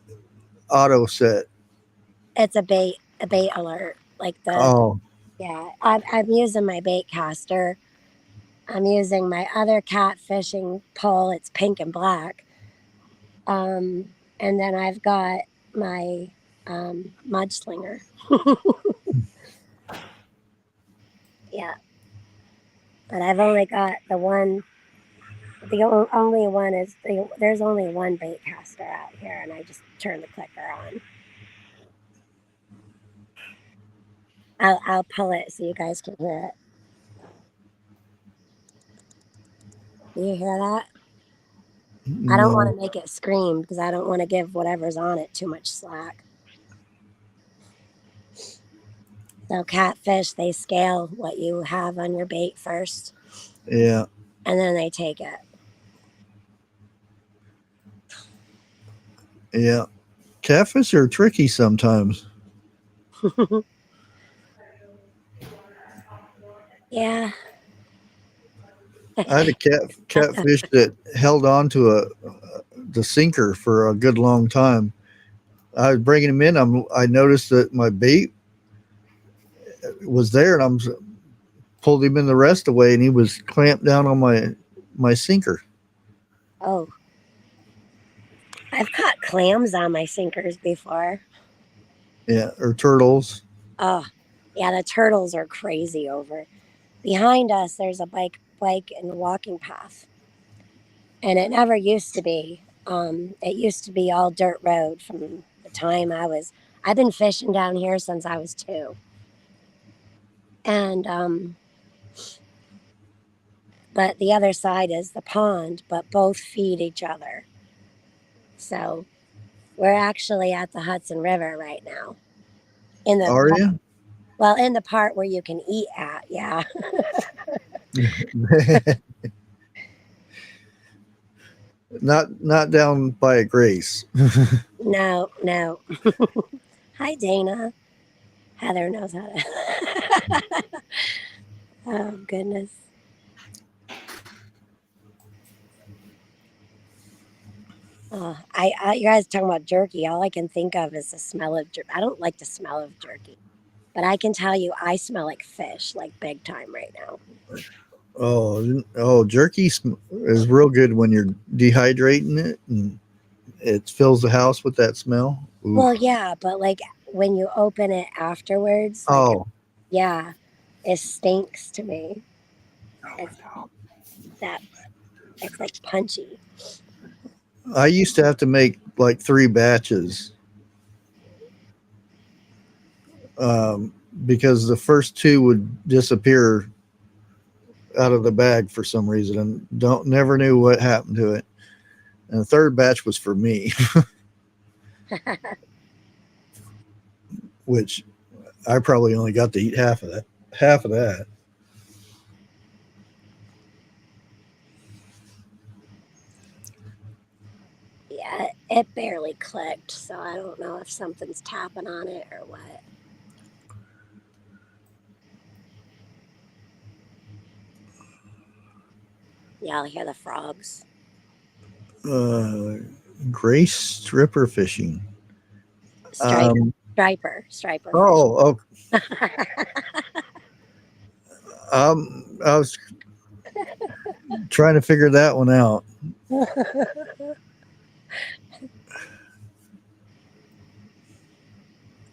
auto set? It's a bait alert. Like the Oh, yeah. I'm using my bait caster. I'm using my other catfishing pole. It's pink and black. And then I've got my mudslinger. Yeah, but I've only got the one. Only one is there's only one bait caster out here, and I just turn the clicker on. I'll pull it so you guys can hear it. Do you hear that? I don't want no. to make it scream because I don't want to give whatever's on it too much slack. So catfish, they scale what you have on your bait first, Yeah. and then they take it. Yeah. Catfish are tricky sometimes. Yeah. I had a catfish that held on to the sinker for a good long time. I was bringing him in. I noticed that my bait was there, and pulled him in the rest away, and he was clamped down on my sinker. Oh, I've caught clams on my sinkers before. Yeah, or turtles. Oh, yeah, the turtles are crazy over. Behind us, there's a bike and walking path, and it never used to be. It used to be all dirt road from the time I've been fishing down here since I was 2, and but the other side is the pond, but both feed each other. So we're actually at the Hudson River right now. Are you? Well, in the part where you can eat at, yeah. Not down by a Grace. No. Hi, Dana. Heather knows how to. Oh, goodness. Oh, you guys talking about jerky. All I can think of is the smell of jerky. I don't like the smell of jerky, but I can tell you I smell like fish, like big time right now. Jerky is real good when you're dehydrating it, and it fills the house with that smell. Ooh. Well, yeah, but like when you open it afterwards, like yeah, it stinks to me. It's like punchy. I used to have to make like 3 batches because the first 2 would disappear out of the bag for some reason, and never knew what happened to it. And the third batch was for me, which I probably only got to eat half of that. Yeah, it barely clicked, so I don't know if something's tapping on it or what. Yeah, I'll hear the frogs. Grace stripper fishing. Striper. Oh. I was trying to figure that one out.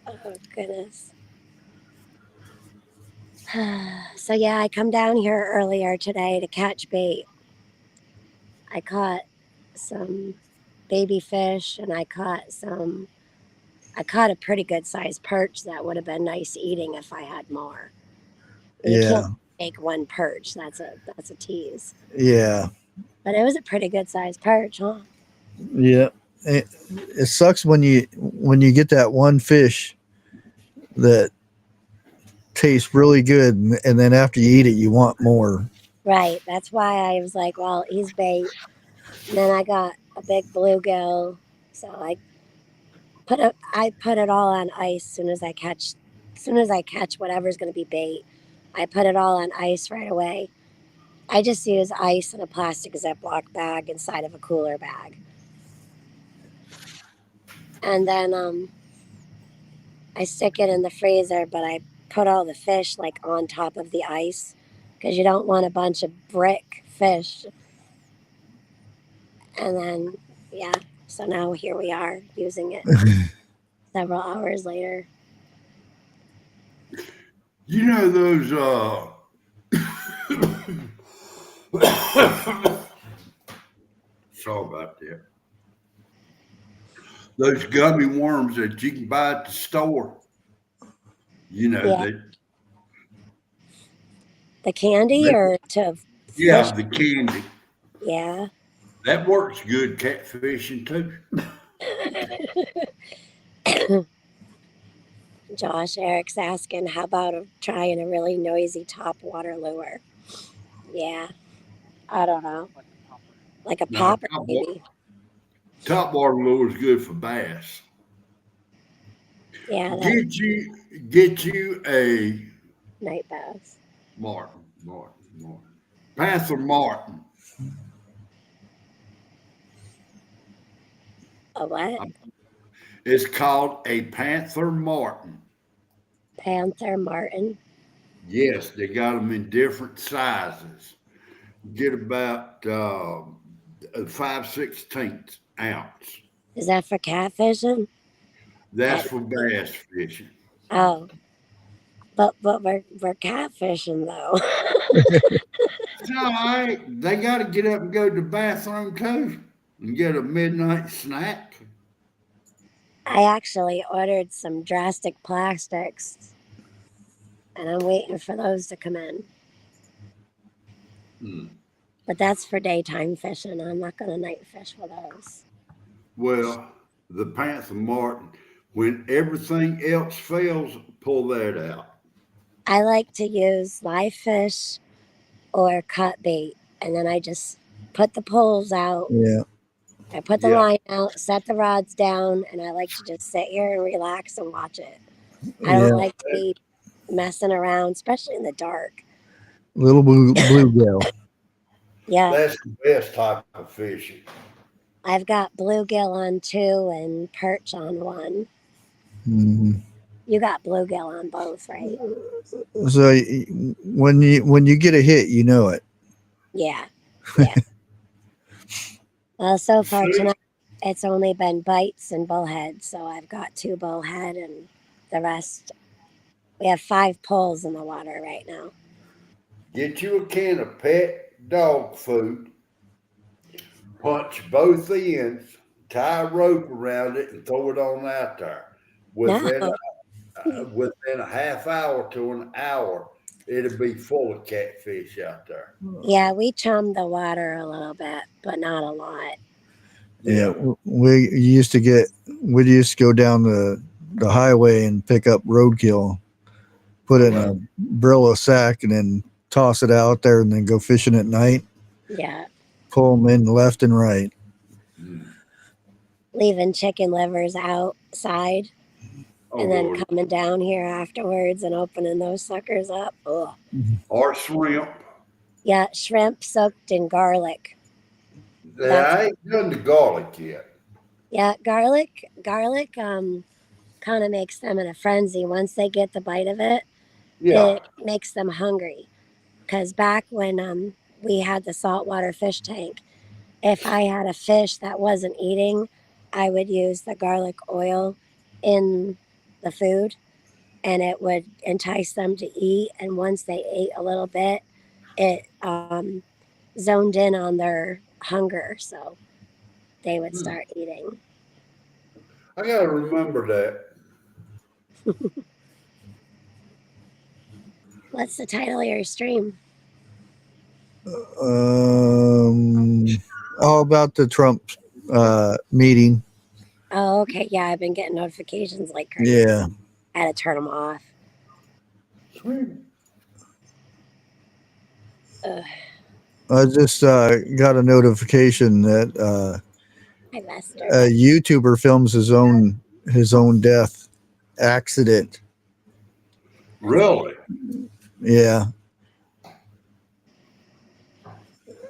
Oh, goodness. So, yeah, I come down here earlier today to catch bait. I caught some baby fish, and I caught a pretty good sized perch that would have been nice eating if I had more. You can't take one perch. That's a tease. Yeah. But it was a pretty good sized perch, huh? Yeah. It sucks when you get that one fish that tastes really good, and then after you eat it, you want more. Right. That's why I was like, well, he's bait. And then I got a big bluegill, so I put it all on ice. Soon as I catch whatever's going to be bait, I put it all on ice right away. I just use ice in a plastic Ziploc bag inside of a cooler bag. And then I stick it in the freezer, but I put all the fish like on top of the ice because you don't want a bunch of brick fish. And then, yeah, so now here we are using it several hours later. You know those sorry about that. Those gummy worms that you can buy at the store. You know Yeah. that. The candy or to Yeah, fish? the candy. Yeah. That works good catfishing too. Josh, Eric's asking, how about trying a really noisy top water lure? Yeah, I don't know. Like a No, popper, maybe. top water lure is good for bass. Yeah, that Get you a night bass. Martin. Panther Martin. A what? It's called a Panther Martin. Panther Martin. Yes, they got them in different sizes. Get about 5/16 ounce. Is that for catfishing? That's for bass fishing. Oh, but we're catfishing though. It's all right. They got to get up and go to the bathroom too and get a midnight snack. I actually ordered some drastic plastics, and I'm waiting for those to come in. But that's for daytime fishing. I'm not going to night fish with those. Well, the Panther Martin, when everything else fails, pull that out. I like to use live fish or cut bait, and then I just put the poles out. Yeah. I put the line out, set the rods down, and I like to just sit here and relax and watch it. I don't like to be messing around, especially in the dark. Little bluegill. Yeah. That's the best type of fishing. I've got bluegill on 2 and perch on 1. Mm-hmm. You got bluegill on both, right? So when you get a hit, you know it. Yeah. Well, so far tonight, it's only been bites and bullheads. So I've got 2 bullhead and the rest. We have 5 poles in the water right now. Get you a can of pet dog food, punch both ends, tie a rope around it, and throw it on out there. Within a half hour to an hour, it'll be full of catfish out there. Yeah, we chum the water a little bit, but not a lot. Yeah, we used to go down the highway and pick up roadkill, put it in a Brillo sack, and then toss it out there, and then go fishing at night. Yeah. Pull them in left and right. Leaving chicken livers outside, and then coming down here afterwards and opening those suckers up. Ugh. Or shrimp. Yeah, shrimp soaked in garlic. I ain't done the garlic yet. Yeah, garlic kind of makes them in a frenzy. Once they get the bite of it, it makes them hungry. Because back when we had the saltwater fish tank, if I had a fish that wasn't eating, I would use the garlic oil in the food, and it would entice them to eat. And once they ate a little bit, it zoned in on their hunger, so they would start eating. I gotta remember that. What's the title of your stream? All about the Trump meeting. Oh, okay. Yeah, I've been getting notifications like crazy. Yeah. I had to turn them off. I just got a notification that I messed her. a YouTuber films his own death accident. Really? Yeah.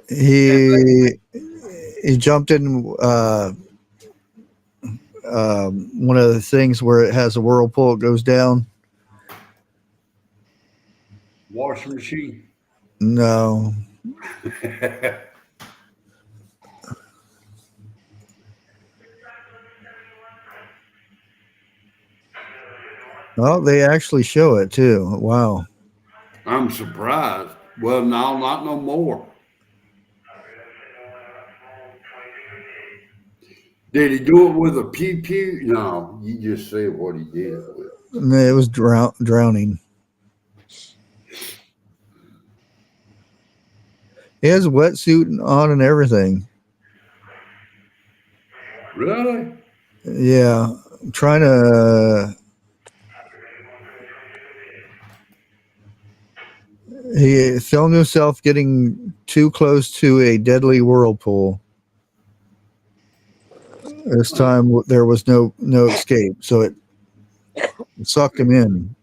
He jumped in one of the things where it has a whirlpool, it goes down. Washing machine. No. Oh, they actually show it too. Wow. I'm surprised. Well, no, not no more. Did he do it with a pew pew? No, you just said what he did it with. It was drowning. He has a wetsuit on and everything. Really? Yeah. I'm trying to. He filmed himself getting too close to a deadly whirlpool. This time there was no escape, so it sucked him in.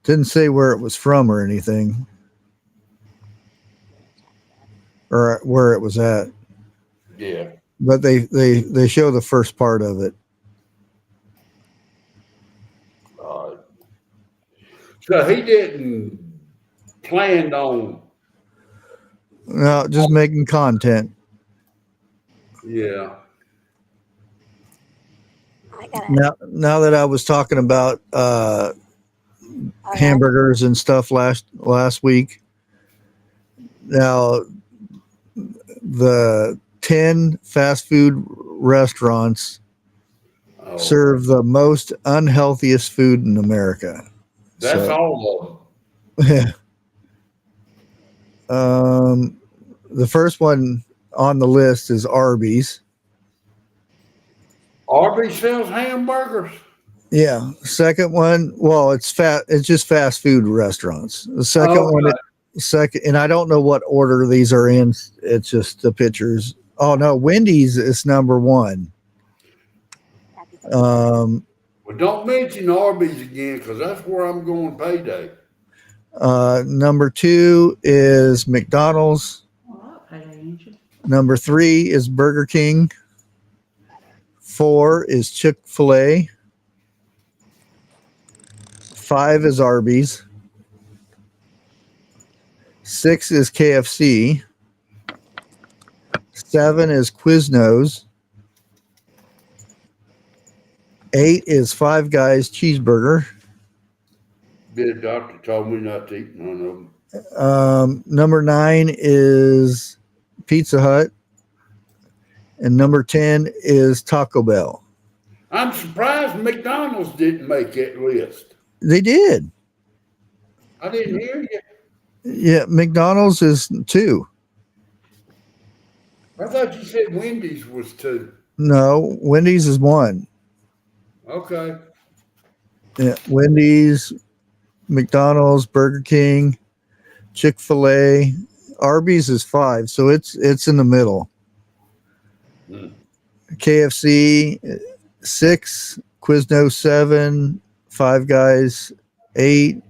Didn't say where it was from or anything, or where it was at. Yeah. But they show the first part of it. So he didn't plan on. No, just making content. Yeah. I gotta. Now that I was talking about Oh, yeah. hamburgers and stuff last week, now the 10 fast food restaurants Oh, serve the most unhealthiest food in America. that's So, all of them. The first one on the list is Arby's. Arby's sells hamburgers. Yeah. Second one, well, it's just fast food restaurants. The second Oh, one, and I don't know what order these are in. It's just the pictures. Oh no, Wendy's is number one. well, don't mention Arby's again because that's where I'm going payday. Number two is McDonald's. Well, I ain't you? Number three is Burger King. 4 is Chick-fil-A. 5 is Arby's. 6 is KFC. 7 is Quiznos. 8 is Five Guys cheeseburger. The doctor told me not to eat none of them. Number 9 is Pizza Hut. And number 10 is Taco Bell. I'm surprised McDonald's didn't make that list. They did. I didn't hear you. Yeah, McDonald's is 2. I thought you said Wendy's was 2. No, Wendy's is 1. Okay. Yeah, Wendy's, McDonald's, Burger King, Chick-fil-A, Arby's is 5, so it's in the middle. KFC 6, Quiznos 7, Five Guys 8,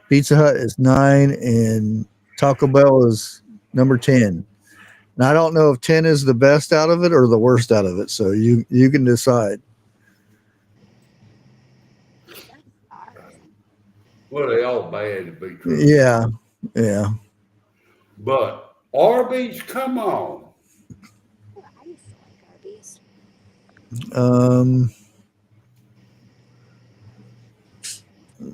Pizza Hut is 9, and Taco Bell is number 10. Now I don't know if 10 is the best out of it or the worst out of it, so you can decide. Well, they all bad to be true. Yeah, yeah. But Arby's, come on. I used to like Arby's.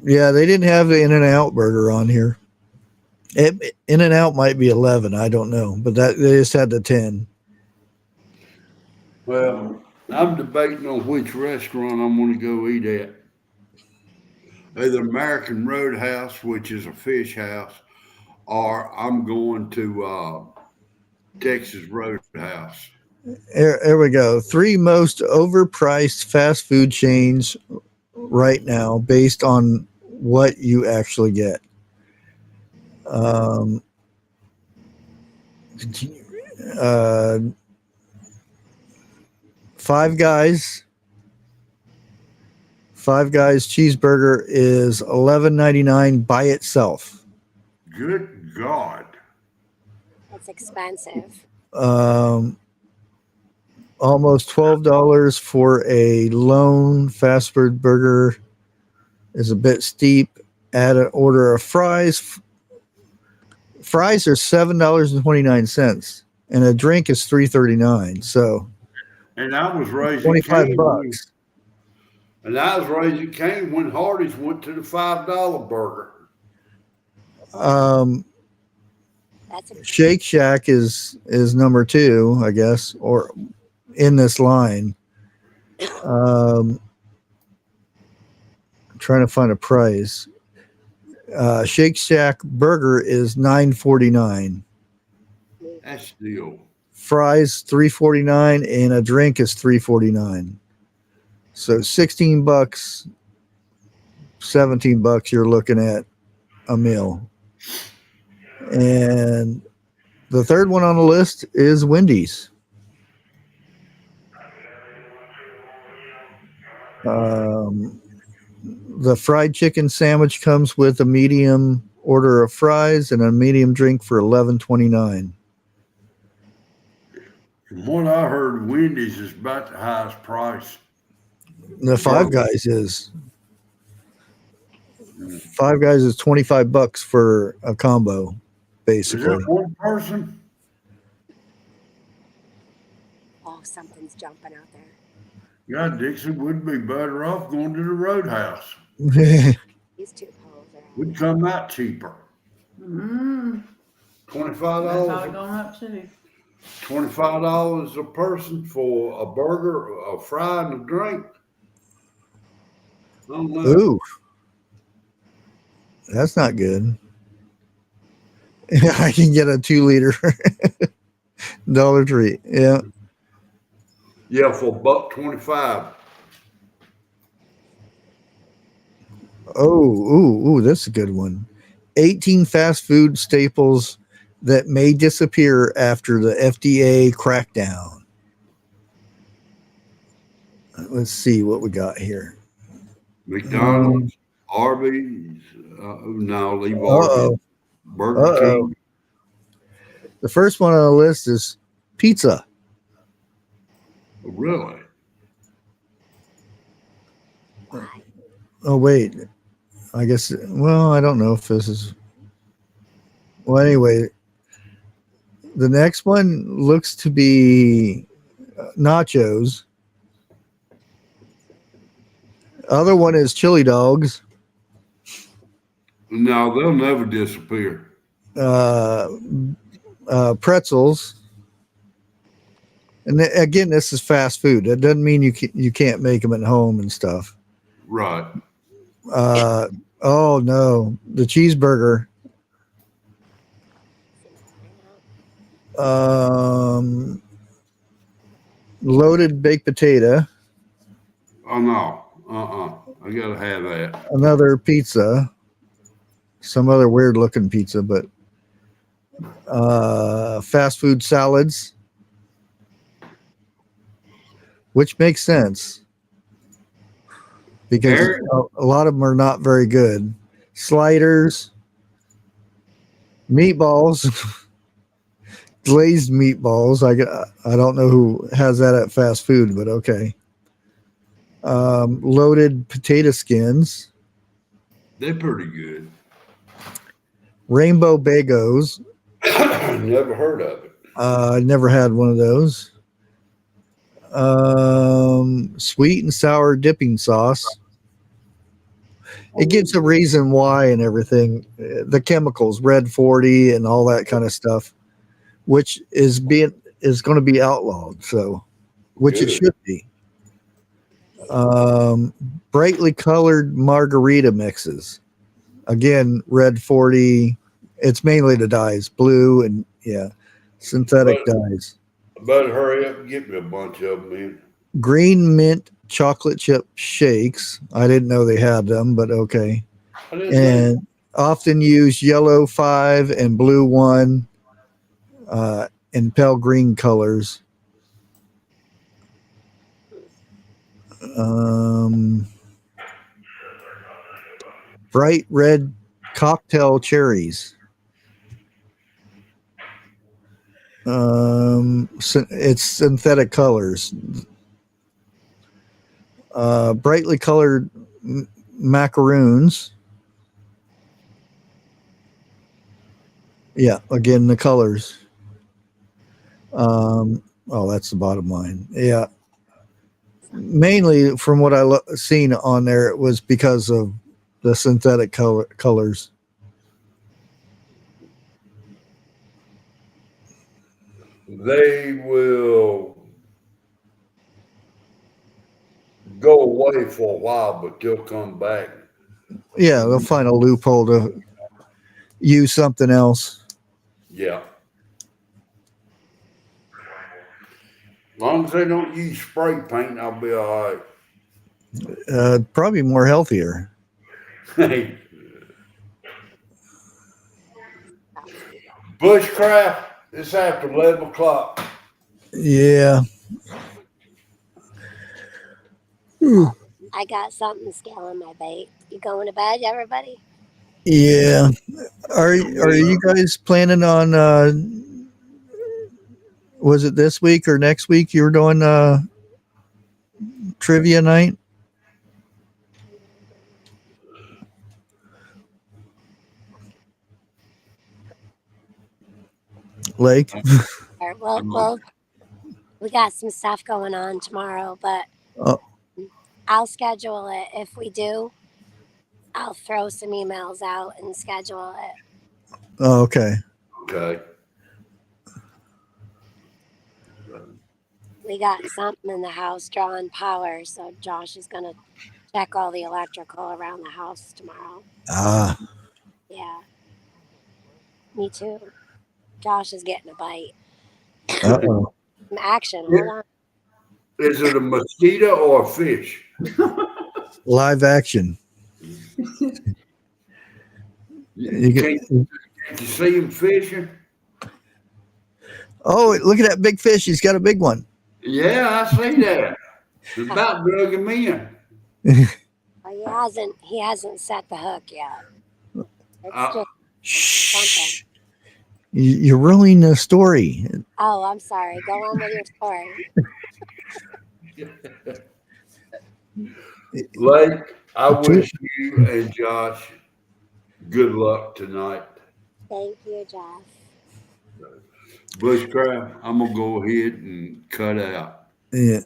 Yeah, they didn't have the In-N-Out burger on here. In-N-Out might be 11, I don't know, but they just had the 10. Well, I'm debating on which restaurant I'm going to go eat at. Either American Roadhouse, which is a fish house, or I'm going to Texas Roadhouse. There we go. 3 most overpriced fast food chains right now based on what you actually get. Continue. Five Guys, Five Guys cheeseburger is $11.99 by itself. Good God. That's expensive. Almost $12 for a lone fast food burger is a bit steep. Add an order of fries. Fries are $7.29, and a drink is $3.39. So, And I was raising $25. Cain. And I was raising Cain when Hardee's went to the $5 burger. That's expensive. Shake Shack is number 2, I guess, or in this line. I'm trying to find a price. Shake Shack burger is $9.49. That's still. Fries $3.49, and a drink is $3.49. So $16, $17 you're looking at a meal. And the third one on the list is Wendy's. The fried chicken sandwich comes with a medium order of fries and a medium drink for $11.29. From what I heard, Wendy's is about the highest price. The Five Guys is. Five Guys is $25 for a combo, Is basically. that one person? Oh, something's jumping out there. God, Dixie would be better off going to the Roadhouse. These two poles are out. Would come out cheaper. Mm, $25. that's probably going up too. $25 a person for a burger, a fry, and a drink. I don't know. Ooh, that's not good. I can get a 2-liter Dollar Tree. Yeah. Yeah, for $1.25. Oh, that's a good one. 18 fast food staples that may disappear after the FDA crackdown. Let's see what we got here. McDonald's, Arby's, no, leave Uh-oh. Arby's. Burger King. The first one on the list is pizza. Really? Oh, wait. I guess, well, I don't know if this is. Well, anyway, the next one looks to be nachos. Other one is chili dogs. No, they'll never disappear. Pretzels. And again, this is fast food. That doesn't mean you can't make them at home and stuff. Right. Oh no, the cheeseburger. Loaded baked potato. Oh, no. I got to have that. Another pizza. Some other weird looking pizza, but fast food salads, which makes sense because a lot of them are not very good. Sliders, meatballs, glazed meatballs. I don't know who has that at fast food, but okay. Loaded potato skins. They're pretty good. Rainbow bagos. Never heard of it. I never had one of those. Sweet and sour dipping sauce. It gives a reason why and everything. The chemicals, red 40 and all that kind of stuff, which is going to be outlawed. So, which it should be. Brightly colored margarita mixes. Again, red 40. It's mainly the dyes, blue and synthetic dyes. I better hurry up and get me a bunch of them, man. Green mint chocolate chip shakes. I didn't know they had them, but okay. And often use yellow 5 and blue 1 in pale green colors. bright red cocktail cherries. It's synthetic colors. Brightly colored macaroons. Yeah, again, the colors. That's the bottom line. Yeah. Mainly from what I seen on there, it was because of the synthetic colors. They will go away for a while, but they'll come back. Yeah, they'll find a loophole to use something else. Yeah. As long as they don't use spray paint, I'll be all right. Probably more healthier. Bushcraft, it's after 11 o'clock. Yeah. I got something scaling my bait. You going to bed, everybody? Yeah. Are you guys planning on was it this week or next week you were doing trivia night? Lake? Well, we got some stuff going on tomorrow, but Oh. I'll schedule it. If we do, I'll throw some emails out and schedule it. Oh, okay. Okay. We got something in the house drawing power, so Josh is going to check all the electrical around the house tomorrow. Ah. Yeah. Me too. Josh is getting a bite. Uh-oh. Some action. Hold on. Is it a mosquito or a fish? Live action. Can't you see him fishing? Oh, look at that big fish. He's got a big one. Yeah, I see that. It's about drug him in. Well, he hasn't set the hook yet. It's just Shh. You're ruining the story. Oh, I'm sorry. Go on with your story. Lake, I wish you and Josh good luck tonight. Thank you, Josh. Bushcraft, I'm gonna go ahead and cut out. Yeah.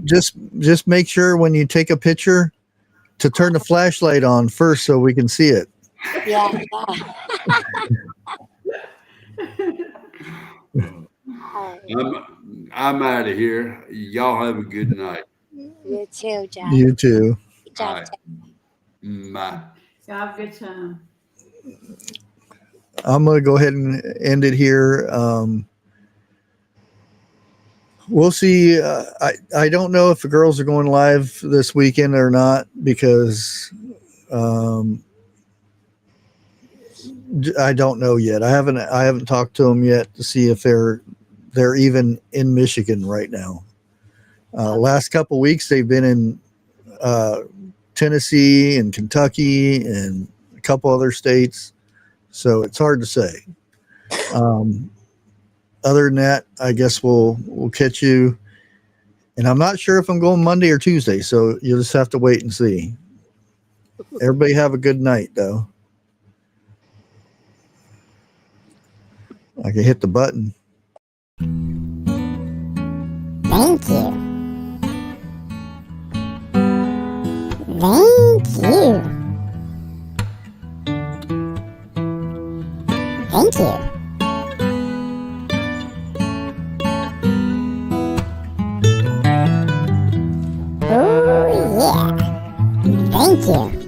Just make sure when you take a picture to turn the flashlight on first so we can see it. Yeah. I'm out of here. Y'all have a good night. You too, Jeff. You too. All right. Bye. Have a good time. I'm going to go ahead and end it here. We'll see. I don't know if the girls are going live this weekend or not because I don't know yet. I haven't talked to them yet to see if they're even in Michigan right now. Last couple weeks they've been in Tennessee and Kentucky and a couple other states, so it's hard to say. Other than that, I guess we'll catch you. And I'm not sure if I'm going Monday or Tuesday, so you'll just have to wait and see. Everybody have a good night, though. I can hit the button. Thank you. Thank you. Thank you. Oh, yeah. Thank you.